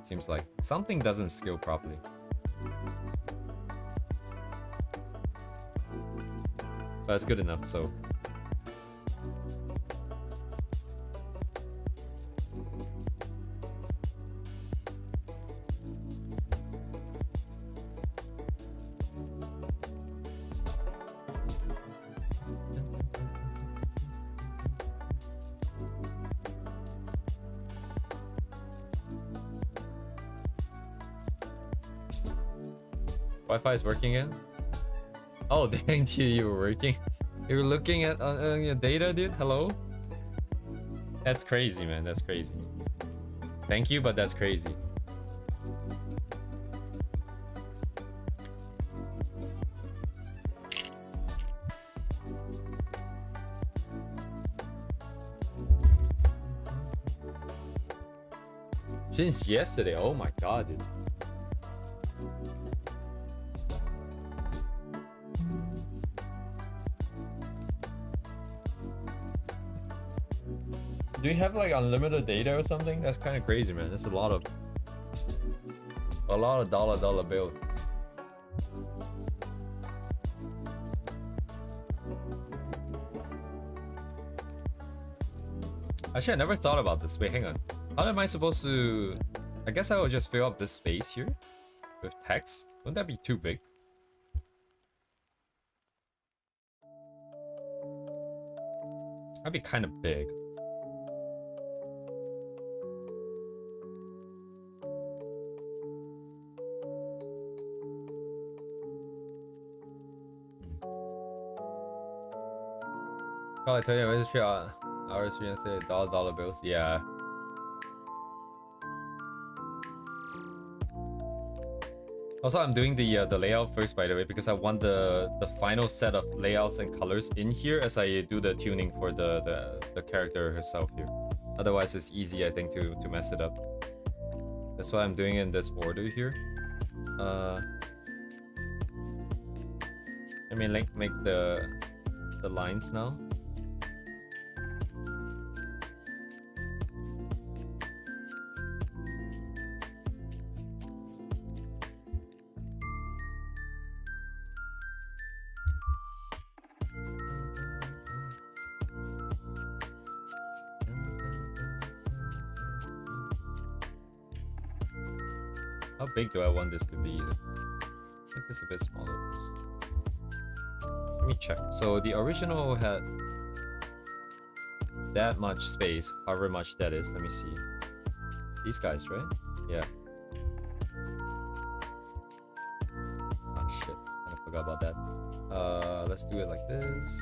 Seems like something doesn't scale properly. But it's good enough, so. Wi-Fi is working again? Oh, dang, dude, you were working. You were looking at your data, dude? Hello? That's crazy, man. That's crazy. Thank you, but that's crazy. Since yesterday, oh my god, dude. Do you have like unlimited data or something? That's kind of crazy, man. That's a lot of dollar bills. Actually, I never thought about this. Wait, hang on. How am I supposed to I guess I will just fill up this space here with text. Wouldn't that be too big? That'd be kind of big. Call it 20 minutes, 3 hours, 3 say dollar bills. Yeah. Also, I'm doing the layout first, by the way, because I want the final set of layouts and colors in here as I do the tuning for the character herself here. Otherwise, it's easy, I think, to mess it up. That's why I'm doing it in this order here. Let me make the lines now. How big do I want this to be? I think this is a bit smaller. Let me check. So the original had that much space, however much that is. Let me see. These guys, right? Yeah. Oh shit, I forgot about that. Let's do it like this.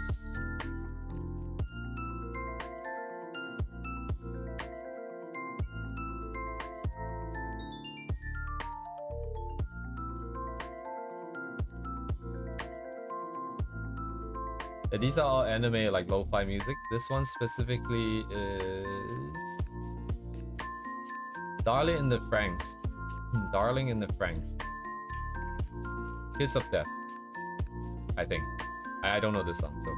Yeah, these are all anime like lo-fi music. This one specifically is Darling in the Franxx. Darling in the Franxx. Kiss of Death. I think. I don't know this song, so.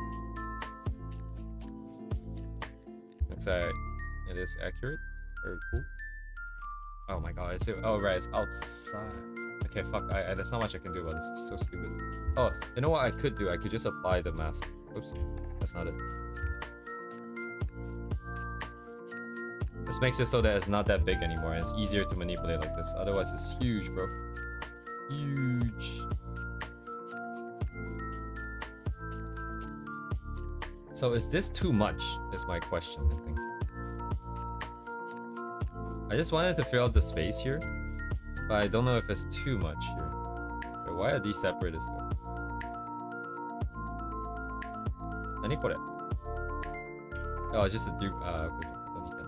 Looks like it is accurate. Very cool. Oh my god, oh right, it's outside. Okay, fuck, there's not much I can do about this. It's so stupid. Oh, you know what I could do? I could just apply the mask. Oops, that's not it. This makes it so that it's not that big anymore and it's easier to manipulate like this. Otherwise, it's huge, bro. Huge. So is this too much? Is my question, I think. I just wanted to fill out the space here, but I don't know if it's too much here. Wait, why are these separated still? Oh, it's just a dupe. Okay, don't need that.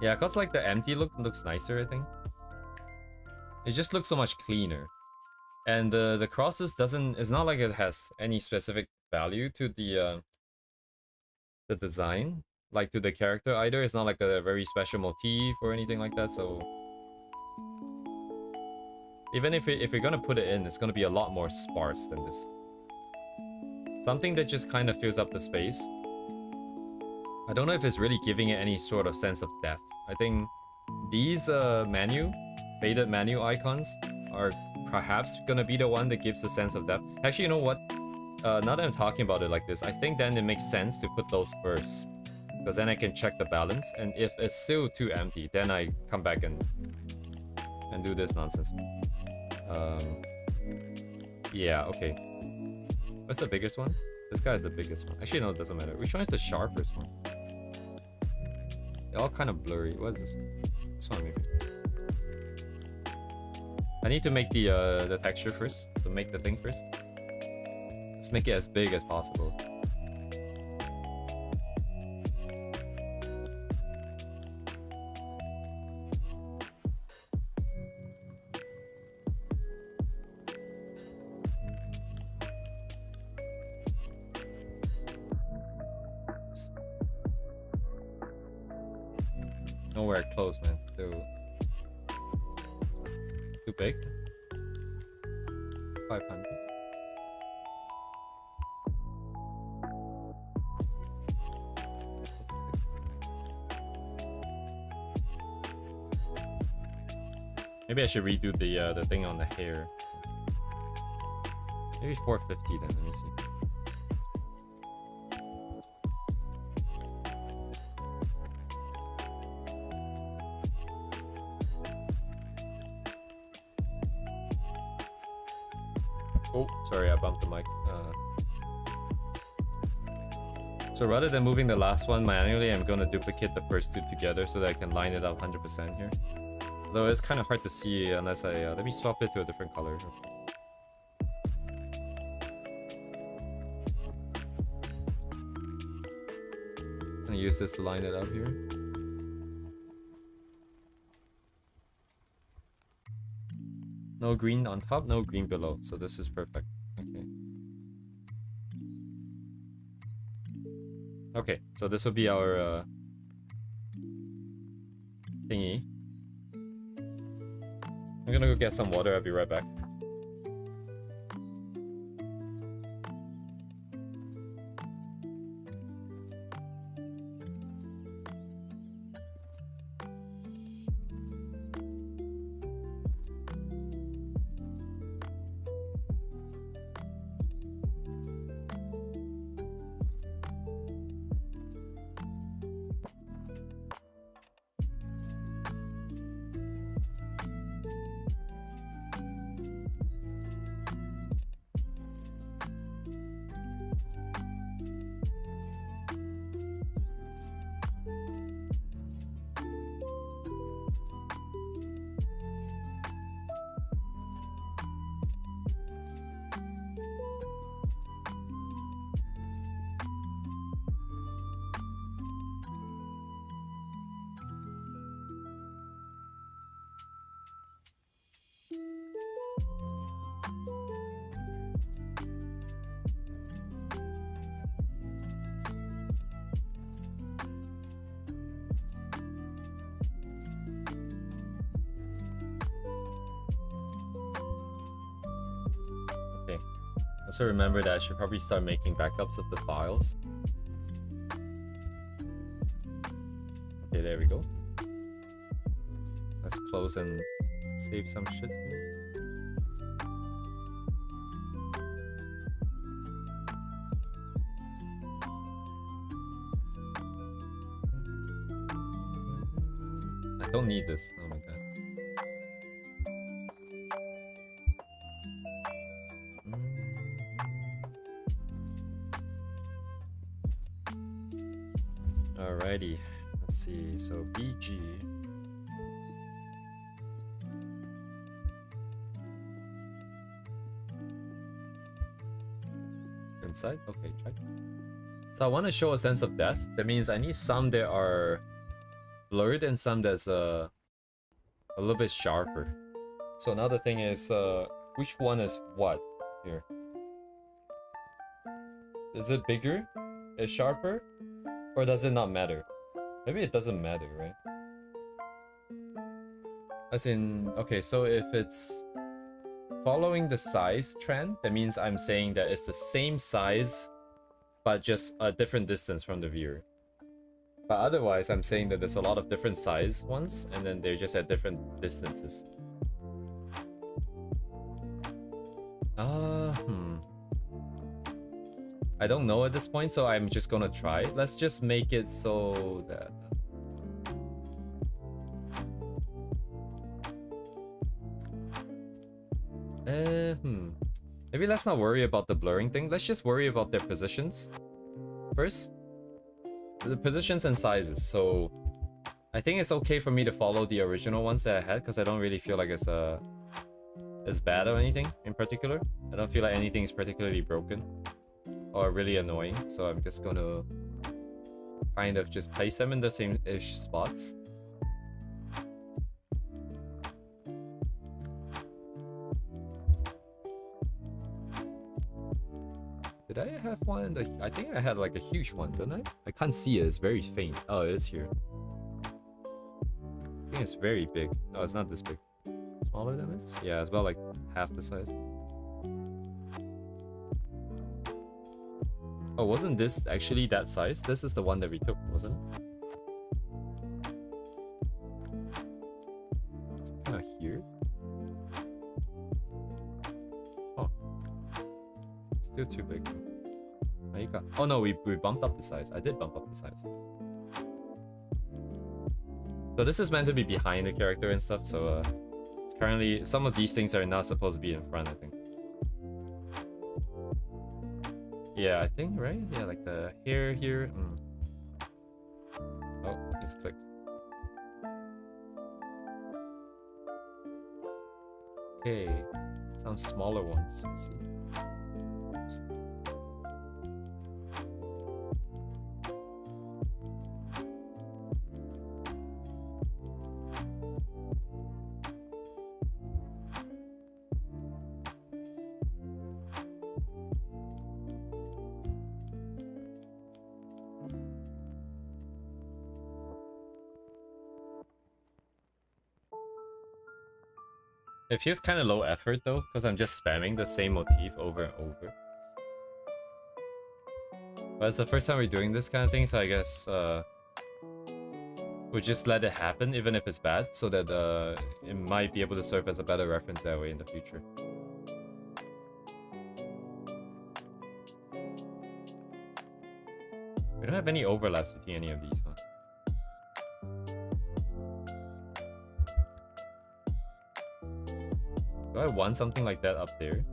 Yeah, cause like the empty look looks nicer, I think. It just looks so much cleaner. And the crosses it's not like it has any specific value to the design, like to the character either. It's not like a very special motif or anything like that, so even if you're gonna put it in, it's gonna be a lot more sparse than this. Something that just kind of fills up the space. I don't know if it's really giving it any sort of sense of depth. I think these faded menu icons are perhaps gonna be the one that gives a sense of depth. Actually, you know what? Now that I'm talking about it like this, I think then it makes sense to put those first, because then I can check the balance, and if it's still too empty, then I come back and do this nonsense. Yeah, okay. What's the biggest one? This guy is the biggest one. Actually, no, it doesn't matter. Which one is the sharpest one? They're all kind of blurry. What is this? This one, maybe. I need to make the texture first. To make the thing first. Let's make it as big as possible. Nowhere close, man. Too big. 500. Maybe I should redo the thing on the hair. Maybe 450 then. Let me see. Oh, sorry, I bumped the mic. So rather than moving the last one manually, I'm gonna duplicate the first two together so that I can line it up 100% here. Though it's kind of hard to see unless I... let me swap it to a different color. I'm gonna use this to line it up here. No green on top, no green below. So this is perfect. Okay. Okay, so this will be our thingy. I'm gonna go get some water. I'll be right back. Also remember that I should probably start making backups of the files. Okay, there we go. Let's close and save some shit here. I don't need this. Oh my god. Alrighty, let's see. So BG. Inside? Okay, check. So I want to show a sense of depth. That means I need some that are blurred and some that's a little bit sharper. So another thing is which one is what here? Is it bigger? Is sharper? Or does it not matter? Maybe it doesn't matter, right? As in, okay, so if it's following the size trend, that means I'm saying that it's the same size, but just a different distance from the viewer. But otherwise, I'm saying that there's a lot of different size ones, and then they're just at different distances. I don't know at this point, so I'm just gonna try. Let's just make it so that... Maybe let's not worry about the blurring thing. Let's just worry about their positions first. The positions and sizes. So I think it's okay for me to follow the original ones that I had, because I don't really feel like it's bad or anything in particular. I don't feel like anything is particularly broken or really annoying, so I'm just gonna kind of just place them in the same-ish spots. Did I have one? I think I had like a huge one, didn't I? I can't see it, it's very faint. Oh, it is here. I think it's very big. No, it's not this big. Smaller than this? Yeah, it's about like half the size. Oh, wasn't this actually that size? This is the one that we took, wasn't it? It's kind of here. Oh. Still too big. Oh no, we bumped up the size. I did bump up the size. So this is meant to be behind the character and stuff, so it's currently... Some of these things are not supposed to be in front, I think. Yeah, I think, right? Yeah, like the hair here. Oh, just clicked. Okay, some smaller ones. Let's see. Oops. It feels kind of low effort though, because I'm just spamming the same motif over and over. But it's the first time we're doing this kind of thing, so I guess we'll just let it happen, even if it's bad, so that it might be able to serve as a better reference that way in the future. We don't have any overlaps between any of these, huh? Do I want something like that up there?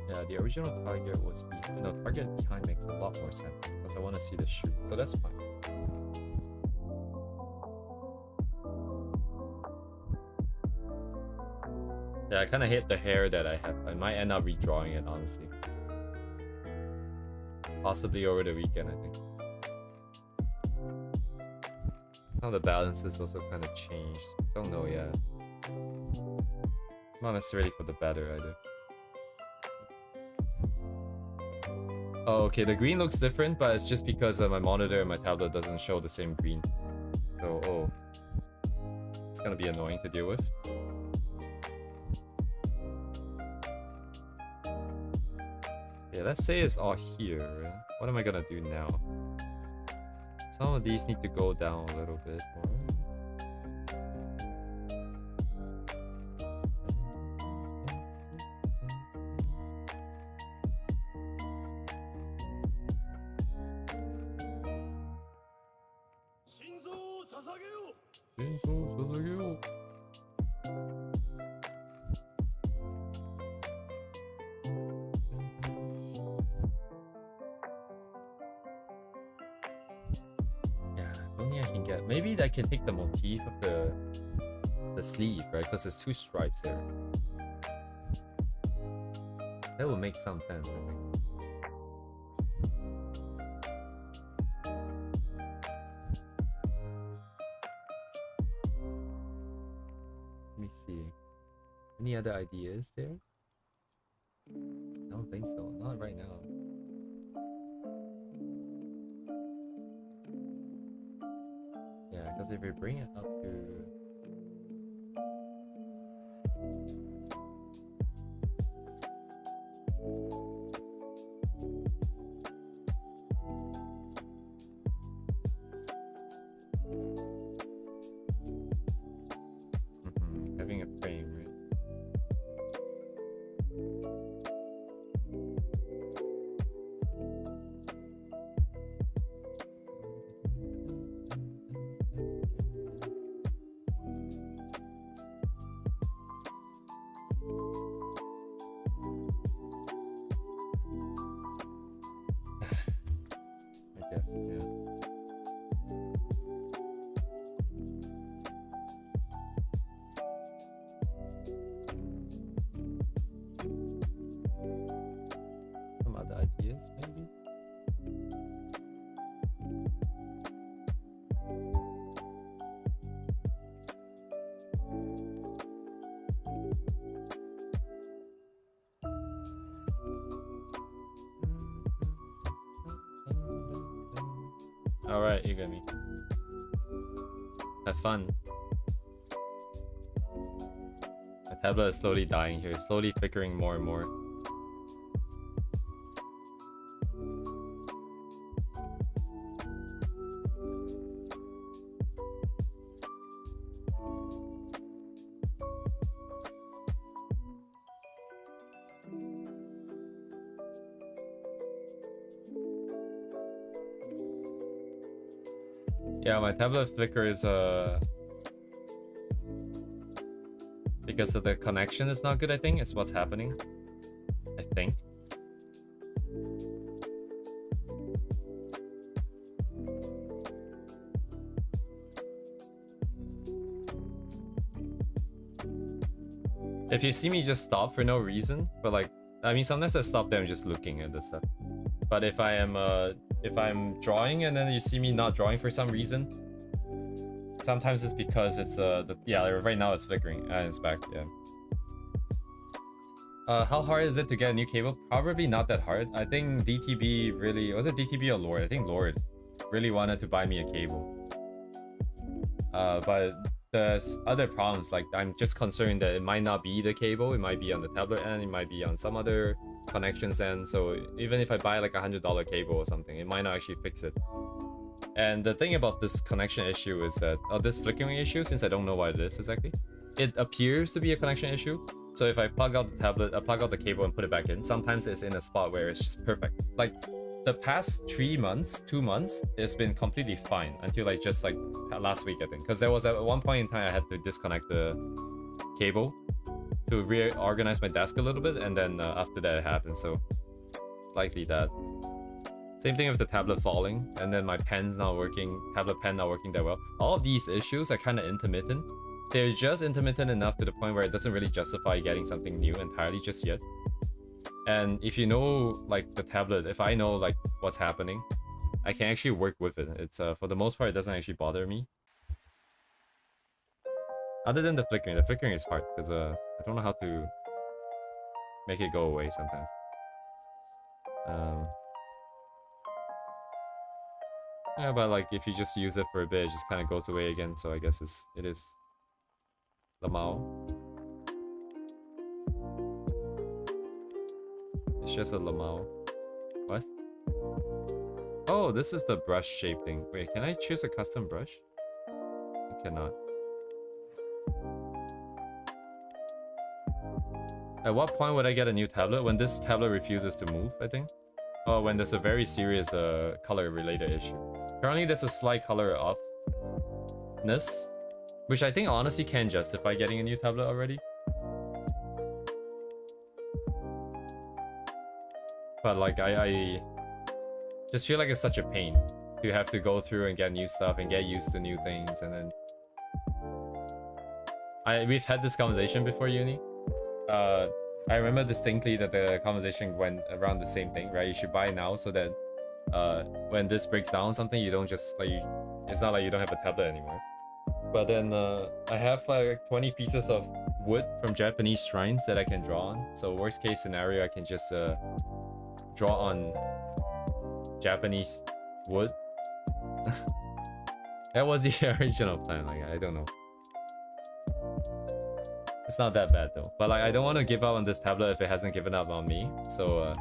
Yeah, the original target was behind. No, target behind makes a lot more sense because I want to see the shoot, so that's fine. Yeah, I kind of hate the hair that I have. I might end up redrawing it, honestly. Possibly over the weekend, I think. Some of the balances also kind of changed. Don't know yet. Not necessarily for the better either. Oh, okay, the green looks different, but it's just because my monitor and my tablet doesn't show the same green. So, oh. It's gonna be annoying to deal with. Yeah, let's say it's all here, right? What am I gonna do now? Some of these need to go down a little bit more. Maybe I can take the motif of the sleeve, right? Because there's two stripes there. That would make some sense, I think. Let me see. Any other ideas there? I don't think so. Not right now. Yeah, because if we bring it up to... having a frame, right? I guess, yeah. Some other ideas, maybe? Alright, you got me. Have fun. My tablet is slowly dying here, slowly flickering more and more. Yeah, my tablet flicker is because of the connection is not good, I think, is what's happening. I think. If you see me just stop for no reason, but like, I mean, sometimes I stop there and just looking at this stuff. But if I'm drawing and then you see me not drawing for some reason, sometimes it's because it's yeah, right now it's flickering and it's back. Yeah. How hard is it to get a new cable? Probably not that hard. I think DTB really, was it DTB or Lord? I think Lord really wanted to buy me a cable. But there's other problems, like I'm just concerned that it might not be the cable, it might be on the tablet end, it might be on some other connections end. So even if I buy like $100 cable or something, it might not actually fix it. And the thing about this connection issue is that, this flickering issue, since I don't know what it is exactly, it appears to be a connection issue. So if I plug out the tablet, I plug out the cable and put it back in, sometimes it's in a spot where it's just perfect. Like the past 2 months, it's been completely fine until like just like last week, I think. Because there was at one point in time I had to disconnect the cable to reorganize my desk a little bit, and then after that it happened. So it's likely that. Same thing with the tablet falling, and then my pen's not working, tablet pen not working that well. All of these issues are kind of intermittent. They're just intermittent enough to the point where it doesn't really justify getting something new entirely just yet. And if you know like the tablet, if I know like what's happening, I can actually work with it. It's for the most part, it doesn't actually bother me. Other than the flickering is hard because I don't know how to make it go away sometimes. Yeah, but like if you just use it for a bit, it just kind of goes away again. So I guess it is Lamau. It's just a Lamau. What? Oh, this is the brush shape thing. Wait, can I choose a custom brush? I cannot. At what point would I get a new tablet? When this tablet refuses to move, I think. Oh, when there's a very serious color related issue. Currently there's a slight color offness, which I think honestly can justify getting a new tablet already. But like I just feel like it's such a pain to have to go through and get new stuff and get used to new things, and then we've had this conversation before, Uni. I remember distinctly that the conversation went around the same thing, right? You should buy now so that when this breaks down or something, you don't just like, it's not like you don't have a tablet anymore. But then I have like 20 pieces of wood from Japanese shrines that I can draw on. So worst case scenario, I can just draw on Japanese wood. That was the original plan. Like, I don't know. It's not that bad though. But like, I don't want to give up on this tablet if it hasn't given up on me. So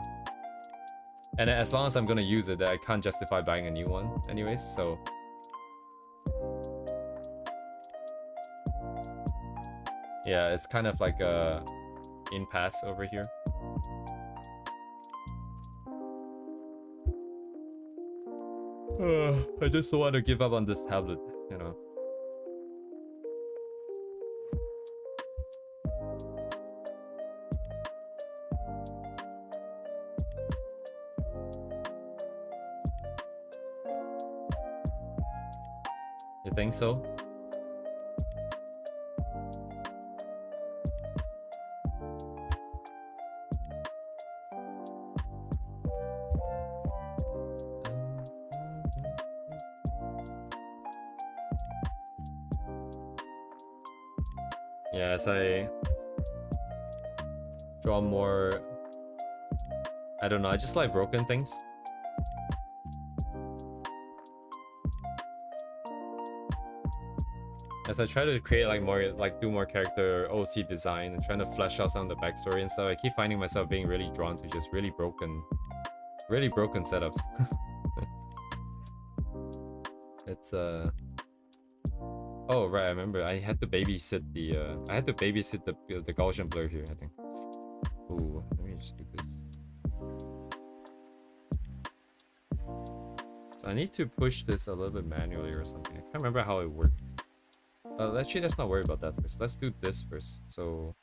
and as long as I'm gonna use it, I can't justify buying a new one anyways. So yeah, it's kind of like a impasse over here. I just don't want to give up on this tablet, you know. You think so? Yeah, as I draw more, I don't know, I just like broken things. As I try to create like more, like do more character OC design and trying to flesh out some of the backstory and stuff, I keep finding myself being really drawn to just really broken setups. It's oh right, I remember I had to babysit the the Gaussian blur here, I think. Ooh, let me just do this. So I need to push this a little bit manually or something. I can't remember how it worked. Actually, let's not worry about that first. Let's do this first. So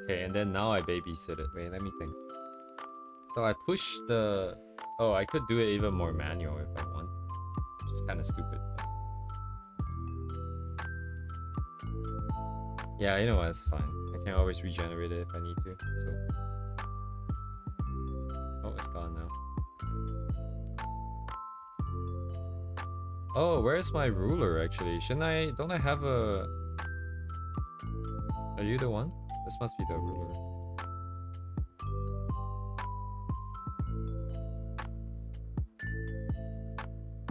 okay, and then now I babysit it. Wait, let me think. So I push the... Oh, I could do it even more manual if I want. Which is kind of stupid. But... Yeah, you know what? It's fine. I can always regenerate it if I need to. So... Oh, it's gone now. Oh, where's my ruler actually? Shouldn't I... Don't I have a... Are you the one? This must be the ruler.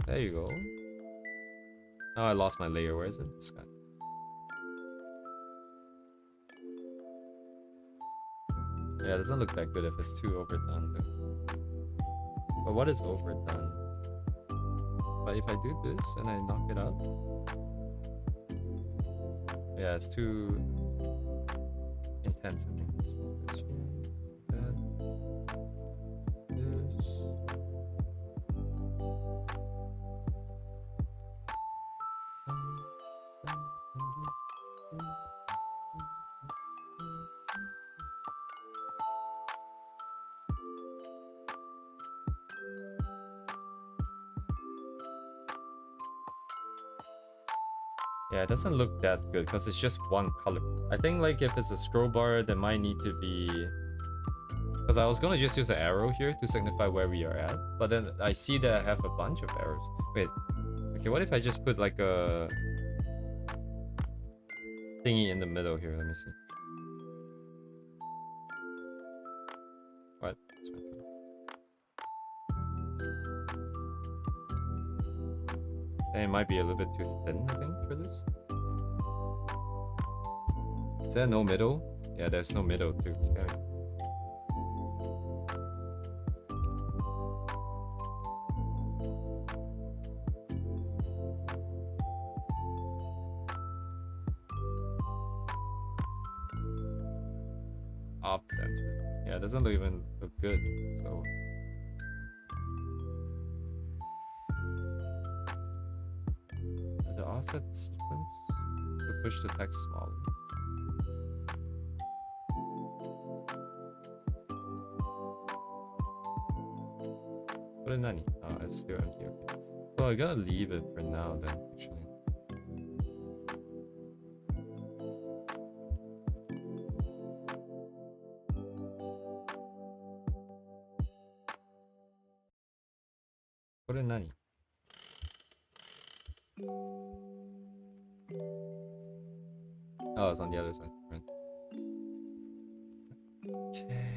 There you go. Oh, I lost my layer. Where is it? This guy. Yeah, it doesn't look that good if it's too overdone though. But what is overdone? But if I do this and I knock it out... Yeah, it's too intense, I think. Let's move this here. That. This. Yeah, it doesn't look that good because it's just one color. I think like if it's a scroll bar, there might need to be... Because I was gonna just use an arrow here to signify where we are at, but then I see that I have a bunch of arrows. Wait, okay, what if I just put like a thingy in the middle here? Let me see. What? It might be a little bit too thin, I think, for this. Is there no middle? Yeah, there's no middle too. Okay. Off center. Yeah, it doesn't even look good. So the offset sequence to push the text smaller. What is nani? Oh, it's still empty. Okay. So I gotta leave it for now then, actually. What is nani? Oh, it's on the other side. Right. Okay.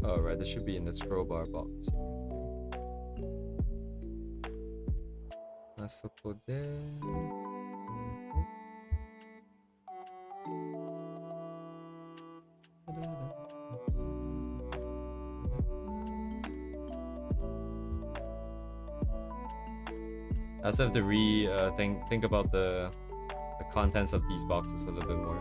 Oh, right, this should be in the scroll bar box. I also have to think about the contents of these boxes a little bit more.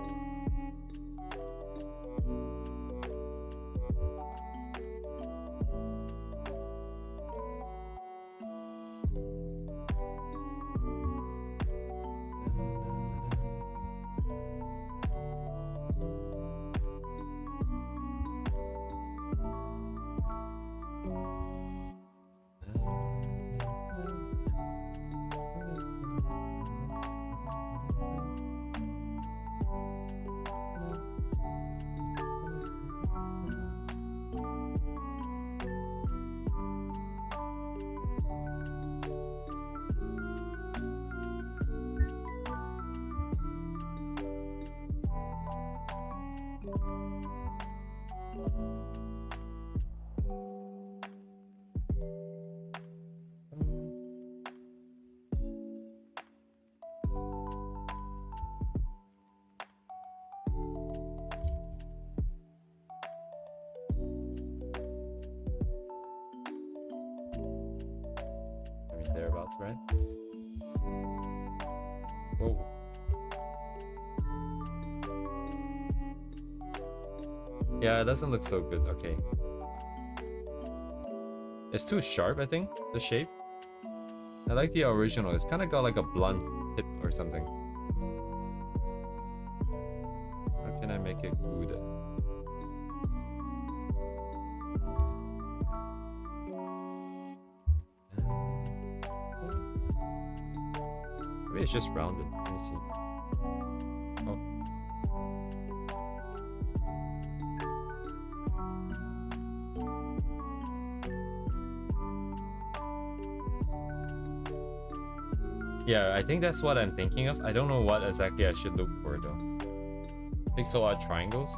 Thereabouts, right? Whoa. Yeah, it doesn't look so good. Okay. It's too sharp, I think, the shape. I like the original. It's kind of got like a blunt tip or something. How can I make it good? Maybe it's just rounded. Let me see. Oh. Yeah, I think that's what I'm thinking of. I don't know what exactly I should look for though. Pixel art triangles.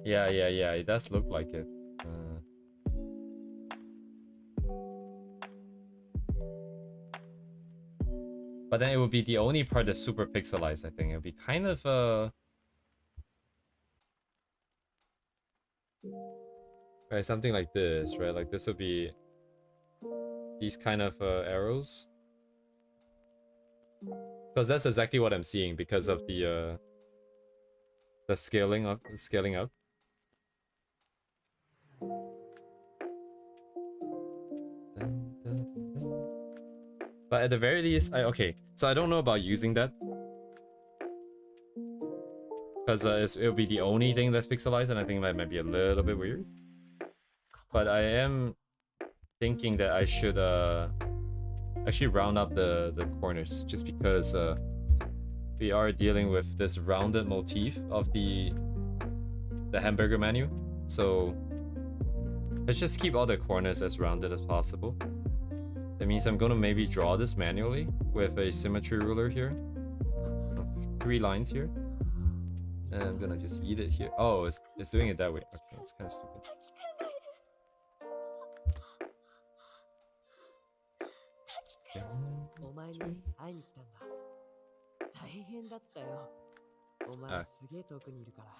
Yeah, it does look like it. But then it would be the only part that's super pixelized, I think. It would be kind of right, something like this, right? Like this would be these kind of arrows. Because that's exactly what I'm seeing because of the scaling up. But at the very least, okay. So I don't know about using that because it'll be the only thing that's pixelized, and I think that might be a little bit weird. But I am thinking that I should actually round up the corners, just because we are dealing with this rounded motif of the hamburger menu. So let's just keep all the corners as rounded as possible. That means I'm gonna maybe draw this manually with a symmetry ruler here. 3 lines here. And I'm gonna just eat it here. Oh, it's doing it that way. Okay, it's kind of stupid.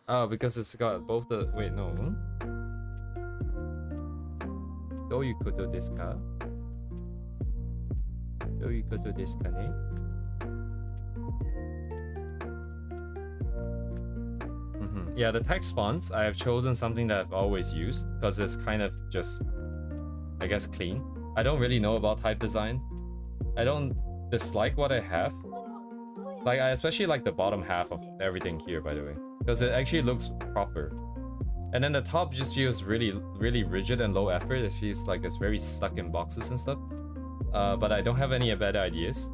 Oh, because it's got both the... Wait, no. Do you could do this ka? Do you could do this ka ne? Yeah, the text fonts, I have chosen something that I've always used because it's kind of just, I guess, clean. I don't really know about type design. I don't dislike what I have. Like, I especially like the bottom half of everything here, by the way, because it actually looks proper. And then the top just feels really, really rigid and low effort. It feels like it's very stuck in boxes and stuff. But I don't have any better ideas.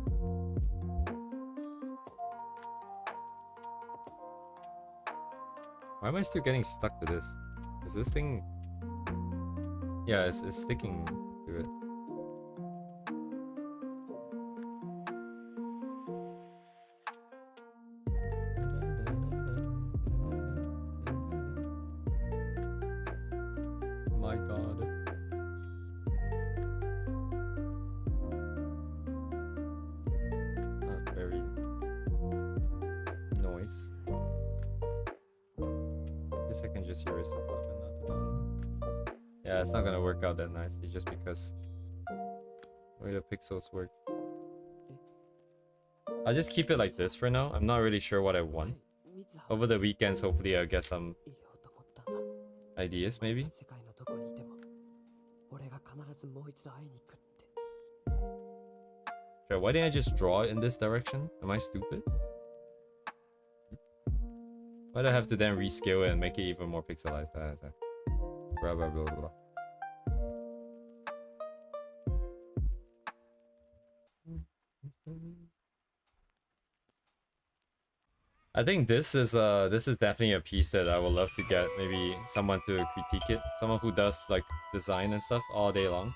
Why am I still getting stuck to this? Is this thing... Yeah, it's sticking to it. My god. It's not very... noise. Guess I can just erase the top and not the bottom. Yeah, it's not gonna work out that nicely just because the way the pixels work. I'll just keep it like this for now. I'm not really sure what I want. Over the weekends, hopefully I'll get some ideas, maybe. Okay, why didn't I just draw it in this direction? Am I stupid? Why do I have to then rescale it and make it even more pixelized? Blah, blah, blah, blah. I think this is definitely a piece that I would love to get maybe someone to critique it. Someone who does like design and stuff all day long.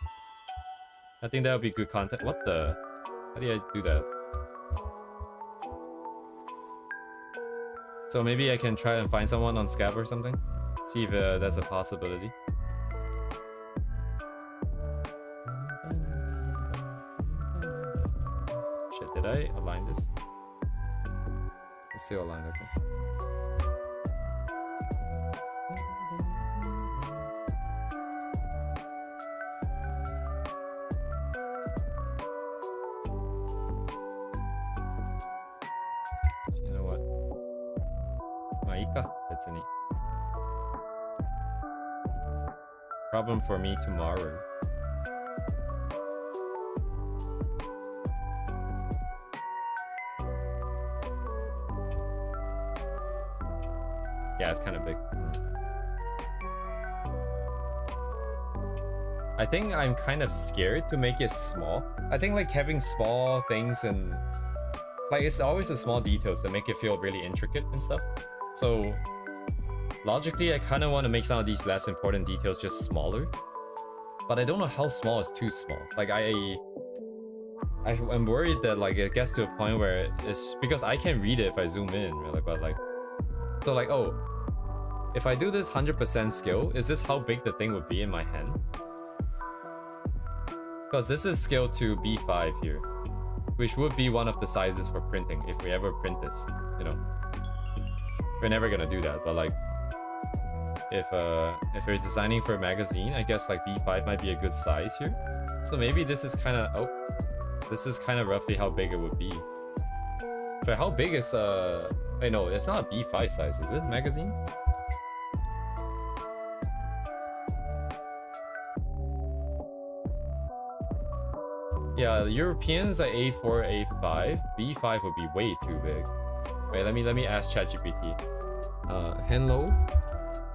I think that would be good content. What the? How do I do that? So maybe I can try and find someone on Scab or something. See if that's a possibility. Shit, did I align this? It's still aligned, okay. You know what? Maika, that's a neat problem for me tomorrow. Yeah, it's kind of big. I think I'm kind of scared to make it small. I think like having small things and like it's always the small details that make it feel really intricate and stuff. So logically, I kind of want to make some of these less important details just smaller. But I don't know how small is too small. Like I'm worried that like it gets to a point where it's because I can read it if I zoom in, really, but like so like oh, if I do this 100% scale, is this how big the thing would be in my hand? Because this is scaled to B5 here, which would be one of the sizes for printing if we ever print this, you know. We're never gonna do that, but like if we're designing for a magazine, I guess like B5 might be a good size here. So maybe this is kind of this is kind of roughly how big it would be. But how big is wait, no, it's not a B5 size, is it? Magazine? Yeah, the Europeans are A4, A5. B5 would be way too big. Wait, let me ask ChatGPT. Hello,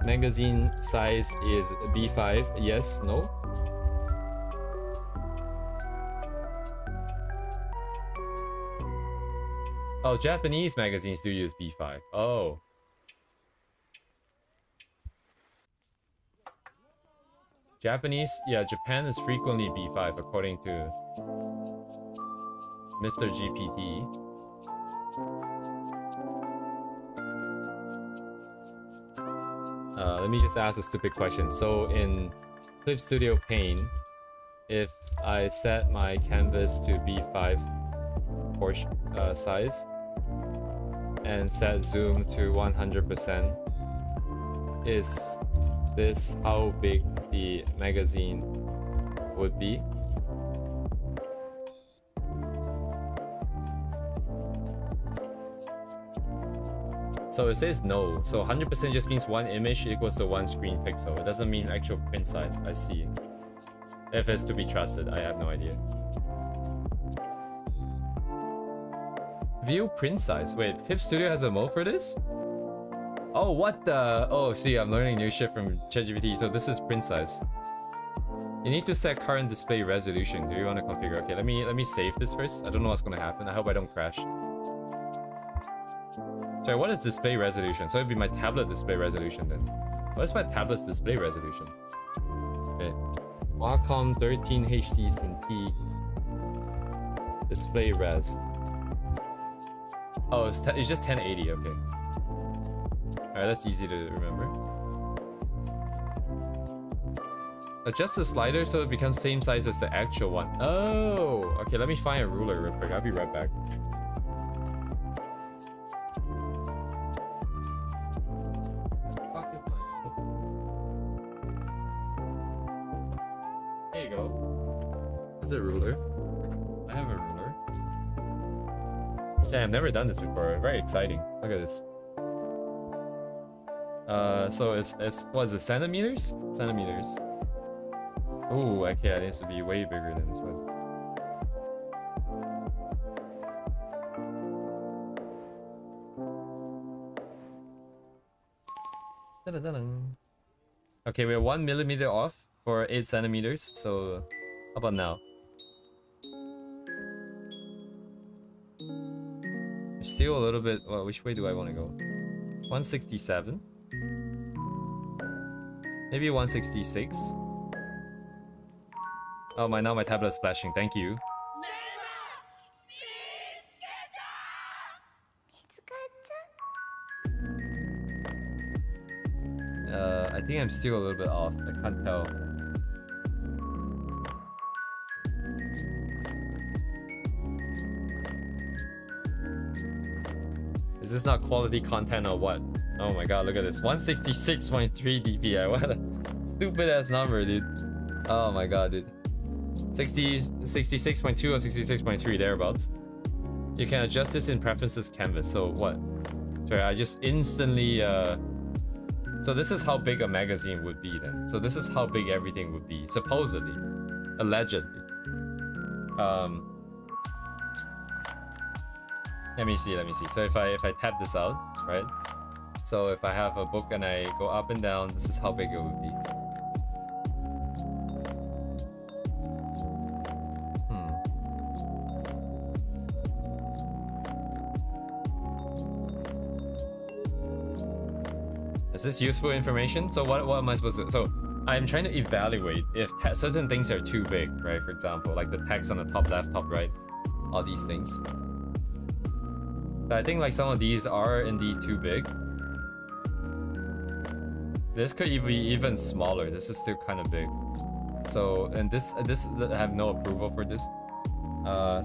magazine size is B5. Yes, no. Oh, Japanese magazines do use B5. Oh. Japanese, yeah, Japan is frequently B5 according to Mr. GPT. Let me just ask a stupid question. So in Clip Studio Paint, if I set my canvas to B5 portion size and set zoom to 100%, is this how big the magazine would be? So it says no. So 100% just means one image equals to one screen pixel. It doesn't mean actual print size. I see. If it's to be trusted, I have no idea. View print size. Wait, Clip Studio has a mode for this? Oh, what the? Oh, see, I'm learning new shit from ChatGPT. So this is print size. You need to set current display resolution. Do you want to configure? Okay, let me save this first. I don't know what's gonna happen. I hope I don't crash. Sorry, what is display resolution? So it'd be my tablet display resolution then. What is my tablet's display resolution? Okay. Wacom 13 HD Cintiq display res. Oh, it's just 1080. Okay. Alright, that's easy to remember. Adjust the slider so it becomes same size as the actual one. Oh, okay. Let me find a ruler real quick. I'll be right back. There you go. Is it a ruler? I have a ruler. Yeah, I've never done this before. Very exciting. Look at this. So it's what is it? Centimeters? Centimeters. Ooh, okay, it needs to be way bigger than this was. Okay, we're 1 millimeter off for 8 centimeters. So, how about now? Still a little bit. Well, which way do I want to go? 167. Maybe 166. Oh my, now my tablet is flashing. Thank you. I think I'm still a little bit off. I can't tell. Is this not quality content or what? Oh my god, look at this. 166.3 dpi. What a stupid ass number, dude. Oh my god, dude. 66.2 or 66.3 thereabouts. You can adjust this in preferences canvas. So what? Sorry, I just instantly so this is how big a magazine would be then. So this is how big everything would be, supposedly. Allegedly. Let me see. So if I tap this out, right? So if I have a book and I go up and down, this is how big it would be. Is this useful information? So what am I supposed to do? So I'm trying to evaluate if certain things are too big, right? For example, like the text on the top left, top right, all these things. So I think like some of these are indeed too big. This could be even smaller. This is still kind of big. So, and this I have no approval for this.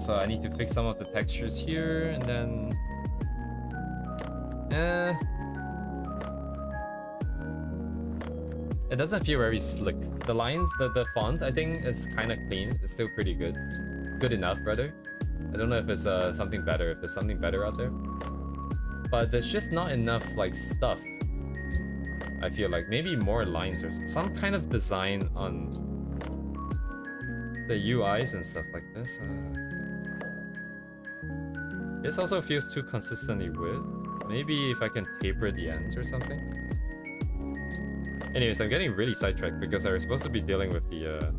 So I need to fix some of the textures here, and then it doesn't feel very slick. The lines, the font, I think is kind of clean. It's still pretty good. Good enough, rather. I don't know if it's something better, if there's something better out there. But there's just not enough, like, stuff. I feel like maybe more lines or some kind of design on the UIs and stuff like this. This also feels too consistently with. Maybe if I can taper the ends or something. Anyways, I'm getting really sidetracked because I was supposed to be dealing with the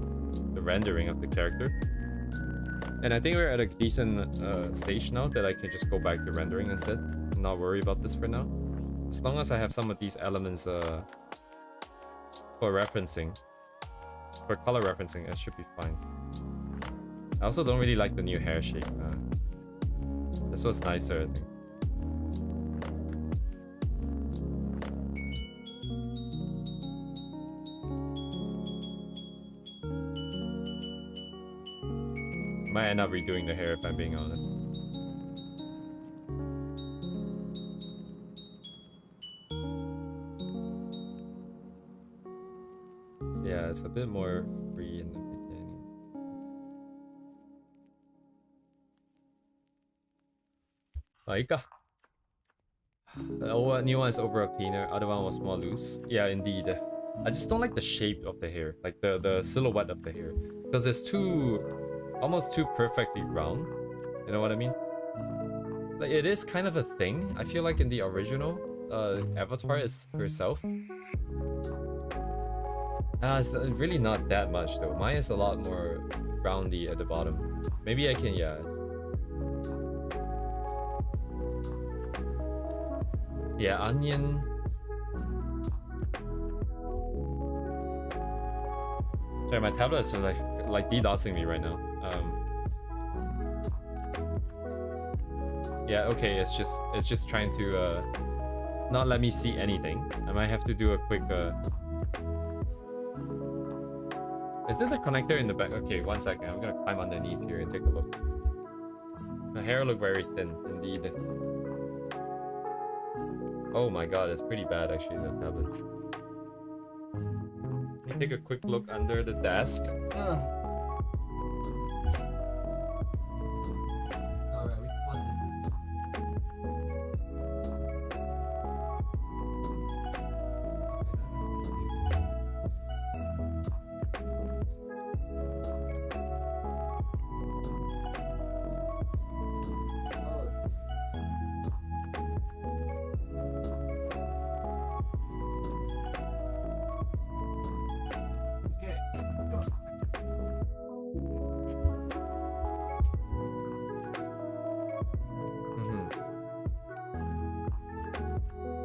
rendering of the character. And I think we're at a decent stage now that I can just go back to rendering instead. And not worry about this for now. As long as I have some of these elements for referencing. For color referencing, it should be fine. I also don't really like the new hair shape. This was nicer, I think. Might end up redoing the hair if I'm being honest. So yeah, it's a bit more free in the beginning. The new one is overall cleaner, other one was more loose. Yeah, indeed. I just don't like the shape of the hair, like the silhouette of the hair, because it's almost too perfectly round. You know what I mean? Like, it is kind of a thing. I feel like in the original Avatar is herself. It's really not that much though. Mine is a lot more roundy at the bottom. Maybe I can, yeah. Yeah, onion. Sorry, my tablet is like DDoSing me right now. Yeah, okay, it's just trying to not let me see anything. I might have to do a quick Is it the connector in the back? Okay, 1 second. I'm gonna climb underneath here and take a look. The hair look very thin, indeed. Oh my god, it's pretty bad actually, the tablet. Let me take a quick look under the desk.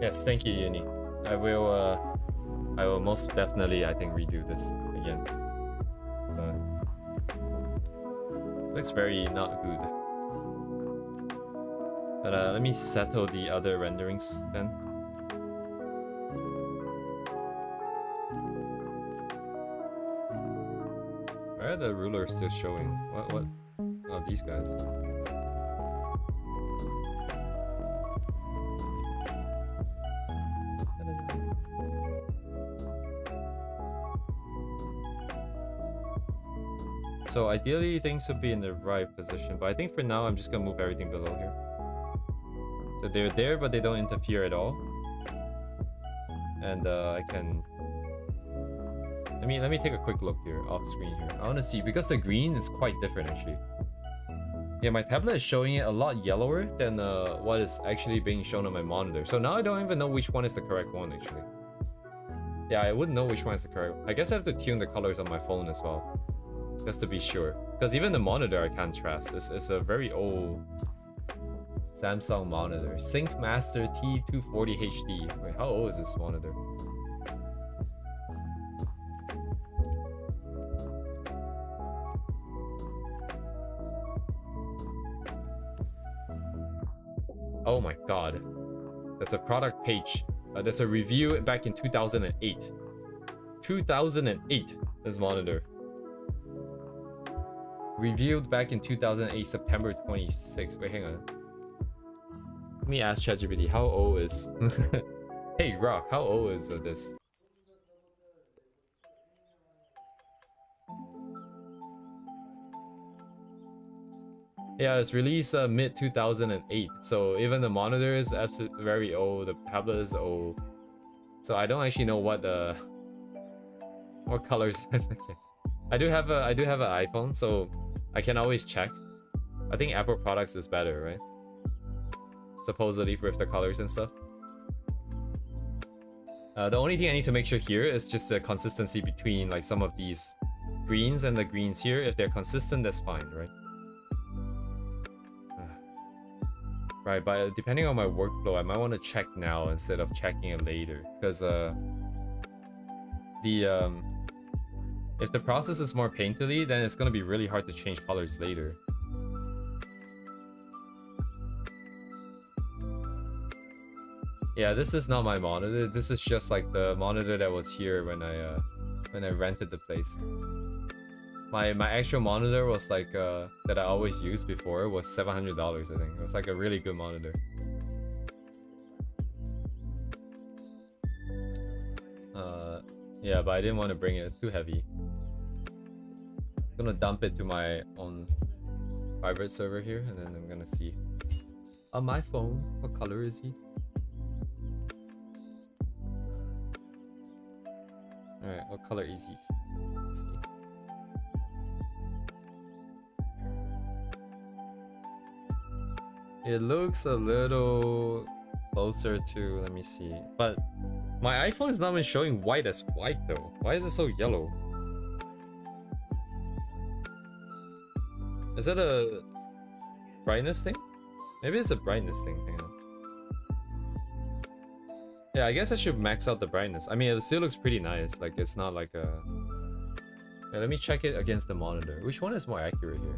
Yes, thank you, Uni. I will most definitely, I think, redo this again. Looks very not good. But let me settle the other renderings then. Where are the rulers still showing? What? Oh, these guys. So ideally things would be in the right position, but I think for now I'm just gonna move everything below here. So they're there, but they don't interfere at all. And I can... Let me take a quick look here, off screen here. I wanna see, because the green is quite different actually. Yeah, my tablet is showing it a lot yellower than what is actually being shown on my monitor. So now I don't even know which one is the correct one actually. Yeah, I wouldn't know which one is the correct one. I guess I have to tune the colors on my phone as well, just to be sure. Because even the monitor I can't trust. It's a very old Samsung monitor. SyncMaster T240 HD. Wait, how old is this monitor? Oh my god. There's a product page. There's a review back in 2008. 2008, this monitor. Reviewed back in 2008, September 26th. Wait, hang on. Let me ask ChatGPT, how old is... Hey, Rock, how old is this? Yeah, it's released mid 2008. So even the monitor is absolutely very old. The tablet is old. So I don't actually know what colors. I do have an iPhone, so I can always check. I think Apple products is better, right? Supposedly with the colors and stuff. The only thing I need to make sure here is just the consistency between like some of these greens and the greens here. If they're consistent, that's fine, right? Right, but depending on my workflow, I might want to check now instead of checking it later, because if the process is more painterly, then it's gonna be really hard to change colors later. Yeah, this is not my monitor. This is just like the monitor that was here when I rented the place. My actual monitor was like that I always used before was $700, I think. It was like a really good monitor. Yeah, but I didn't want to bring it. It's too heavy. I'm gonna dump it to my own private server here, and then I'm gonna see on my phone what color is he. All right, what color is he? Let's see. It looks a little closer to, let me see. But my iPhone is not even showing white as white though. Why is it so yellow? Is that a brightness thing? Maybe it's a brightness thing. Hang on. Yeah, I guess I should max out the brightness. I mean, it still looks pretty nice. Like, it's not like a... Yeah, let me check it against the monitor. Which one is more accurate here?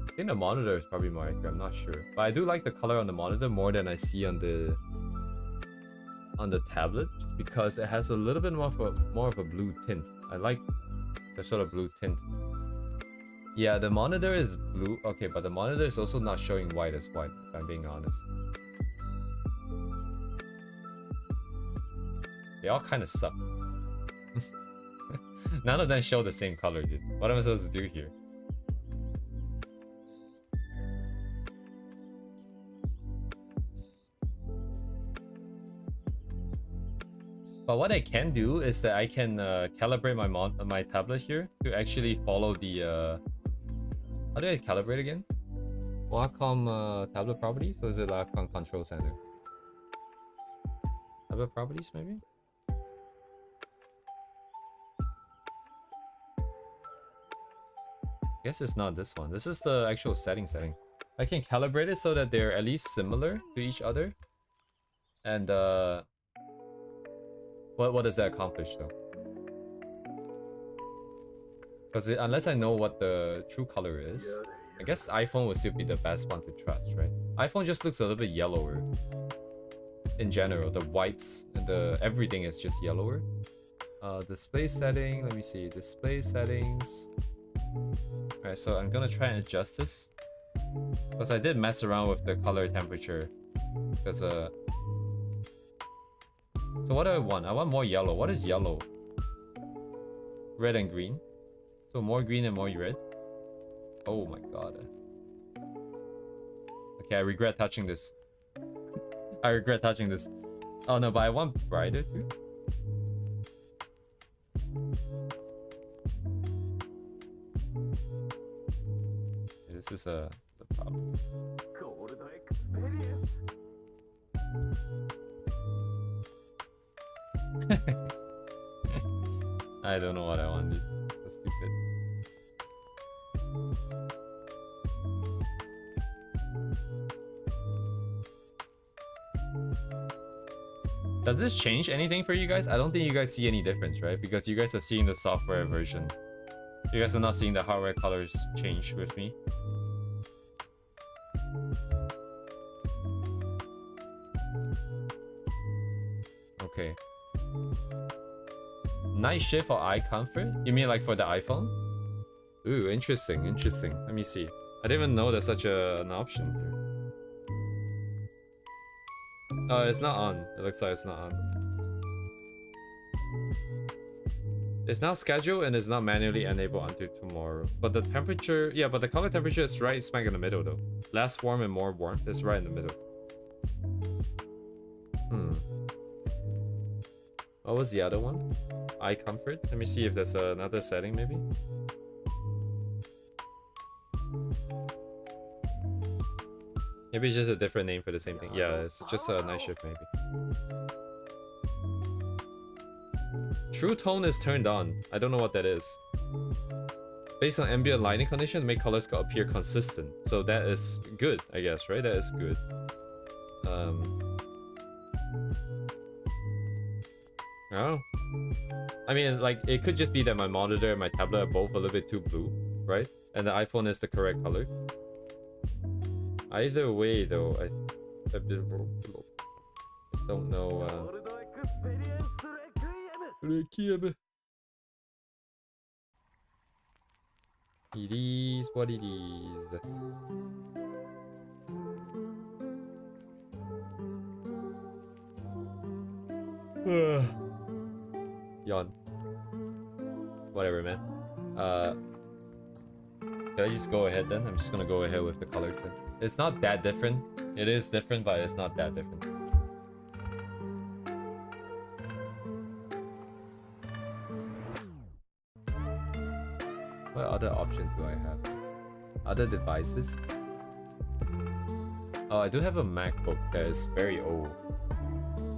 I think the monitor is probably more accurate, I'm not sure. But I do like the color on the monitor more than I see on the tablet, just because it has a little bit more of a blue tint. I like the sort of blue tint. Yeah, the monitor is blue. Okay, but the monitor is also not showing white as white, if I'm being honest. They all kind of suck. None of them show the same color, dude. What am I supposed to do here? But what I can do is that I can calibrate my tablet here to actually follow the how do I calibrate again? Wacom tablet properties, or is it Wacom control center? Tablet properties maybe? Guess it's not this one. This is the actual setting. I can calibrate it so that they're at least similar to each other. And what does that accomplish though? Because unless I know what the true color is, I guess iPhone would still be the best one to trust, right? iPhone just looks a little bit yellower. In general, the whites and the everything is just yellower. Display setting, let me see. Display settings. Alright, so I'm gonna try and adjust this. Because I did mess around with the color temperature. Because, so what do I want? I want more yellow. What is yellow? Red and green. So more green and more red. Oh my god. Okay, I regret touching this. I regret touching this. Oh no, but I want brighter too. This is the problem. I don't know what I wanted. That's stupid. Does this change anything for you guys? I don't think you guys see any difference, right? Because you guys are seeing the software version. You guys are not seeing the hardware colors change with me. Okay. Night shift or eye comfort? You mean like for the iPhone? Ooh, interesting, interesting. Let me see. I didn't even know there's such an option here. Oh, it's not on. It looks like it's not on. It's not scheduled and it's not manually enabled until tomorrow. But the temperature, yeah, but the color temperature is right smack in the middle though. Less warm and more warm is right in the middle. What was the other one? Eye comfort? Let me see if there's another setting maybe. Maybe it's just a different name for the same thing. Yeah, it's just a night shift maybe. True tone is turned on. I don't know what that is. Based on ambient lighting conditions, make colors appear consistent. So that is good, I guess, right? That is good. Oh. I mean, like, it could just be that my monitor and my tablet are both a little bit too blue, right? And the iPhone is the correct color. Either way, though, I don't know. It is what it is. Yawn. Whatever, man. Did I just go ahead then? I'm just gonna go ahead with the colors then. It's not that different. It is different, but it's not that different. What other options do I have? Other devices? Oh, I do have a MacBook that is very old.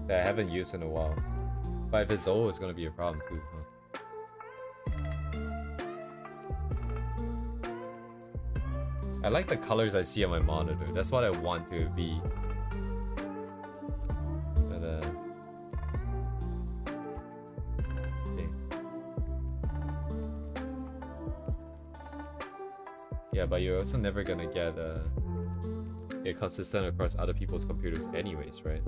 That I haven't used in a while. But if it's old, it's gonna be a problem too, huh? I like the colors I see on my monitor. That's what I want to be. But, okay. Yeah, but you're also never gonna get it consistent across other people's computers anyways, right?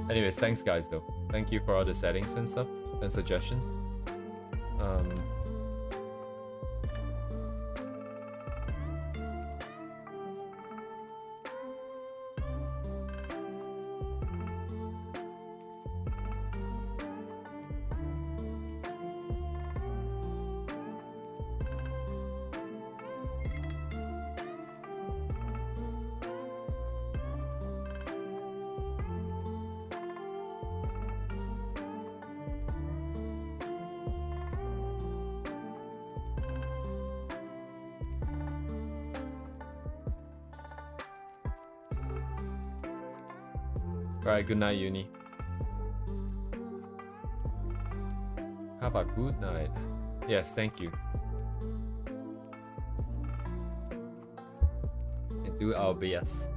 Anyways, thanks guys though. Thank you for all the settings and stuff and suggestions. Alright, good night, Uni. How about good night? Yes, thank you. And do our best.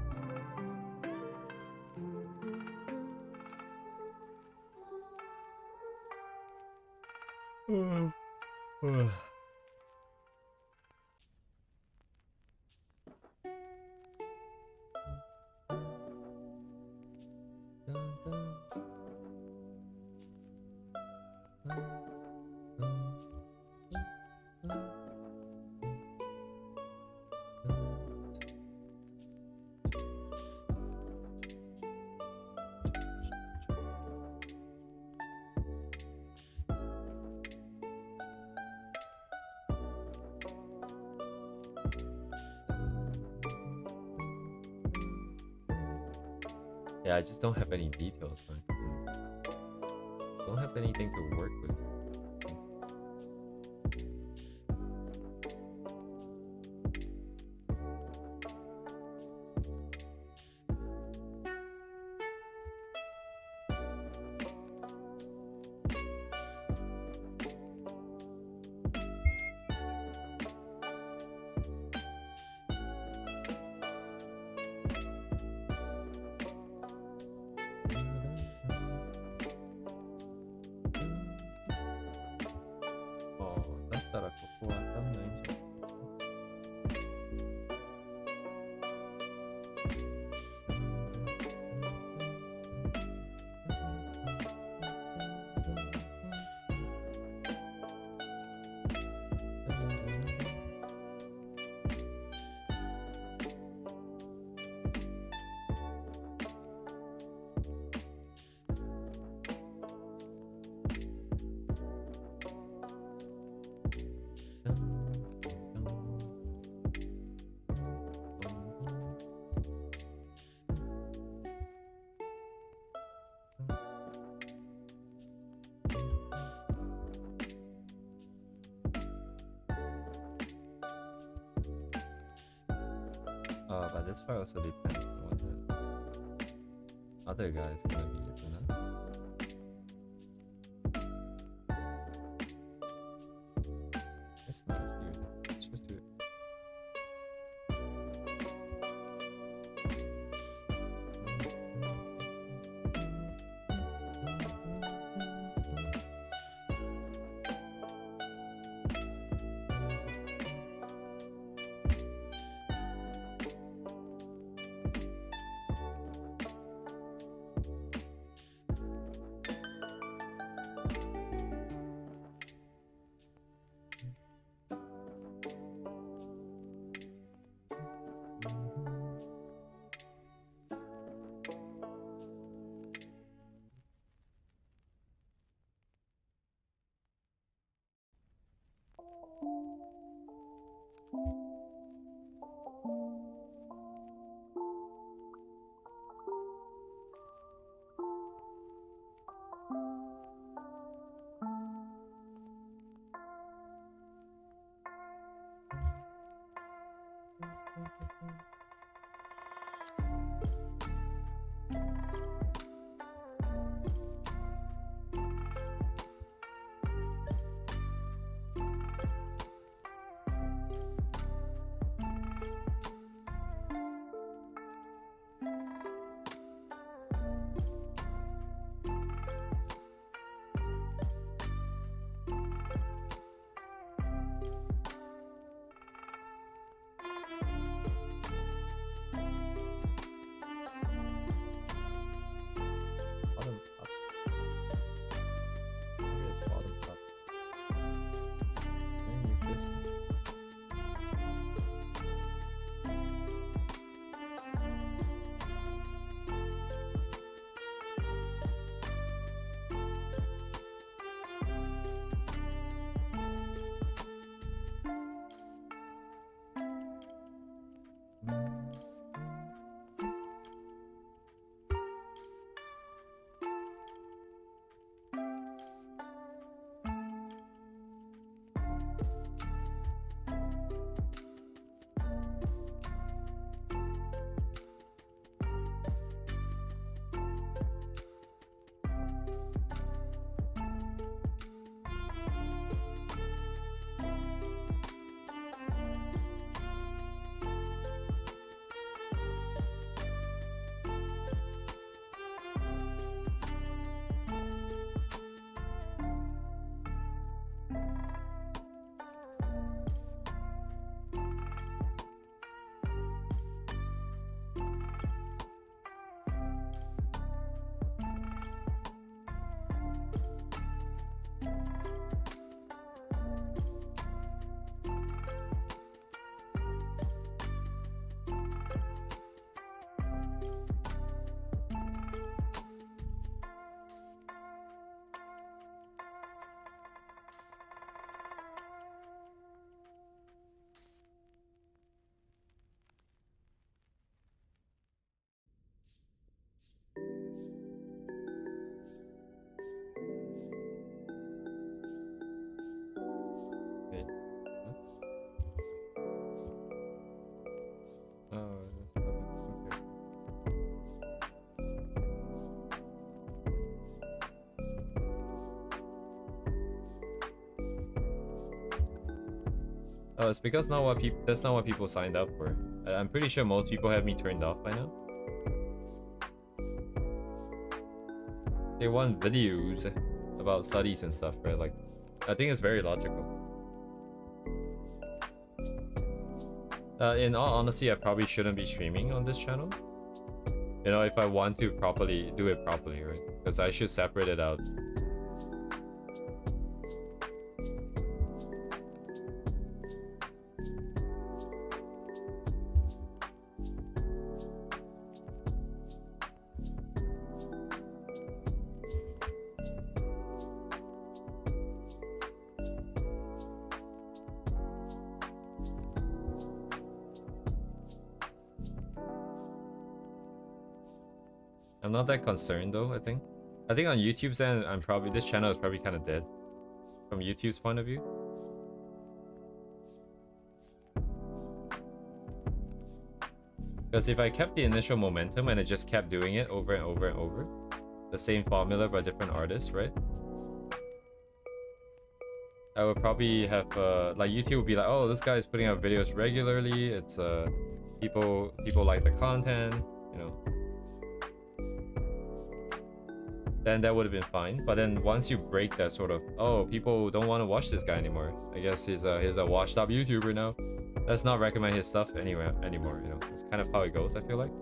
Yeah, I just don't have any details, man. Just don't have anything to work with. But this part also depends on what the other guy is gonna be, isn't it? It's not here. Let's just do it. Bottom up. Where is bottom up? Menu this. Oh, it's because that's not what people signed up for. I'm pretty sure most people have me turned off by now. They want videos about studies and stuff, right? Like, I think it's very logical. In all honesty, I probably shouldn't be streaming on this channel. You know, if I want to do it properly, right? Because I should separate it out. I'm not that concerned though, I think. I think on YouTube's end, this channel is probably kind of dead. From YouTube's point of view. Because if I kept the initial momentum and I just kept doing it over and over and over, the same formula by different artists, right? I would probably have, like YouTube would be like, oh, this guy is putting out videos regularly. It's, people like the content, you know. Then that would have been fine. But then once you break that sort of, oh, people don't want to watch this guy anymore. I guess he's a washed up YouTuber now. Let's not recommend his stuff anymore, you know. That's kind of how it goes, I feel like.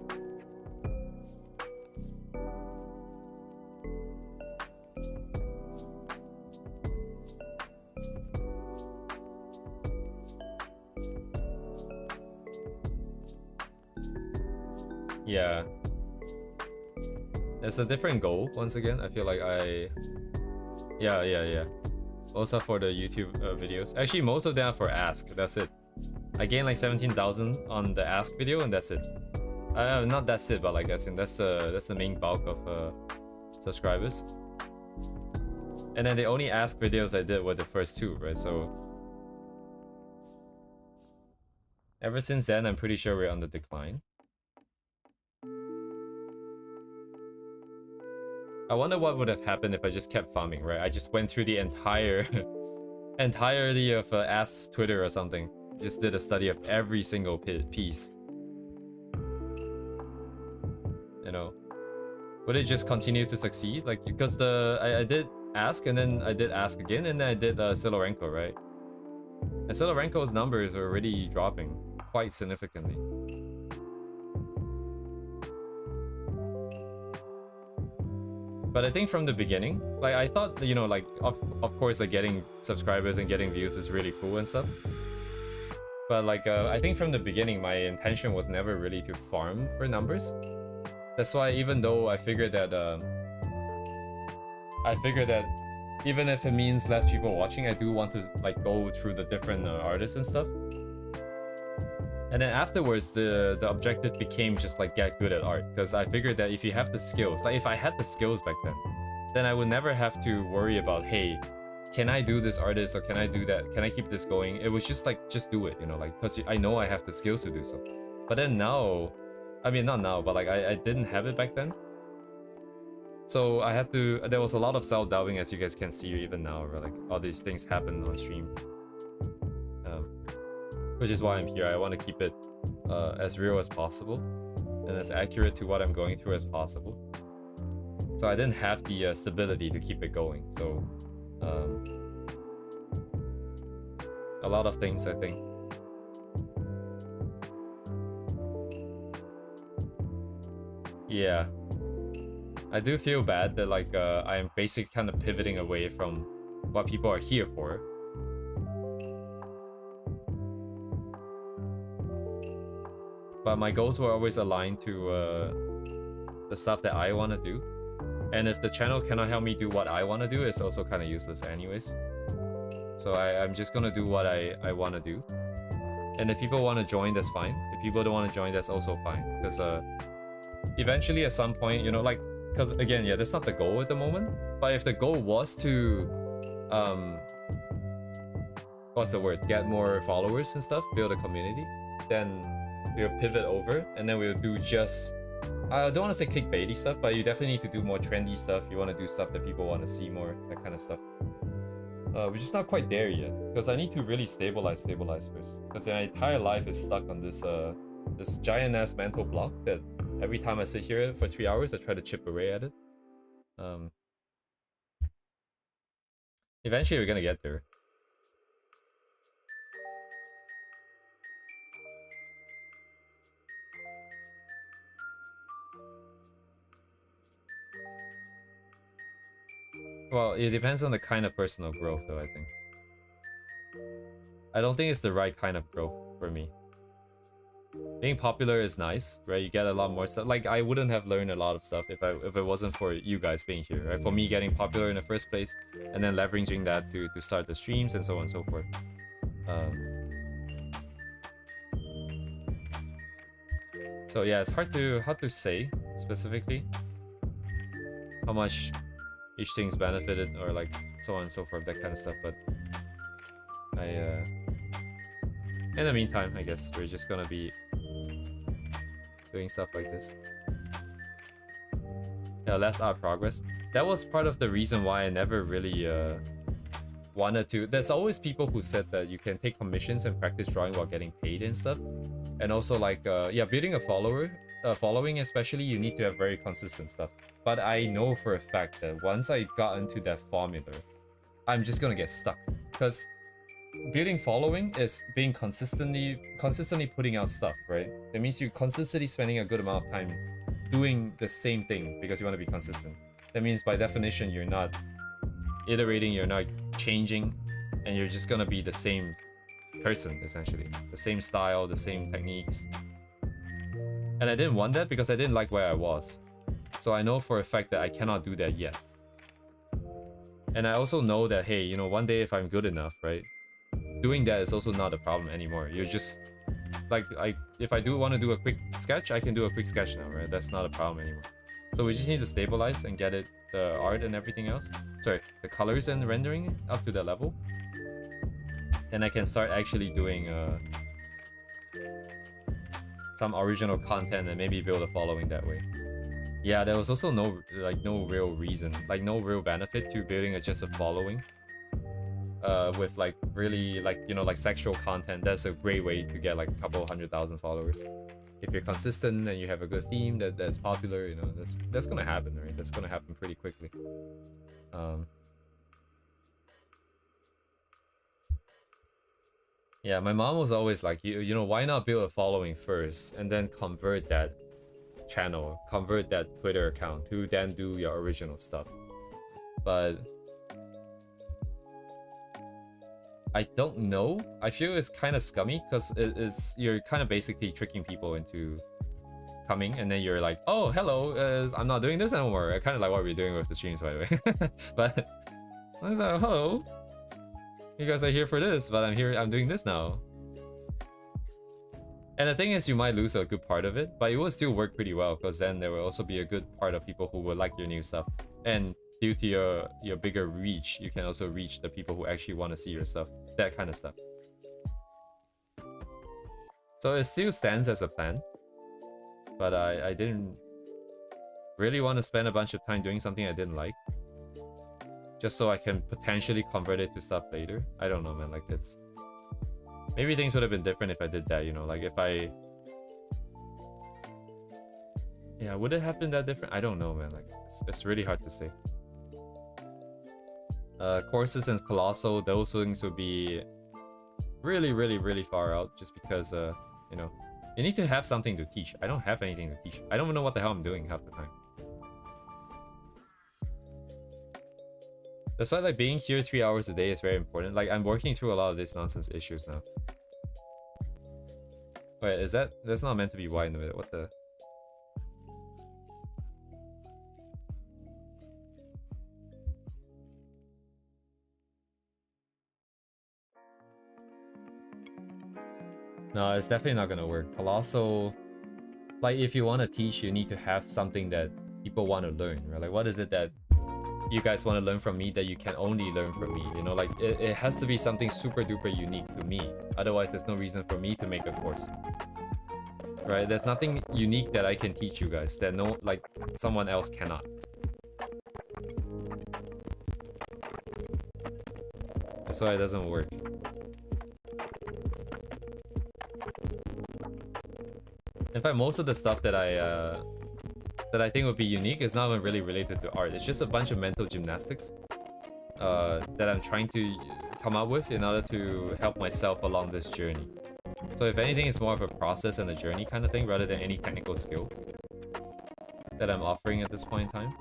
Yeah. It's a different goal, once again. I feel like Yeah. Most are for the YouTube videos. Actually, most of them are for Ask. That's it. I gained like 17,000 on the Ask video, and that's it. Not that's it, but like that's the main bulk of subscribers. And then the only Ask videos I did were the first two, right? So ever since then, I'm pretty sure we're on the decline. I wonder what would have happened if I just kept farming, right? I just went through the entirety of Ask Twitter or something. Just did a study of every single piece. You know, would it just continue to succeed? Like, because I did Ask, and then I did Ask again, and then I did Silorenko, right? And Silorenko's numbers are already dropping quite significantly. But I think from the beginning, like I thought, you know, like of course, like getting subscribers and getting views is really cool and stuff. But like I think from the beginning, my intention was never really to farm for numbers. That's why even though I figured that even if it means less people watching, I do want to like go through the different artists and stuff. And then afterwards, the objective became just like get good at art, because I figured that if you have the skills, like if I had the skills back then I would never have to worry about, hey, can I do this artist or can I do that? Can I keep this going? It was just like, just do it, you know, like, because I know I have the skills to do so. But then now, I mean, not now, but like I didn't have it back then. So I had to, there was a lot of self-doubting, as you guys can see even now, where like all these things happen on stream. Which is why I'm here. I want to keep it as real as possible and as accurate to what I'm going through as possible. So I didn't have the stability to keep it going. So a lot of things, I think. Yeah. I do feel bad that like I am basically kind of pivoting away from what people are here for. But my goals were always aligned to the stuff that I want to do. And if the channel cannot help me do what I want to do, it's also kind of useless anyways. So I'm just going to do what I want to do. And if people want to join, that's fine. If people don't want to join, that's also fine. Because eventually at some point, you know, like, because again, yeah, that's not the goal at the moment. But if the goal was to, what's the word? Get more followers and stuff, build a community, then we'll pivot over, and then we'll do just, I don't want to say clickbaity stuff, but you definitely need to do more trendy stuff. You want to do stuff that people want to see more, that kind of stuff. Which is not quite there yet, because I need to really stabilize first. Because my entire life is stuck on this this giant ass mental block that every time I sit here for 3 hours, I try to chip away at it. Eventually, we're gonna get there. Well, it depends on the kind of personal growth, though, I think. I don't think it's the right kind of growth for me. Being popular is nice, right? You get a lot more stuff. Like, I wouldn't have learned a lot of stuff if it wasn't for you guys being here, right? For me getting popular in the first place, and then leveraging that to start the streams and so on and so forth. So yeah, it's hard to say specifically how much each thing's benefited or like so on and so forth, that kind of stuff. But in the meantime, I guess we're just gonna be doing stuff like this. Yeah, that's our progress. That was part of the reason why I never really wanted to. There's always people who said that you can take commissions and practice drawing while getting paid and stuff. And also like yeah, building a following especially, you need to have very consistent stuff. But I know for a fact that once I got into that formula, I'm just gonna get stuck. Because building following is being consistently putting out stuff, right? That means you're consistently spending a good amount of time doing the same thing because you want to be consistent. That means by definition you're not iterating, you're not changing, and you're just gonna be the same person essentially. The same style, the same techniques. And I didn't want that because I didn't like where I was. So I know for a fact that I cannot do that yet. And I also know that, hey, you know, one day if I'm good enough, right? Doing that is also not a problem anymore. You're just like if I do want to do a quick sketch, I can do a quick sketch now, right? That's not a problem anymore. So we just need to stabilize and get it, the art and everything else. Sorry, the colors and rendering up to that level. Then I can start actually doing some original content and maybe build a following that way. Yeah, there was also no real reason, like no real benefit to building just a following. With like really like, you know, like sexual content. That's a great way to get like a couple 100,000 followers. If you're consistent and you have a good theme that's popular, you know, that's gonna happen, right? That's gonna happen pretty quickly. Yeah, my mom was always like, you know, why not build a following first and then convert that channel, convert that Twitter account to then do your original stuff. But I don't know. I feel it's kind of scummy because you're kind of basically tricking people into coming, and then you're like, oh, hello, I'm not doing this anymore. I kind of like what we're doing with the streams, by the way. But I was like, hello, you guys are here for this, but I'm doing this now. And the thing is, you might lose a good part of it, but it will still work pretty well because then there will also be a good part of people who will like your new stuff. And due to your bigger reach, you can also reach the people who actually want to see your stuff. That kind of stuff. So it still stands as a plan, but I didn't really want to spend a bunch of time doing something I didn't like, just so I can potentially convert it to stuff later. I don't know, man. Like, it's maybe things would have been different if I did that, you know, like if I, yeah, would it have been that different? I don't know, man. Like, it's really hard to say. Courses and Colossal, those things would be really far out, just because you know, you need to have something to teach. I don't have anything to teach. I don't even know what the hell I'm doing half the time. That's why like being here 3 hours a day is very important. Like, I'm working through a lot of these nonsense issues now. Wait, is that's not meant to be Y in the middle? What the? No, it's definitely not gonna work. Colossal, like, if you want to teach, you need to have something that people want to learn, right? Like, what is it that you guys want to learn from me that you can only learn from me? You know, like, it has to be something super duper unique to me. Otherwise, there's no reason for me to make a course. Right? There's nothing unique that I can teach you guys that someone else cannot. That's why it doesn't work. In fact, most of the stuff that I think would be unique is not even really related to art. It's just a bunch of mental gymnastics that I'm trying to come up with in order to help myself along this journey. So if anything, it's more of a process and a journey kind of thing rather than any technical skill that I'm offering at this point in time.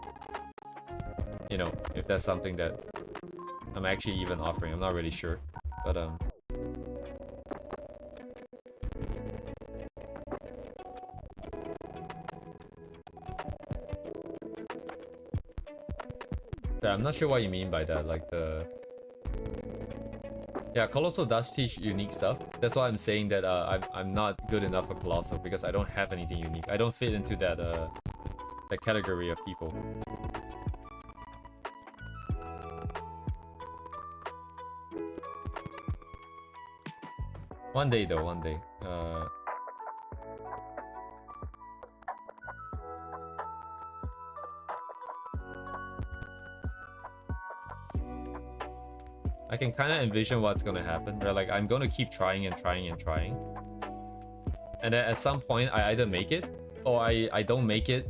You know, if that's something that I'm actually even offering, I'm not really sure. But yeah, I'm not sure what you mean by that, like the... Yeah, Colossal does teach unique stuff. That's why I'm saying that I'm not good enough for Colossal, because I don't have anything unique. I don't fit into that that category of people. One day though, one day. I can kind of envision what's gonna happen, right? Like, I'm gonna keep trying and trying and trying. And then at some point, I either make it, or I don't make it,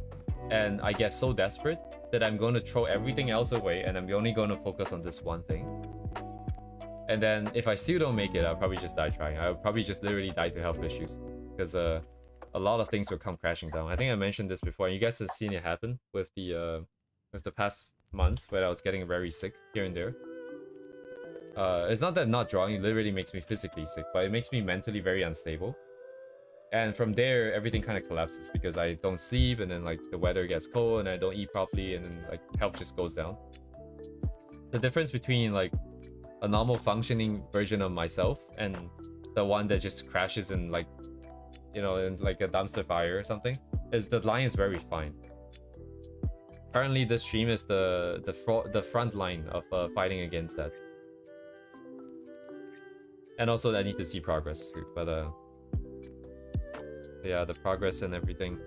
and I get so desperate that I'm gonna throw everything else away, and I'm only gonna focus on this one thing. And then, if I still don't make it, I'll probably just die trying. I'll probably just literally die to health issues. Because a lot of things will come crashing down. I think I mentioned this before, and you guys have seen it happen with the past month, where I was getting very sick here and there. It's not that not drawing literally makes me physically sick, but it makes me mentally very unstable. And from there, everything kind of collapses because I don't sleep, and then like the weather gets cold, and I don't eat properly, and then like health just goes down. The difference between like a normal functioning version of myself and the one that just crashes in like, you know, in like a dumpster fire or something, is the line is very fine. Currently, this stream is the front line of fighting against that. And also, I need to see progress too, but yeah, the progress and everything.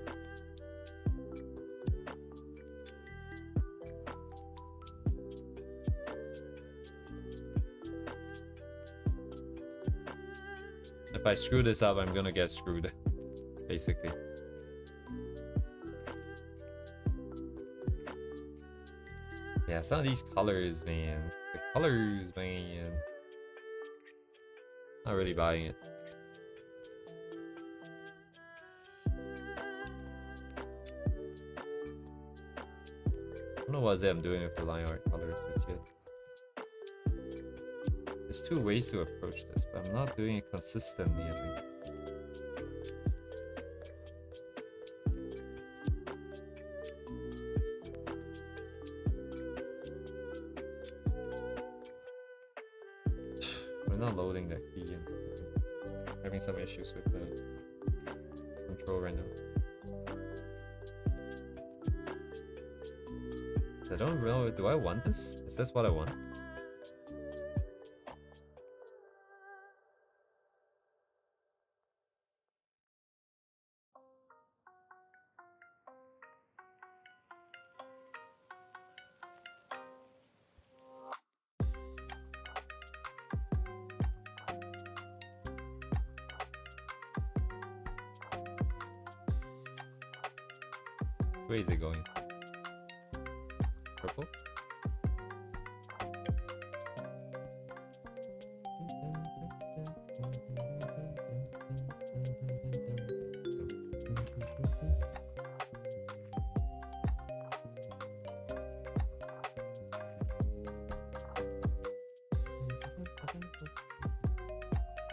If I screw this up, I'm gonna get screwed, basically. Yeah, some of these colors, man. The colors, man. Not really buying it. I don't know what I'm doing with the line art colors just yet. There's two ways to approach this, but I'm not doing it consistently, I think. We're not loading that key in. I'm having some issues with the control right now. I don't know, do I want this? Is this what I want? Where is it going? Purple?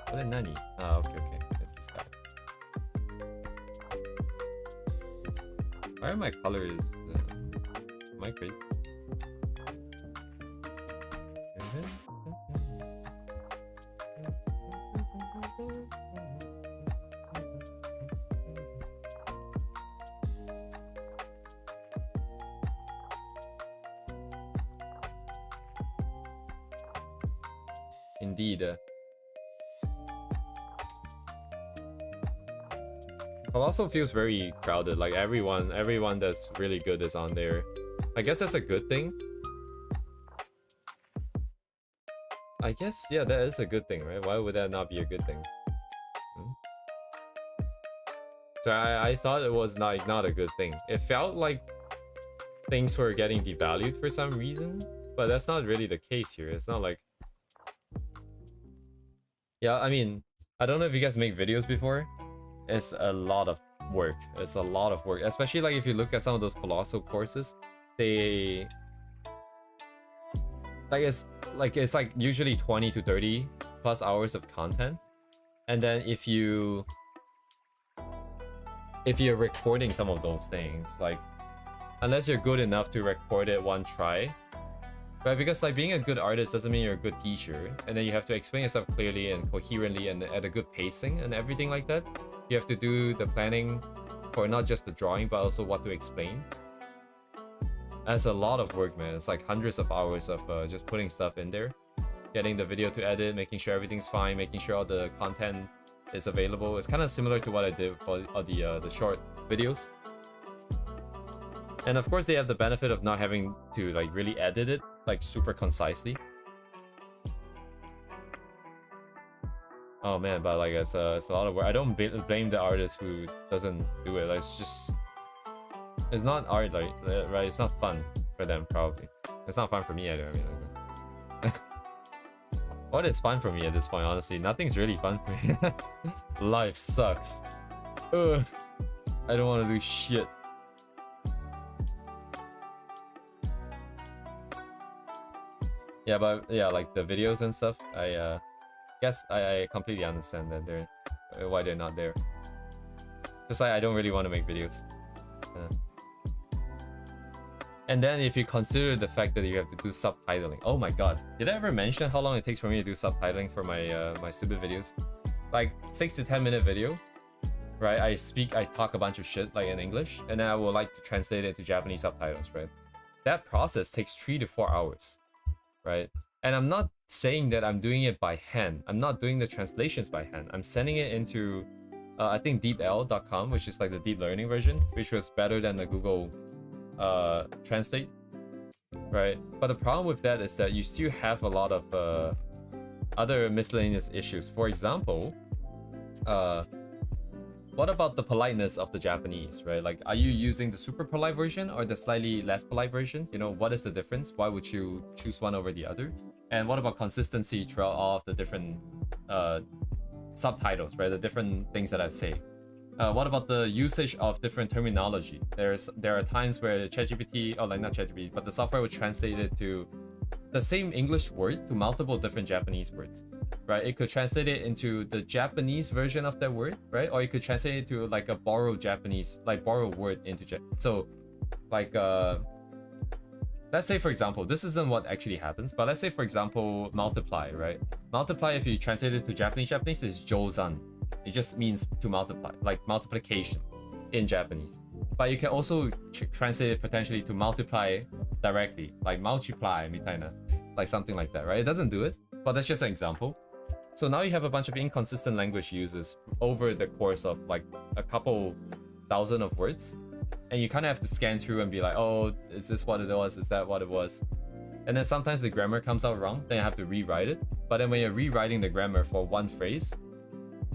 What a nanny? Ah, okay, okay. It's this guy. Why are my colors? Am I crazy? Indeed. It also feels very crowded. Like everyone that's really good is on there. I guess that's a good thing. I guess, yeah, that is a good thing, right? Why would that not be a good thing? So I thought it was not a good thing. It felt like things were getting devalued for some reason, but that's not really the case here. It's not like... Yeah, I mean, I don't know if you guys make videos before. It's a lot of work. It's a lot of work, especially like if you look at some of those colossal courses. They... it's like usually 20 to 30 plus hours of content. And then if you're recording some of those things, like, unless you're good enough to record it one try, right? Because like being a good artist doesn't mean you're a good teacher, and then you have to explain yourself clearly and coherently and at a good pacing and everything like that. You have to do the planning for not just the drawing but also what to explain. That's a lot of work, man. It's like hundreds of hours of just putting stuff in there, getting the video to edit, making sure everything's fine, making sure all the content is available. It's kind of similar to what I did for the short videos. And of course they have the benefit of not having to like really edit it like super concisely. Oh man, but like it's a lot of work. I don't blame the artist who doesn't do it. Like, it's not art, like, right? It's not fun for them, probably. It's not fun for me either. I mean, like, what is fun for me at this point, honestly? Nothing's really fun for me. Life sucks. Ugh. I don't want to do shit. Yeah, but yeah, like the videos and stuff, I guess I completely understand that why they're not there. Just like I don't really want to make videos. And then if you consider the fact that you have to do subtitling. Oh my god. Did I ever mention how long it takes for me to do subtitling for my my stupid videos? Like 6 to 10 minute video, right? I talk a bunch of shit like in English, and then I would like to translate it to Japanese subtitles, right? That process takes 3 to 4 hours, right? And I'm not saying that I'm doing it by hand. I'm not doing the translations by hand. I'm sending it into I think deepl.com, which is like the deep learning version, which was better than the Google Translate, right? But the problem with that is that you still have a lot of other miscellaneous issues. For example, what about the politeness of the Japanese, right? Like, are you using the super polite version or the slightly less polite version? You know, what is the difference? Why would you choose one over the other? And what about consistency throughout all of the different subtitles, right? The different things that I say. What about the usage of different terminology? There are times where ChatGPT, or like not ChatGPT, but the software would translate it to the same English word to multiple different Japanese words, right? It could translate it into the Japanese version of that word, right? Or it could translate it to like a borrowed Japanese, like borrowed word into So like let's say for example, this isn't what actually happens, but let's say for example, multiply, right? Multiply, if you translate it to Japanese is jōzan. It just means to multiply, like multiplication in Japanese. But you can also translate it potentially to multiply directly, like multiply, mitaina, like something like that, right? It doesn't do it, but that's just an example. So now you have a bunch of inconsistent language uses over the course of like a couple thousand of words, and you kind of have to scan through and be like, oh, is this what it was? Is that what it was? And then sometimes the grammar comes out wrong, then you have to rewrite it. But then when you're rewriting the grammar for one phrase,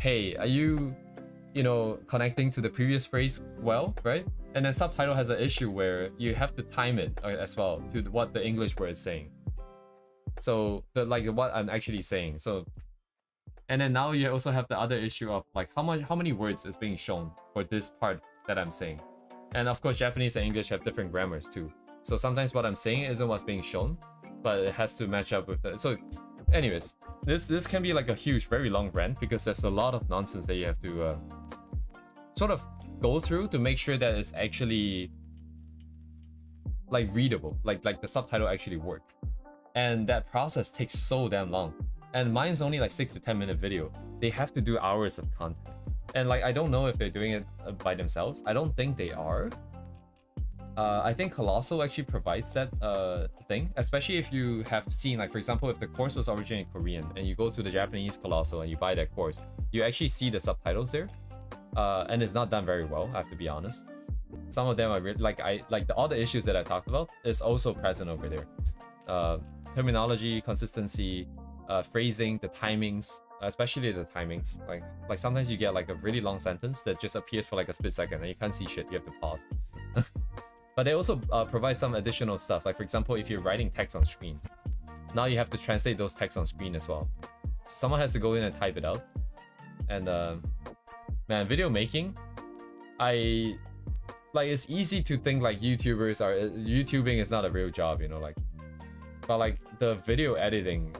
hey, are you know, connecting to the previous phrase well, right? And then subtitle has an issue where you have to time it as well to what the English word is saying. So like what I'm actually saying. So, and then now you also have the other issue of like how many words is being shown for this part that I'm saying. And of course, Japanese and English have different grammars too. So sometimes what I'm saying isn't what's being shown, but it has to match up with the. So, anyways, this can be like a huge, very long rant because there's a lot of nonsense that you have to sort of go through to make sure that it's actually like readable, like the subtitle actually work. And that process takes so damn long. And mine's only like 6 to 10 minute video. They have to do hours of content. And like I don't know if they're doing it by themselves. I don't think they are. I think Colossal actually provides that thing, especially if you have seen, like for example, if the course was originally Korean and you go to the Japanese Colossal and you buy that course, you actually see the subtitles there, and it's not done very well, I have to be honest. Some of them are like all the issues that I talked about is also present over there. Terminology, consistency, phrasing, the timings, especially the timings. Like sometimes you get like a really long sentence that just appears for like a split second and you can't see shit. You have to pause. But they also provide some additional stuff. Like for example, if you're writing text on screen, now you have to translate those texts on screen as well. Someone has to go in and type it out. And man, video making, it's easy to think like YouTubing is not a real job, you know, like, but like the video editing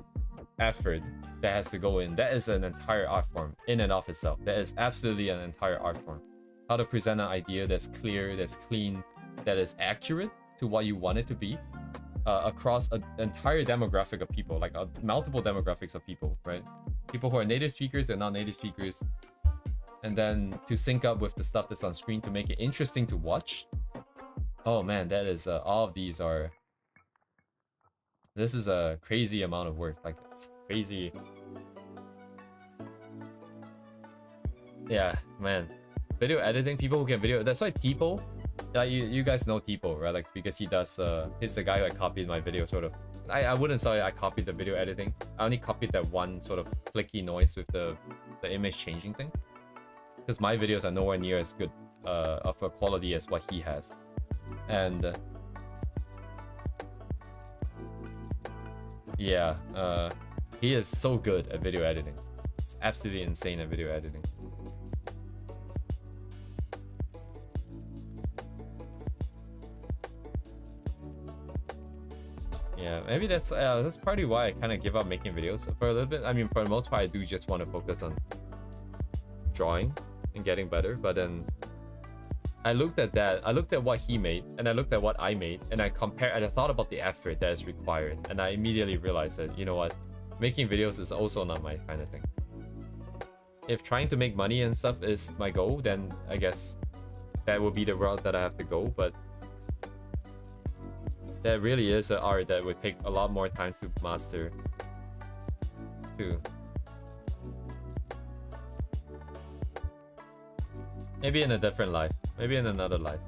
effort that has to go in, that is an entire art form in and of itself. That is absolutely an entire art form. How to present an idea that's clear, that's clean, that is accurate to what you want it to be, across an entire demographic of people, like multiple demographics of people, right? People who are native speakers, they're not native speakers, and then to sync up with the stuff that's on screen to make it interesting to watch. Oh man, that is all of these are. This is a crazy amount of work. Like it's crazy. Yeah, man. Video editing, people who can video. That's why Tipo, like you guys know Tipo, right? Like because he does. He's the guy who copied my video, sort of. I wouldn't say I copied the video editing. I only copied that one sort of clicky noise with the image changing thing. Because my videos are nowhere near as good of a quality as what he has, and yeah, he is so good at video editing. It's absolutely insane at video editing. Yeah, maybe that's partly why I kind of give up making videos for a little bit. I mean, for the most part, I do just want to focus on drawing and getting better. But then I looked at that, I looked at what he made, and I looked at what I made, and I compared, and I thought about the effort that is required, and I immediately realized that, you know what, making videos is also not my kind of thing. If trying to make money and stuff is my goal, then I guess that will be the route that I have to go. But that really is an art that would take a lot more time to master too. Maybe in a different life. Maybe in another life.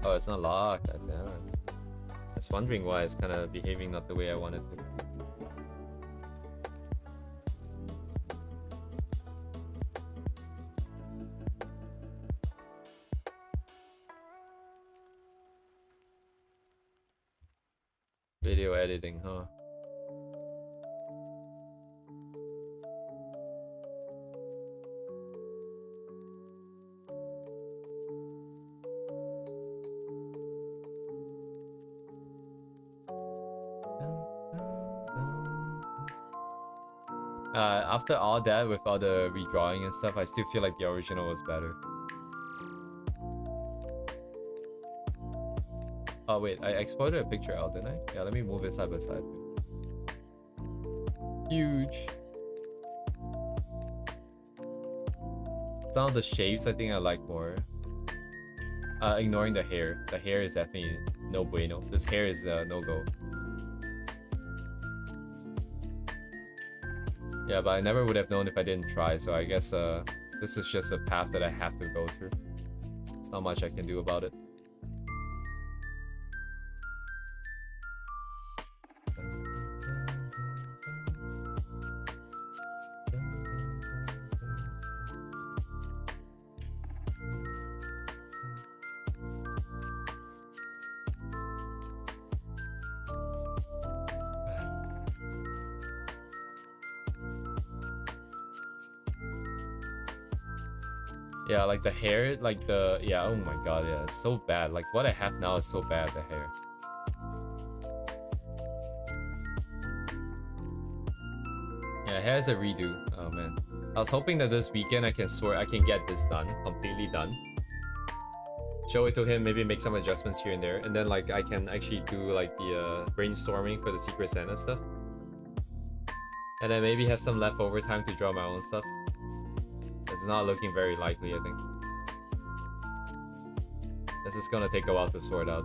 Oh, it's not locked. I was wondering why it's kind of behaving not the way I wanted to. Video editing, huh? After all that, with all the redrawing and stuff, I still feel like the original was better. Oh wait, I exported a picture out, didn't I? Yeah, let me move it side by side. Huge. Some of the shapes I think I like more. Ignoring the hair. The hair is definitely no bueno. This hair is no go. Yeah, but I never would have known if I didn't try, so I guess this is just a path that I have to go through. There's not much I can do about it. Yeah, like the hair, like the, yeah, oh my god, yeah, it's so bad. Like what I have now is so bad, the hair. Yeah, hair is a redo. Oh man. I was hoping that this weekend I can get this done, completely done. Show it to him, maybe make some adjustments here and there, and then like I can actually do like the brainstorming for the Secret Santa stuff. And then maybe have some leftover time to draw my own stuff. It's not looking very likely, I think. This is gonna take a while to sort out.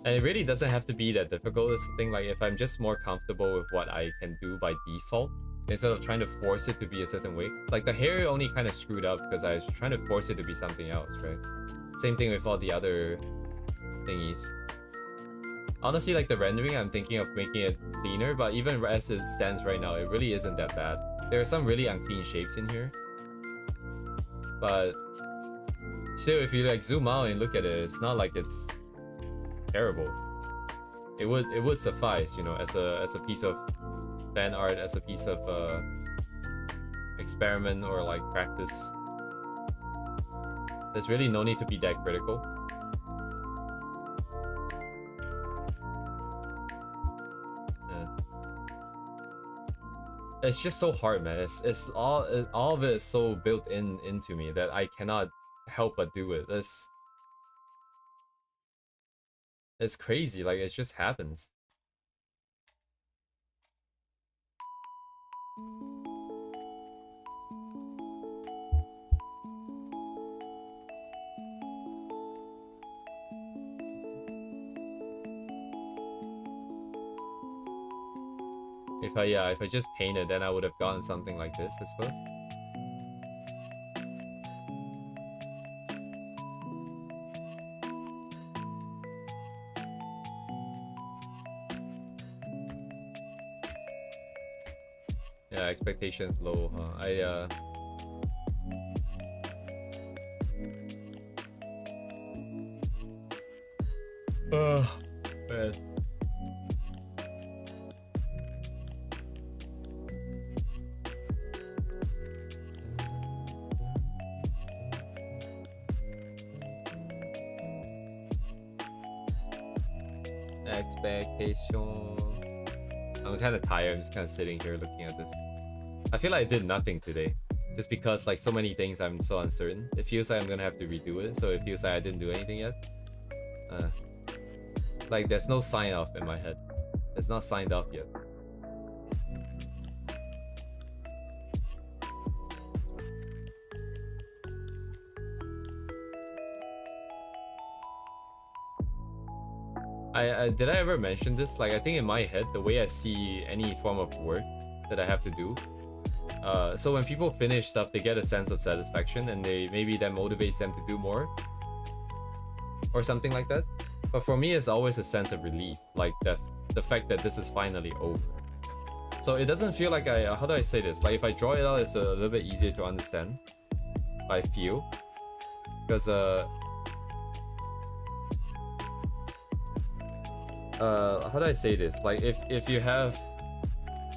And it really doesn't have to be that difficult. It's the thing, like if I'm just more comfortable with what I can do by default, instead of trying to force it to be a certain way. Like the hair only kind of screwed up because I was trying to force it to be something else, right? Same thing with all the other thingies. Honestly, like the rendering, I'm thinking of making it cleaner, but even as it stands right now, it really isn't that bad. There are some really unclean shapes in here, but still, if you like zoom out and look at it, it's not like it's terrible. It would suffice, you know, as a piece of fan art, as a piece of experiment or like practice. There's really no need to be that critical. It's just so hard, man. It's all of it is so built into me that I cannot help but do it. It's crazy. Like it just happens. If I just painted, then I would have gotten something like this, I suppose. Yeah, expectations low, huh? Man. Expectation. I'm kind of tired. I'm just kind of sitting here looking at this. I feel like I did nothing today, just because like so many things I'm so uncertain. It feels like I'm gonna have to redo it, so it feels like I didn't do anything yet. Like there's no sign off in my head. It's not signed off yet. Did I ever mention this? Like I think in my head, the way I see any form of work that I have to do. So when people finish stuff, they get a sense of satisfaction, and maybe that motivates them to do more, or something like that. But for me, it's always a sense of relief, like the fact that this is finally over. So it doesn't feel like how do I say this? Like if I draw it out, it's a little bit easier to understand. I feel, because how do I say this? Like if you have,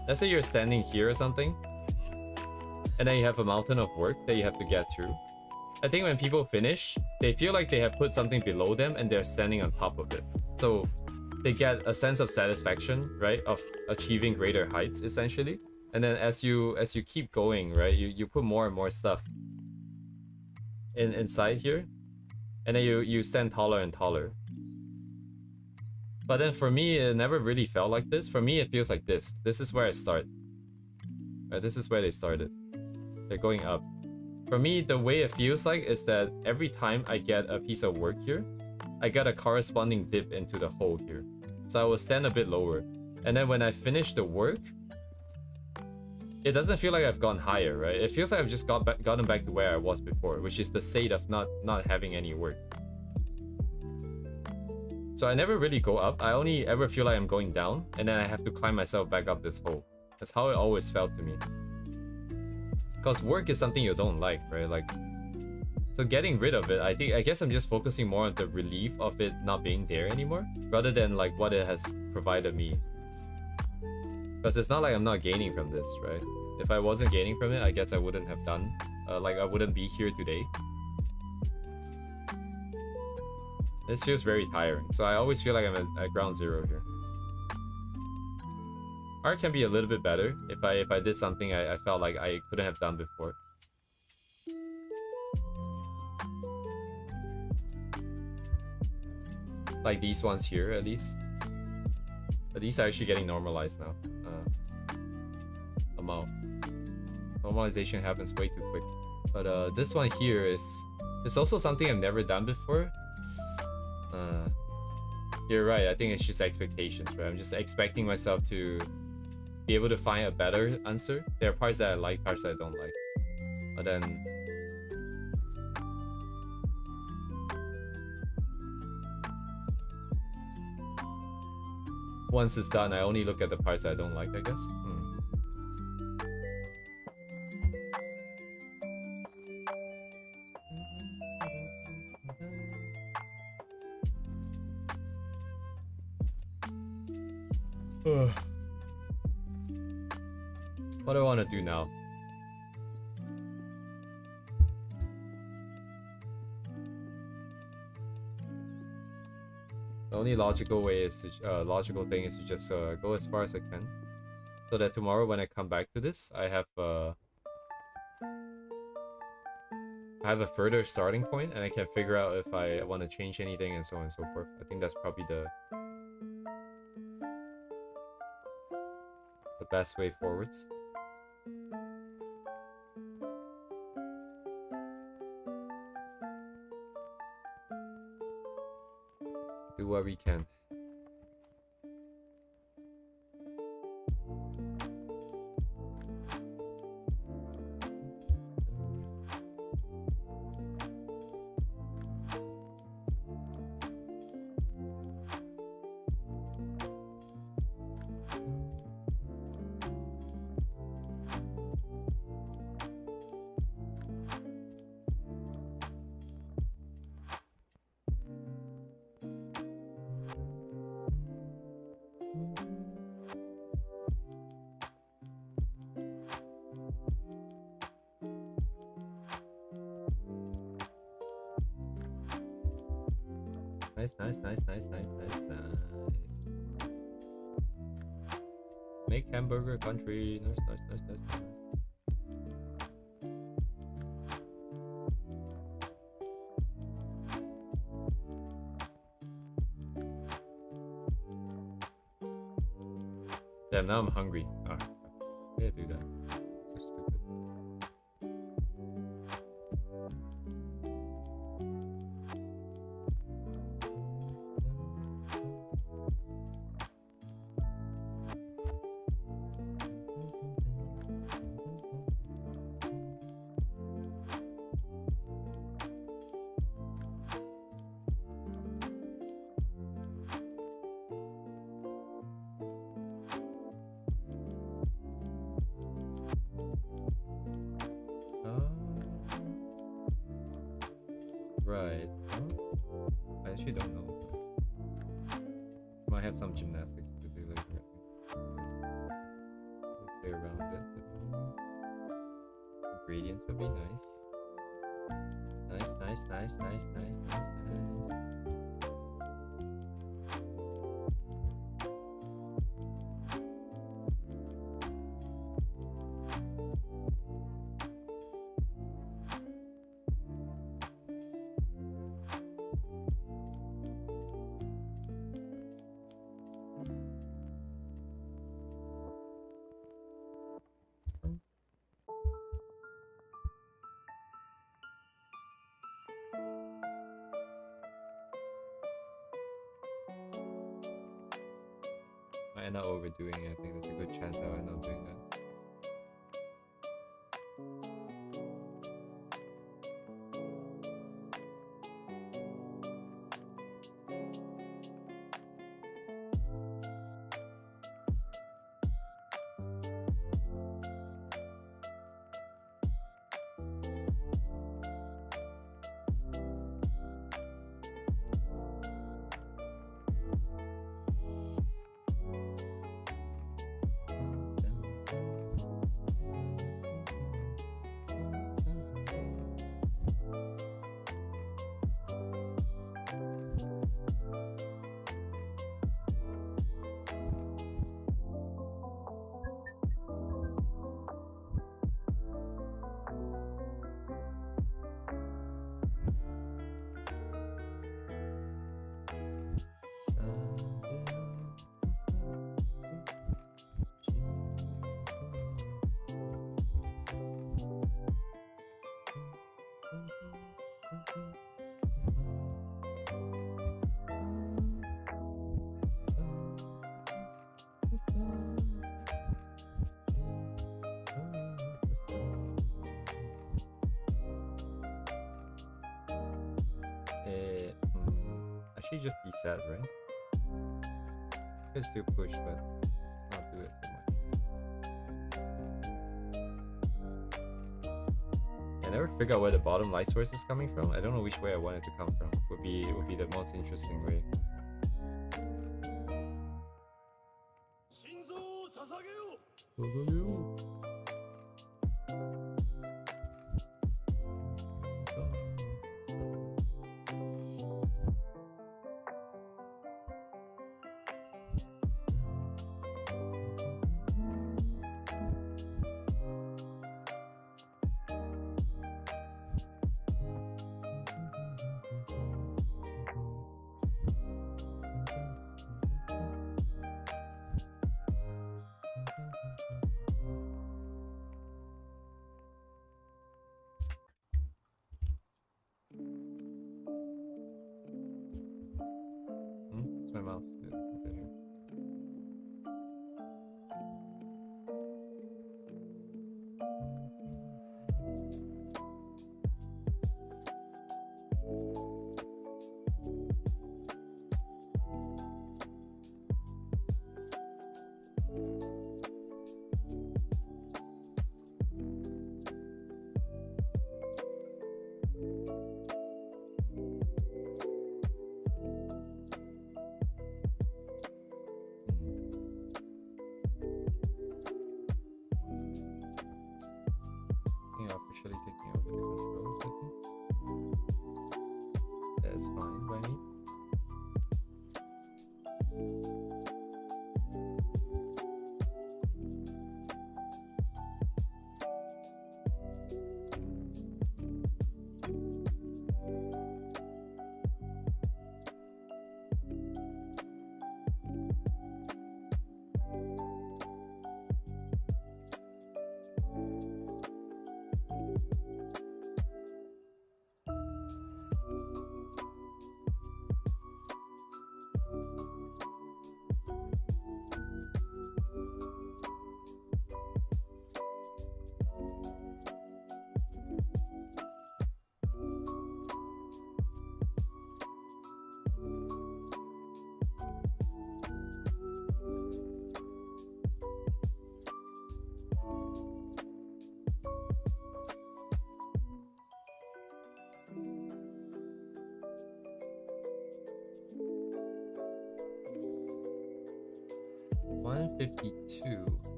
let's say you're standing here or something, and then you have a mountain of work that you have to get through. I think when people finish, they feel like they have put something below them and they're standing on top of it. So they get a sense of satisfaction, right? Of achieving greater heights, essentially. And then as you keep going, right? You put more and more stuff inside here. And then you stand taller and taller. But then for me, it never really felt like this. For me, it feels like this. This is where I start. Right, this is where they started. They're going up. For me, the way it feels like is that every time I get a piece of work here, I get a corresponding dip into the hole here. So I will stand a bit lower. And then when I finish the work, it doesn't feel like I've gone higher, right? It feels like I've just gotten back to where I was before, which is the state of not having any work. So I never really go up. I only ever feel like I'm going down, and then I have to climb myself back up this hole. That's how it always felt to me. Because work is something you don't like, right? Like, so getting rid of it, I guess I'm just focusing more on the relief of it not being there anymore, rather than like what it has provided me. Because it's not like I'm not gaining from this, right? If I wasn't gaining from it, I guess I wouldn't have done, like I wouldn't be here today. This feels very tiring, so I always feel like I'm at ground zero here. Art can be a little bit better if I did something I felt like I couldn't have done before. Like these ones here, at least. But these are actually getting normalized now. Amount. Normalization happens way too quick. But this one here is also something I've never done before. You're right. I think it's just expectations, right? I'm just expecting myself to be able to find a better answer. There are parts that I like, parts that I don't like. But then once it's done, I only look at the parts I don't like, I guess. What do I want to do now? The only logical way is to logical thing is to just go as far as I can, so that tomorrow when I come back to this, I have a further starting point, and I can figure out if I want to change anything and so on and so forth. I think that's probably the best way forwards. Do what we can. Nice. Make hamburger country. Nice. Damn, now I'm hungry. Ah, yeah, do that. So stupid. Right. I actually don't know. Might have some gymnastics to do later. Play around a bit. Ingredients would be nice. Nice. I end up overdoing it. I think there's a good chance I'll end up doing that. actually just be sad, right? You can still push, but let's not do it too much. I never figure out where the bottom light source is coming from. I don't know which way I want it to come from. Would be the most interesting way. It's my mouse. Officially taking over the controls, I think. That's fine by me.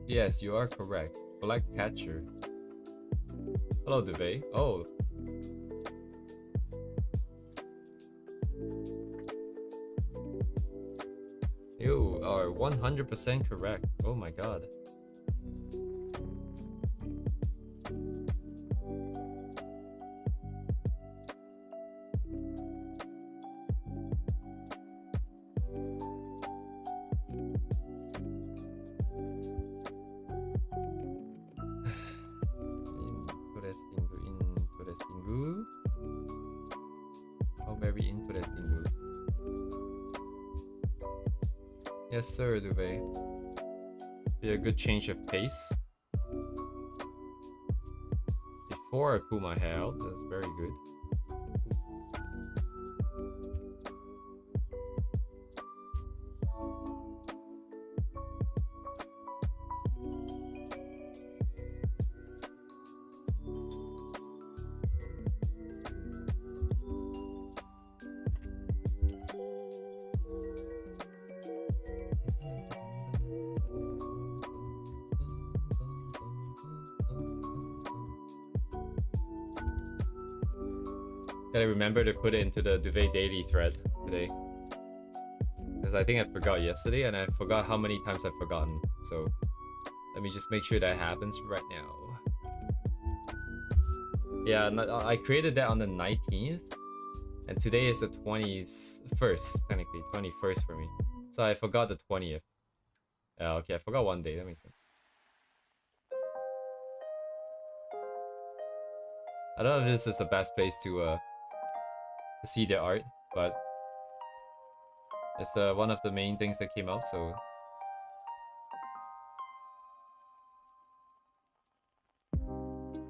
Yes, you are correct. Black catcher. Hello, Dubey. Oh. You are 100% correct. Oh my god. Yes, sir, Dubey. Be a good change of pace. Before I pull my hair out, that's very good. Gotta remember to put it into the Duvet Daily thread today. Because I think I forgot yesterday and I forgot how many times I've forgotten. So let me just make sure that happens right now. Yeah, I created that on the 19th. And today is the 21st, technically. 21st for me. So I forgot the 20th. Okay, I forgot one day. That makes sense. I don't know if this is the best place to see the art, but it's one of the main things that came out, so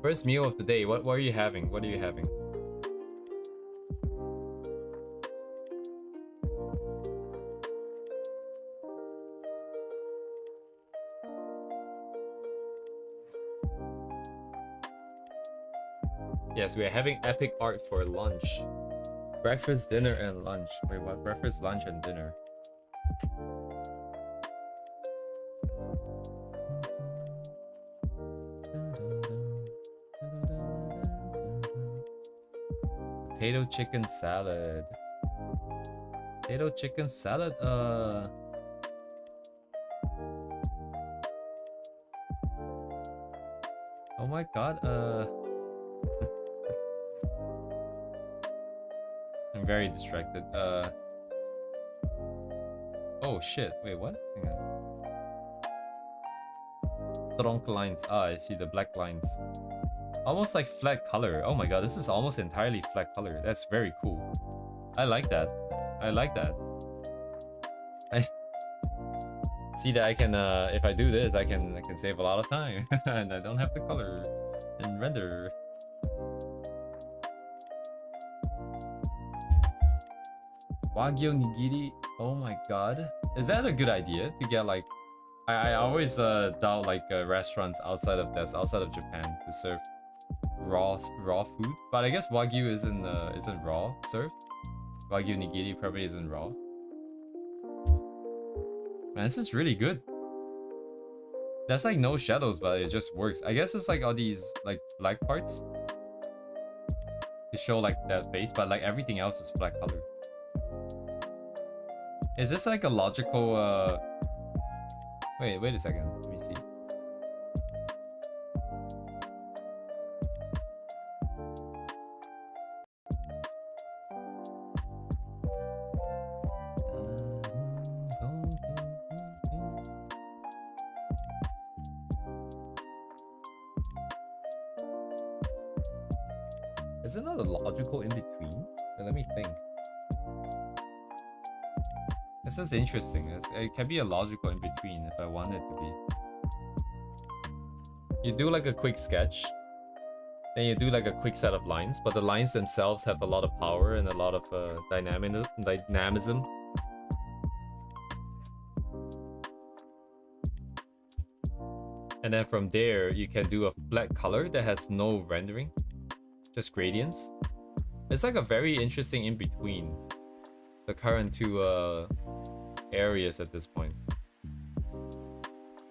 first meal of the day. What are you having? What are you having? Yes, we are having epic art for lunch. Breakfast, dinner, and lunch. Wait, what? Breakfast, lunch, and dinner. Potato chicken salad. Potato chicken salad. Oh my god. I'm very distracted. Oh shit. Wait, what? Hang on. Trunk lines. Ah, I see the black lines. Almost like flat color. Oh my god, this is almost entirely flat color. That's very cool. I like that. I like that. I see that I can if I do this, I can save a lot of time and I don't have to color and render. Wagyu nigiri. Oh my god. Is that a good idea to get like I always doubt like restaurants outside of this, outside of Japan, to serve raw food. But I guess Wagyu isn't raw served. Wagyu nigiri probably isn't raw. Man, this is really good. There's like no shadows, but it just works. I guess it's like all these like black parts to show like that face, but like everything else is flat color. Is this like a logical wait a second. Let me see. Is it not a logical in between? Let me think. This is interesting. It can be a logical in between if I want it to be. You do like a quick sketch, then you do like a quick set of lines, but the lines themselves have a lot of power and a lot of dynamism. And then from there, you can do a flat color that has no rendering, just gradients. It's like a very interesting in between the current two areas at this point.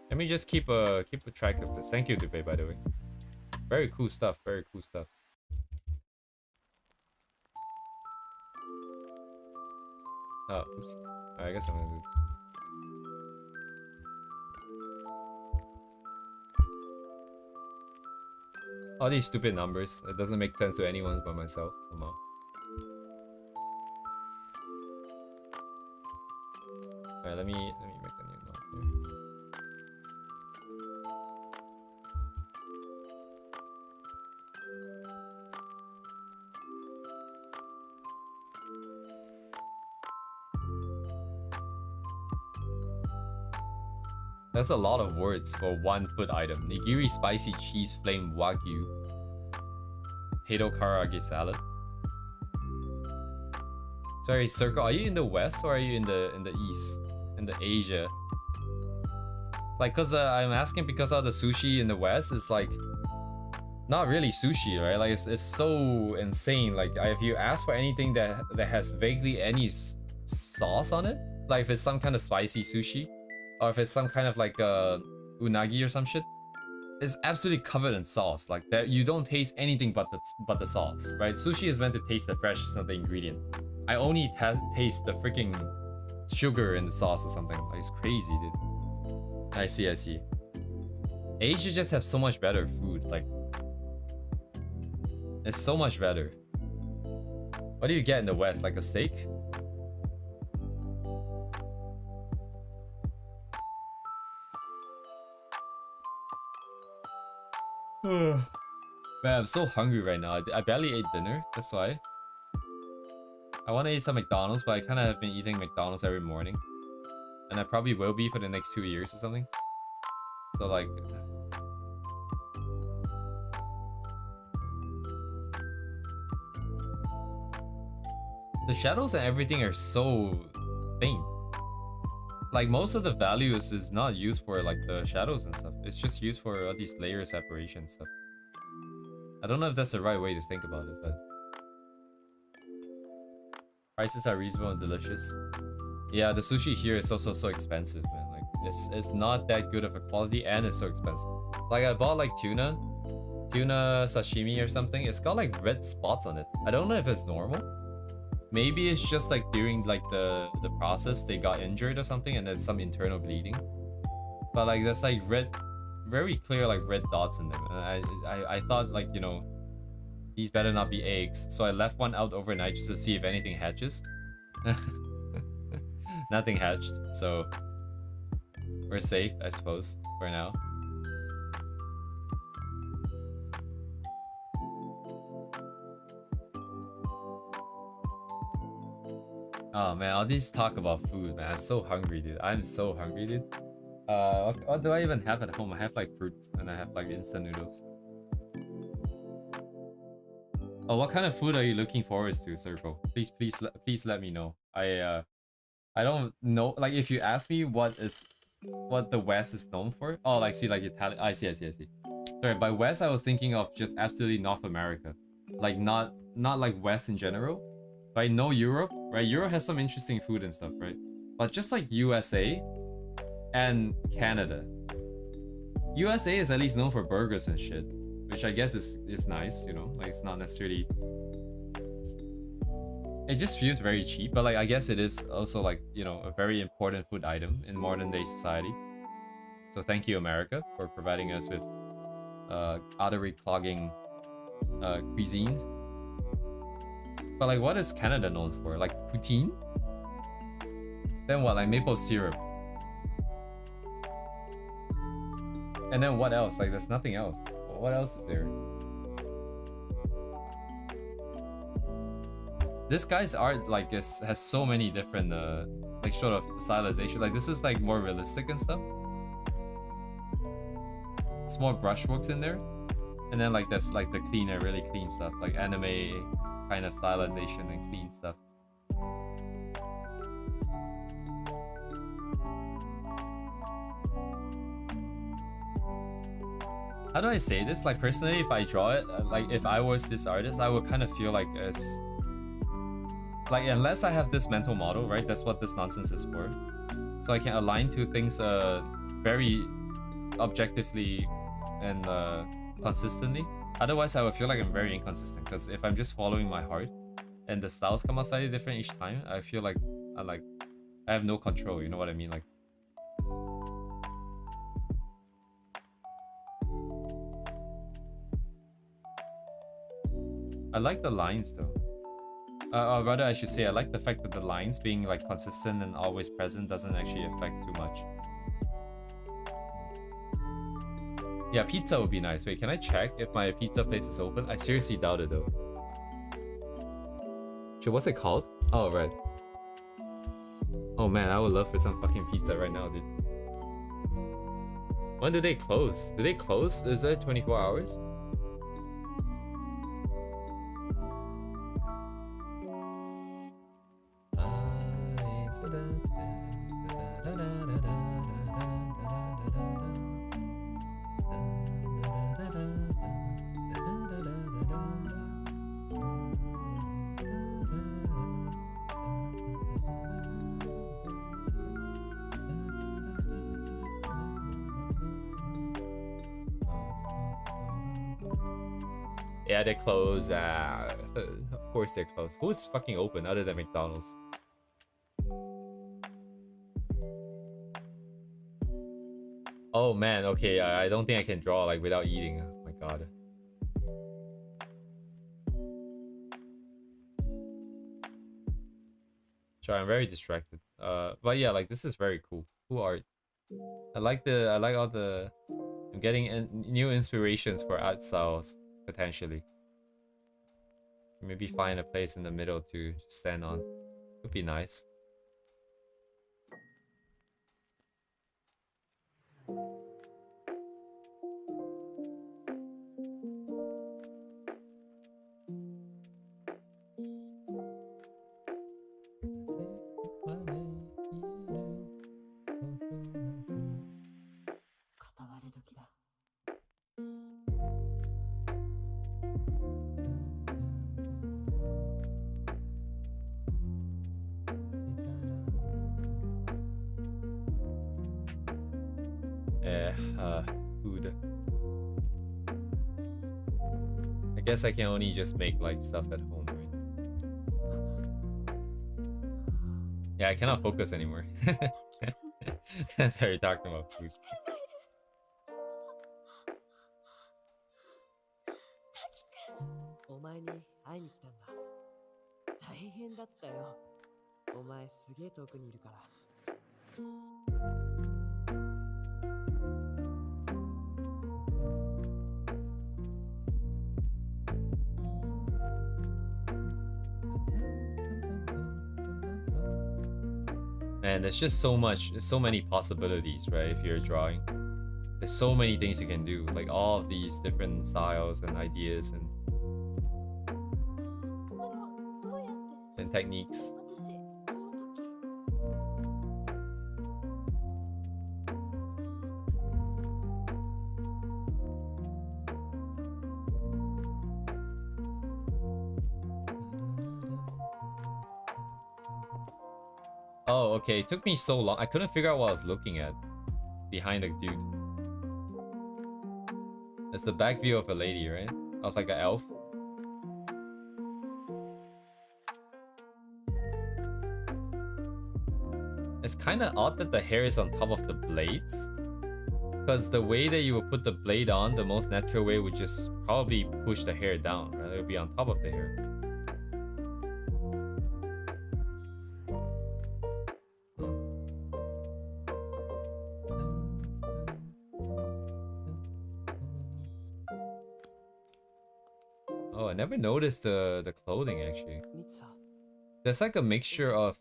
Let me just keep a track of this. Thank you, Dubey, by the way. Very cool stuff. Very cool stuff. Oh, oops. I guess I'm gonna do this. All these stupid numbers. It doesn't make sense to anyone but myself. Come on. Alright, let me make a new note here. That's a lot of words for one food item. Nigiri spicy cheese flame wagyu. Potato karaage salad. Sorry, Circle, are you in the west or are you in the east? In the Asia? Like, cause I'm asking because all the sushi in the west is like not really sushi, right? Like it's so insane. Like if you ask for anything that has vaguely any sauce on it, like if it's some kind of spicy sushi, or if it's some kind of like unagi or some shit, it's absolutely covered in sauce. Like that, you don't taste anything but the sauce, right? Sushi is meant to taste the freshness of the ingredient. I only taste the freaking sugar in the sauce or something. Like it's crazy, dude. I see. Asia just have so much better food. Like it's so much better. What do you get in the West? Like a steak? Man, I'm so hungry right now. I barely ate dinner. That's why. I want to eat some McDonald's, but I kind of have been eating McDonald's every morning. And I probably will be for the next 2 years or something. So like... the shadows and everything are so faint. Like most of the values is not used for like the shadows and stuff. It's just used for all these layer separation stuff. I don't know if that's the right way to think about it, but prices are reasonable and delicious. Yeah, the sushi here is also so expensive, man. Like it's not that good of a quality and it's so expensive. Like I bought like tuna sashimi or something. It's got like red spots on it. I don't know if it's normal. Maybe it's just like during like the process they got injured or something and then some internal bleeding. But like there's like red, very clear like red dots in them. And I thought like, you know, these better not be eggs. So I left one out overnight just to see if anything hatches. Nothing hatched, so we're safe, I suppose, for now. Oh man, all these talk about food, man. I'm so hungry, dude. I'm so hungry, dude. What do I even have at home? I have like fruits and I have like instant noodles. Oh, what kind of food are you looking forward to, Circle? Please let me know. I don't know. Like, if you ask me what the West is known for. Oh, like see, like Italian. I see. Sorry, by West I was thinking of just absolutely North America, like not like West in general. But I know Europe, right? Europe has some interesting food and stuff, right? But just like USA and Canada. USA is at least known for burgers and shit, which I guess is nice, you know. Like it's not necessarily. It just feels very cheap, but like I guess it is also like, you know, a very important food item in modern day society. So thank you, America, for providing us with artery clogging cuisine. But like, what is Canada known for? Like poutine? Then what? Like maple syrup. And then what else? Like there's nothing else. What else is there? This guy's art like has so many different like sort of stylization. Like this is like more realistic and stuff. It's more brushworks in there. And then like that's like the cleaner, really clean stuff, like anime kind of stylization and clean stuff. How do I say this? Like personally, if I draw it, like if I was this artist, I would kind of feel like it's like, unless I have this mental model, right? That's what this nonsense is for. So I can align two things very objectively and consistently. Otherwise, I would feel like I'm very inconsistent, because if I'm just following my heart and the styles come out slightly different each time, I feel like I have no control, you know what I mean? Like, I like the lines though. Or rather, I should say, I like the fact that the lines being like consistent and always present doesn't actually affect too much. Yeah, pizza would be nice. Wait, can I check if my pizza place is open? I seriously doubt it though. Shit, what's it called? Oh, right. Oh man, I would love for some fucking pizza right now, dude. When do they close? Do they close? Is it 24 hours? Yeah, they close. Of course they're closed. Who's fucking open other than McDonald's? Oh man, okay, I don't think I can draw like without eating. Oh my god. Sorry, I'm very distracted. But yeah, like this is very cool. Cool art. I like all the. I'm getting new inspirations for art styles potentially. Maybe find a place in the middle to stand on. Would be nice. Food. I guess I can only just make like stuff at home, right? Yeah, I cannot focus anymore. They're talking about food. お前に会いに来たんだ。大変だったよ。お前すげえ遠くにいるから。Man, there's just so much, so many possibilities, right? If you're drawing, there's so many things you can do, like all of these different styles and ideas and techniques. Oh, okay. It took me so long. I couldn't figure out what I was looking at behind the dude. It's the back view of a lady, right? Of like an elf. It's kind of odd that the hair is on top of the blades. Because the way that you would put the blade on, the most natural way would just probably push the hair down, right? It would be on top of the hair. Oh, I never noticed the clothing actually. There's like a mixture of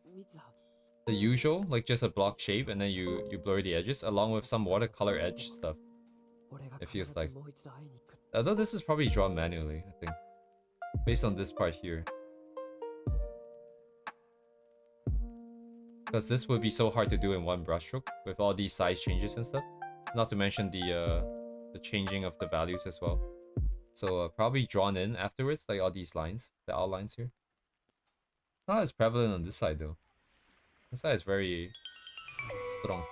the usual, like just a block shape, and then you blur the edges along with some watercolor edge stuff. It feels like. Although this is probably drawn manually, I think. Based on this part here. Because this would be so hard to do in one brushstroke with all these size changes and stuff. Not to mention the changing of the values as well. So probably drawn in afterwards, like all these lines, the outlines here. Not as prevalent on this side though. This side is very strong.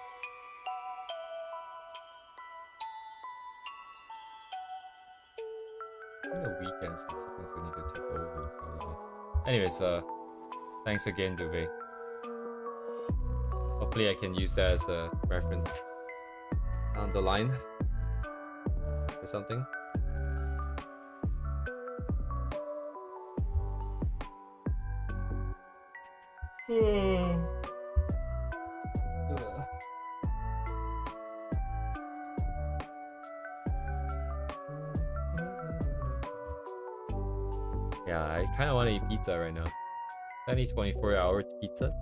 In the weekends, the sequence will need to take over. Probably. Anyways, thanks again, Duvet. Hopefully I can use that as a reference on the line or something. Yeah, I kind of want to eat pizza right now. I need 24-hour pizza.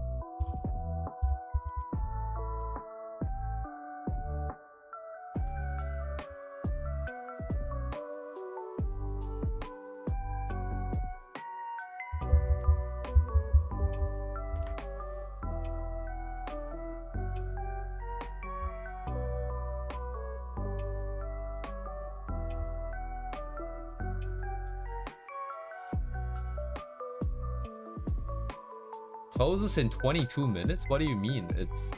Closes in 22 minutes? What do you mean? It's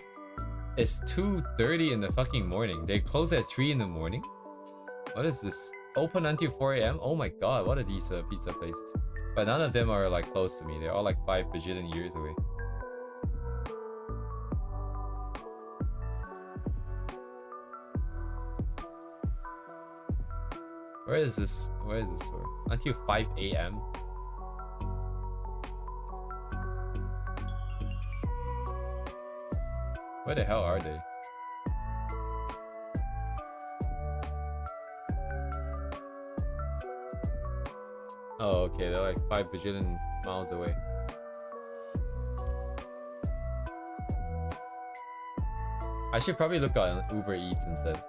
2:30 in the fucking morning. They close at 3 in the morning? What is this? Open until 4 a.m.? Oh my god, what are these pizza places? But none of them are like close to me. They're all like 5 bajillion years away. Where is this? Where is this store? Until 5 a.m. Where the hell are they? Oh, okay, they're like 5 bajillion miles away. I should probably look on Uber Eats instead.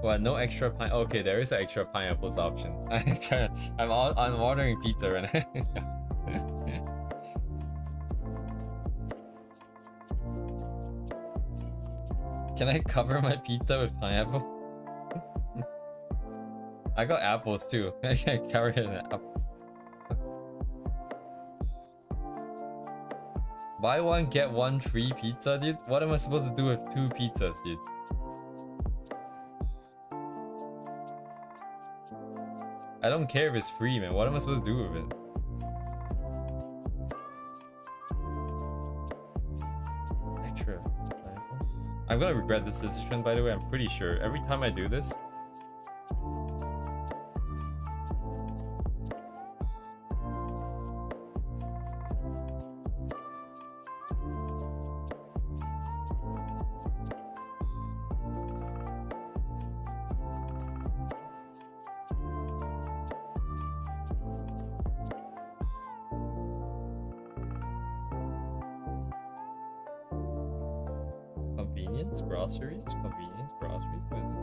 What? No extra pine? Okay, there is an extra pineapples option. I'm ordering pizza right now. Can I cover my pizza with pineapple? I got apples too. I can cover it in apples. Buy one, get one free pizza, dude? What am I supposed to do with 2 pizzas, dude? I don't care if it's free, man. What am I supposed to do with it? Extra pineapple? I'm gonna regret this decision, by the way. I'm pretty sure. Every time I do this, convenience, groceries, convenience, groceries. What is this?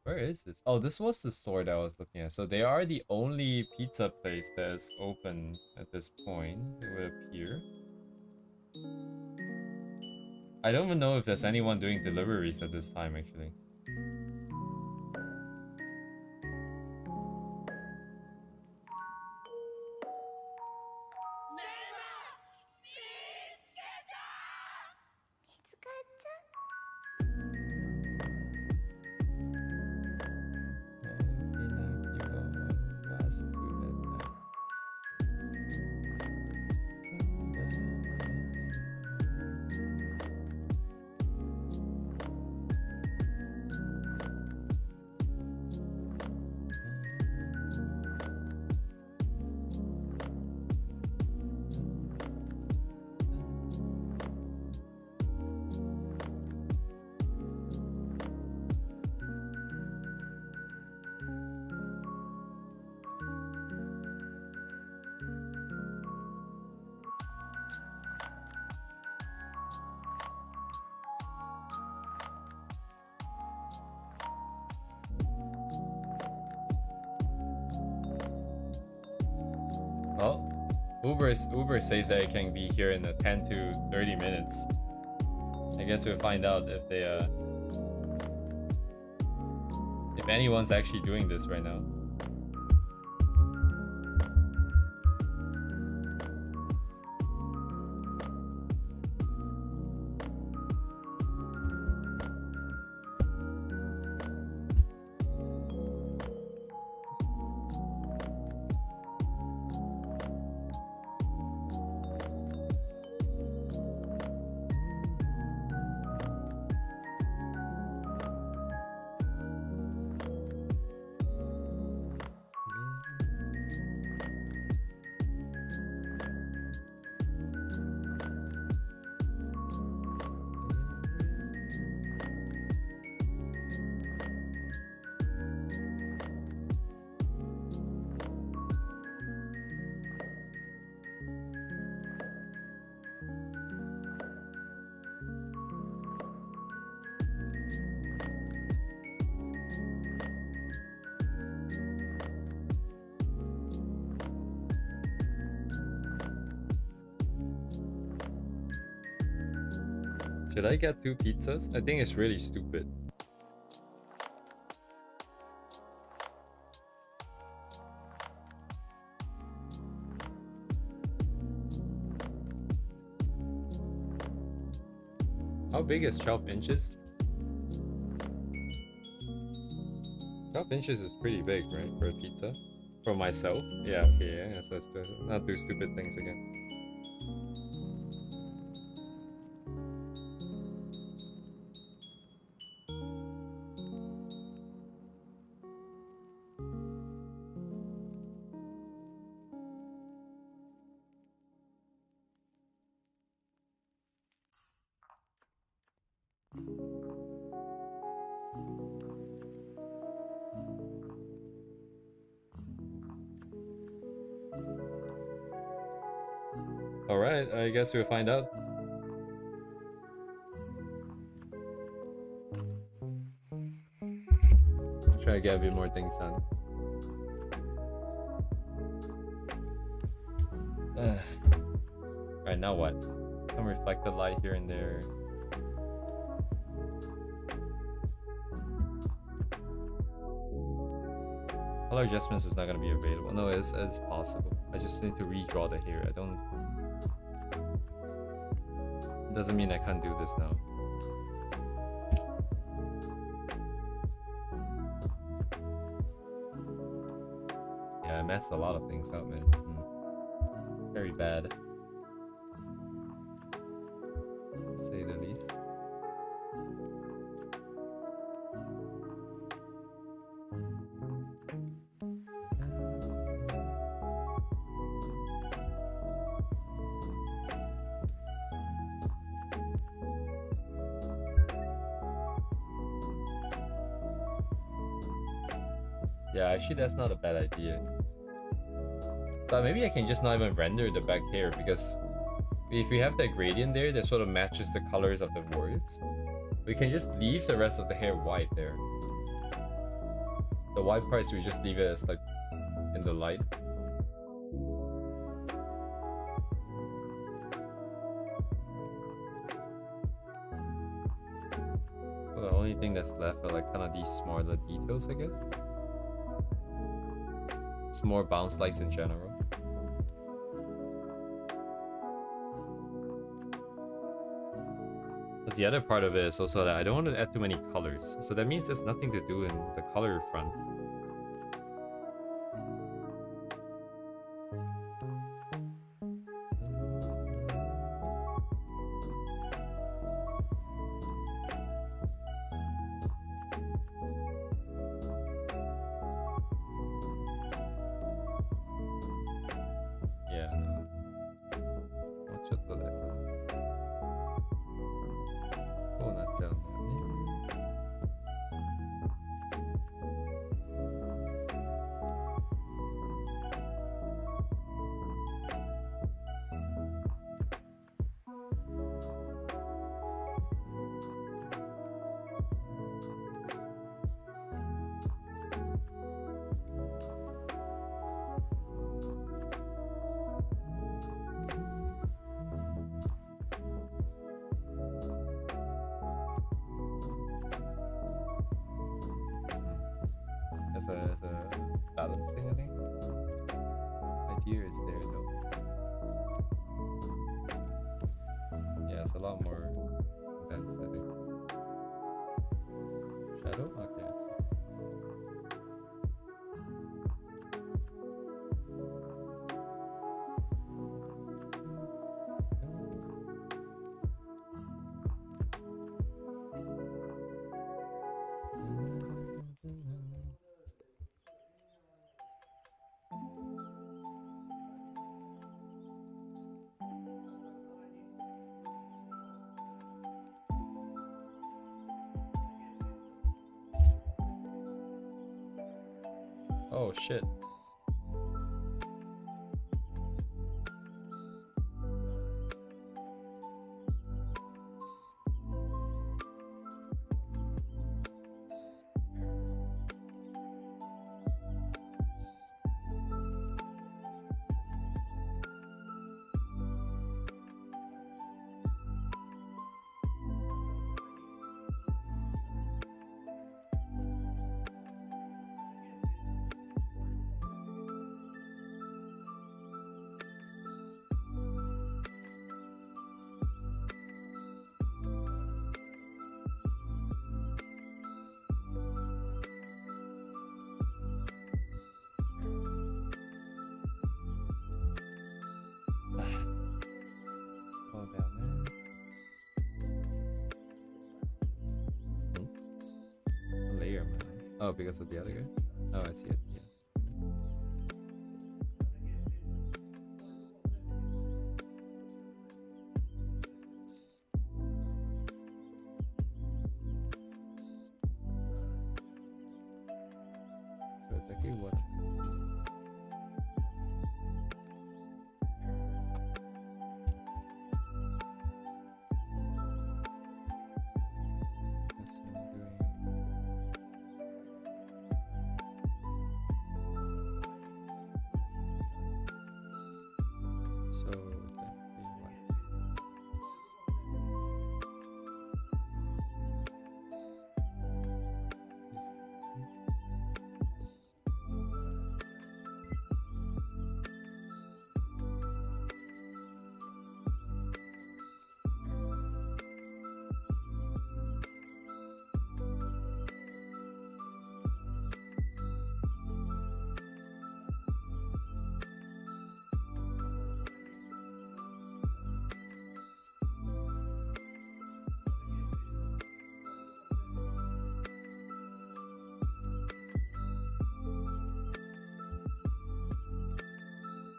Where is this? Oh, this was the store that I was looking at. So they are the only pizza place that is open at this point, it would appear. I don't even know if there's anyone doing deliveries at this time, actually. Oh, Uber says that it can be here in 10 to 30 minutes. I guess we'll find out if they if anyone's actually doing this right now. Should I get 2 pizzas? I think it's really stupid. How big is 12 inches? 12 inches is pretty big, right? For a pizza? For myself? Yeah, okay, yeah. So let's not do stupid things again. Alright, I guess we'll find out. Try to get a bit more things done. Alright, now what? Some reflected light here and there. Color adjustments is not going to be available. No, it's possible. I just need to redraw the hair. I don't... It doesn't mean I can't do this now. Yeah, I messed a lot of things up, man. Very bad. To say the least. Yeah, actually that's not a bad idea. So maybe I can just not even render the back hair, because if we have that gradient there that sort of matches the colors of the words, we can just leave the rest of the hair white there. The white parts we just leave it as like in the light. So the only thing that's left are like kind of these smaller details, I guess. Just more bounce lights in general. Because the other part of it is also that I don't want to add too many colors. So that means there's nothing to do in the color front. Yeah, no. もうちょっとでこうなっちゃうんだよね。As a balancing, I think. Idea is there though. Yeah, it's a lot more dense, I think. Shadow? Okay, I see. Oh shit. Oh down there. A layer, man. Oh, because of the other guy? Oh, I see, I see. So exactly what I see. So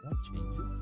what changes?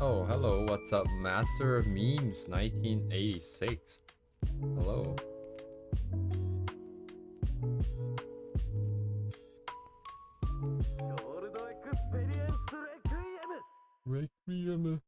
Oh, hello, what's up? Master of Memes 1986. Hello. Requiem.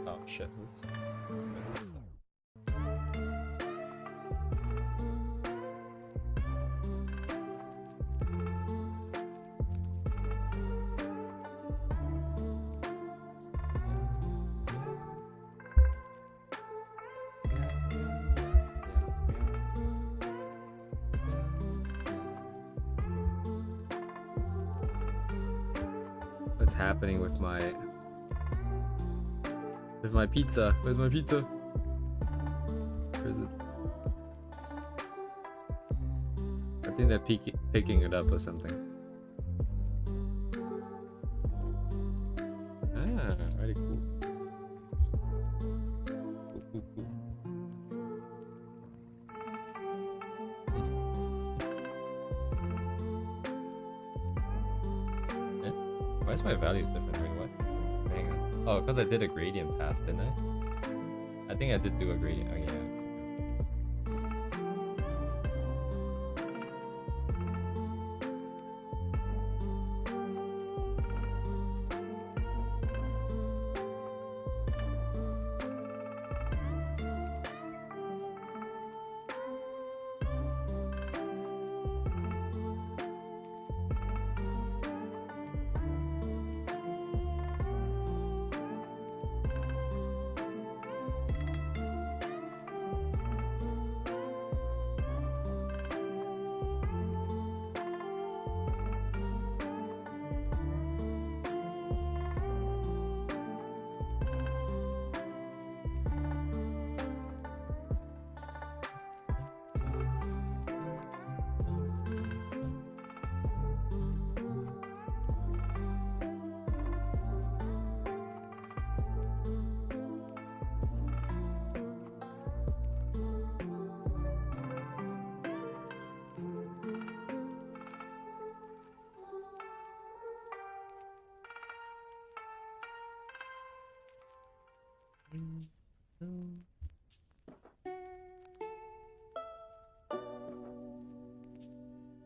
Oh shit. Oops. Where's that sound? is happening with my pizza? Where's my pizza? Where is it? I think they're picking it up or something. Ah, very cool. Cool. Yeah. Why is my values different? Wait, what? Hang on. Oh, because I did a gradient pass, didn't I? I think I did do a gradient. Oh, yeah.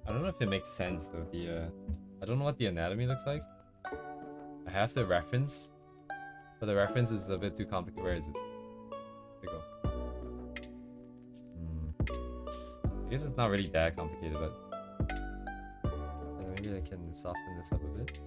I don't know if it makes sense though. I don't know what the anatomy looks like. I have the reference, but the reference is a bit too complicated. Where is it? There you go. I guess it's not really that complicated, but maybe I can soften this up a bit.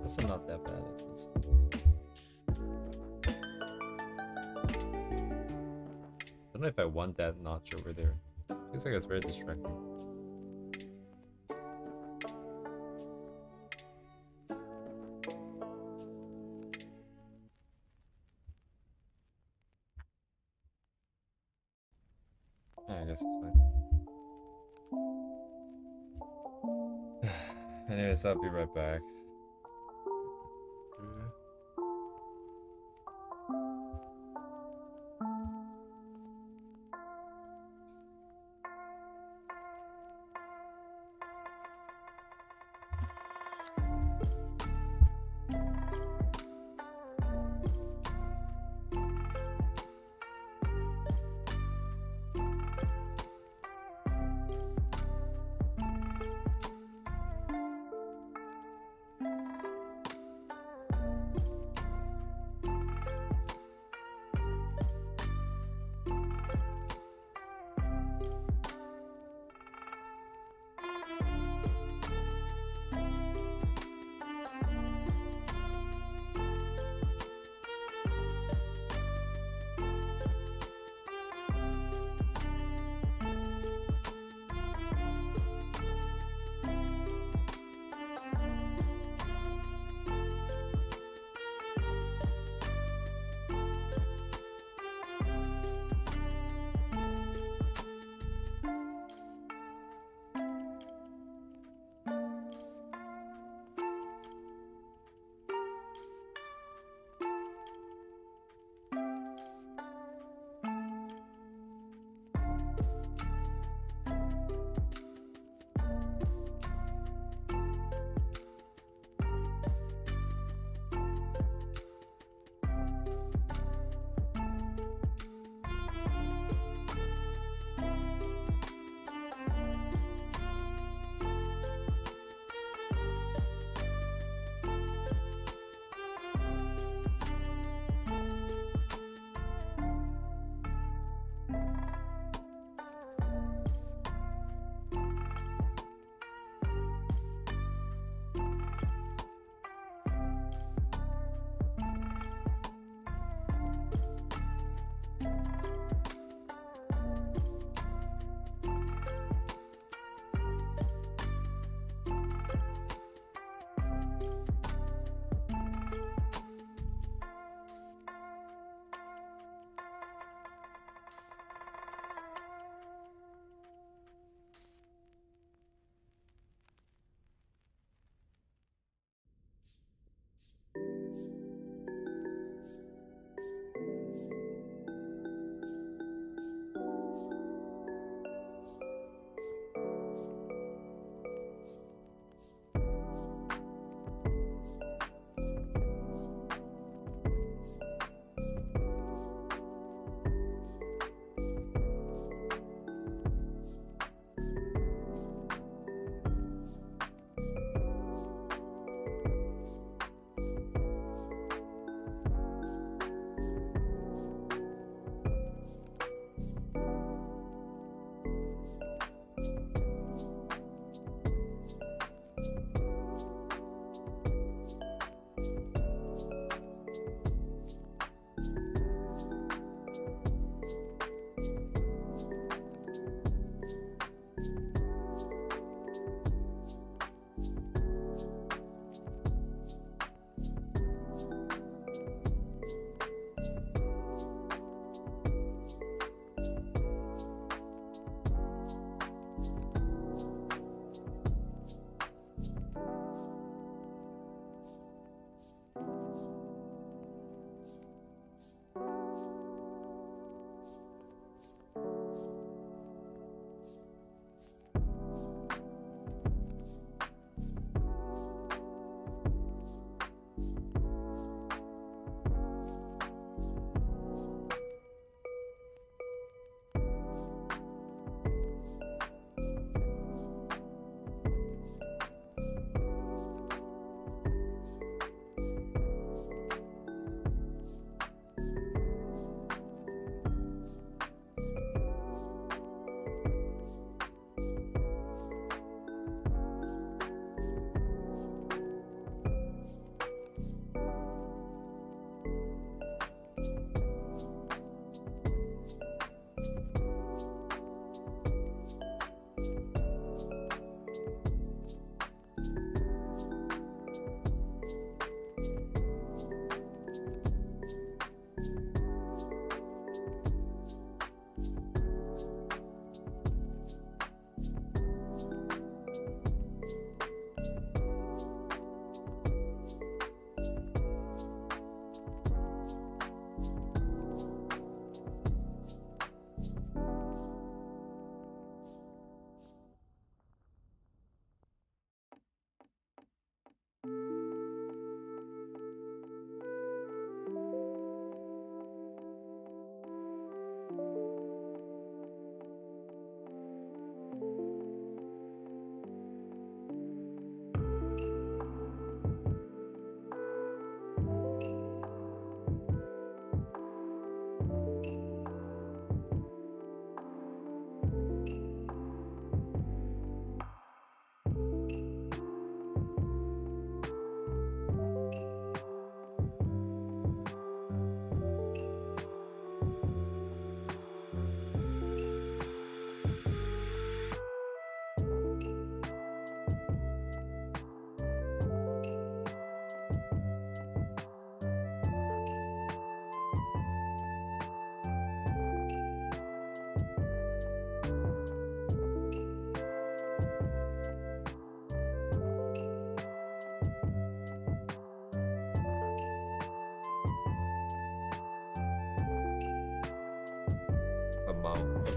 Also not that bad, it seems. I don't know if I want that notch over there. Feels like it's very distracting. I guess it's fine. Anyways, I'll be right back.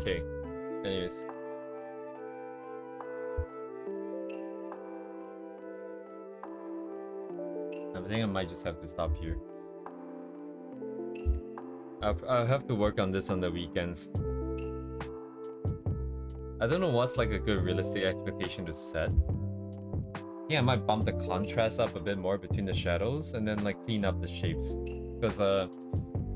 Okay. Anyways. I think I might just have to stop here. I'll have to work on this on the weekends. I don't know what's like a good realistic expectation to set. Yeah, I might bump the contrast up a bit more between the shadows and then like clean up the shapes. Because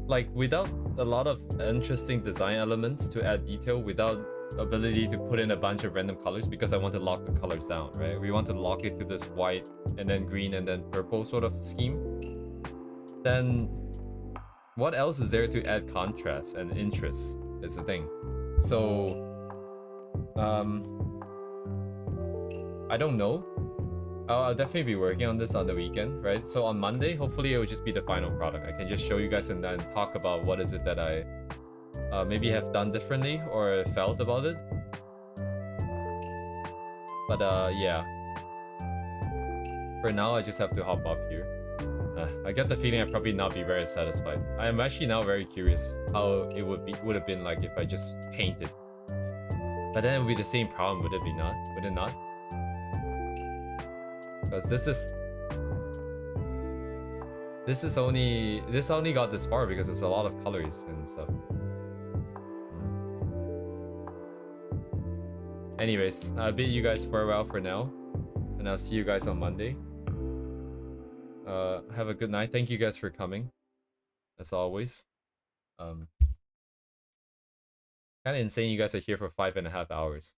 like without a lot of interesting design elements to add detail, without ability to put in a bunch of random colors, because I want to lock the colors down, right? We want to lock it to this white and then green and then purple sort of scheme. Then what else is there to add contrast and interest is the thing. So I don't know. I'll definitely be working on this on the weekend, right? So on Monday, hopefully it will just be the final product. I can just show you guys and then talk about what is it that I maybe have done differently or felt about it. But yeah. For now, I just have to hop off here. I get the feeling I'd probably not be very satisfied. I am actually now very curious how it would have been like if I just painted. But then it would be the same problem, would it be not? Would it not? Because this only got this far because there's a lot of colors and stuff. Anyways, I'll bid you guys farewell for now, and I'll see you guys on Monday. Have a good night. Thank you guys for coming, as always. Kind of insane you guys are here for 5.5 hours.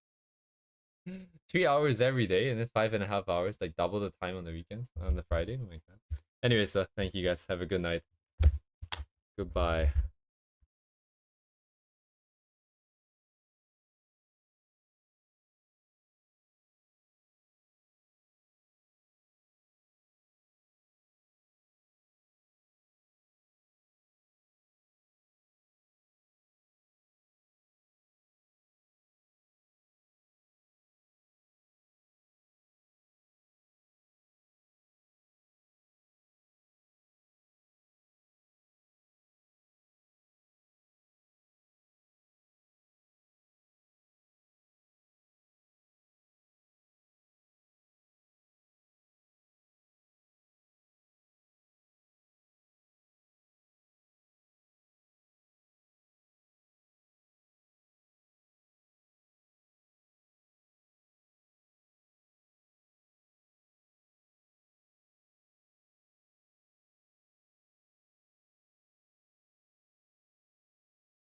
3 hours every day and then 5.5 hours, like double the time on the weekends, on the Friday. Oh my god. Anyways, thank you guys. Have a good night. Goodbye.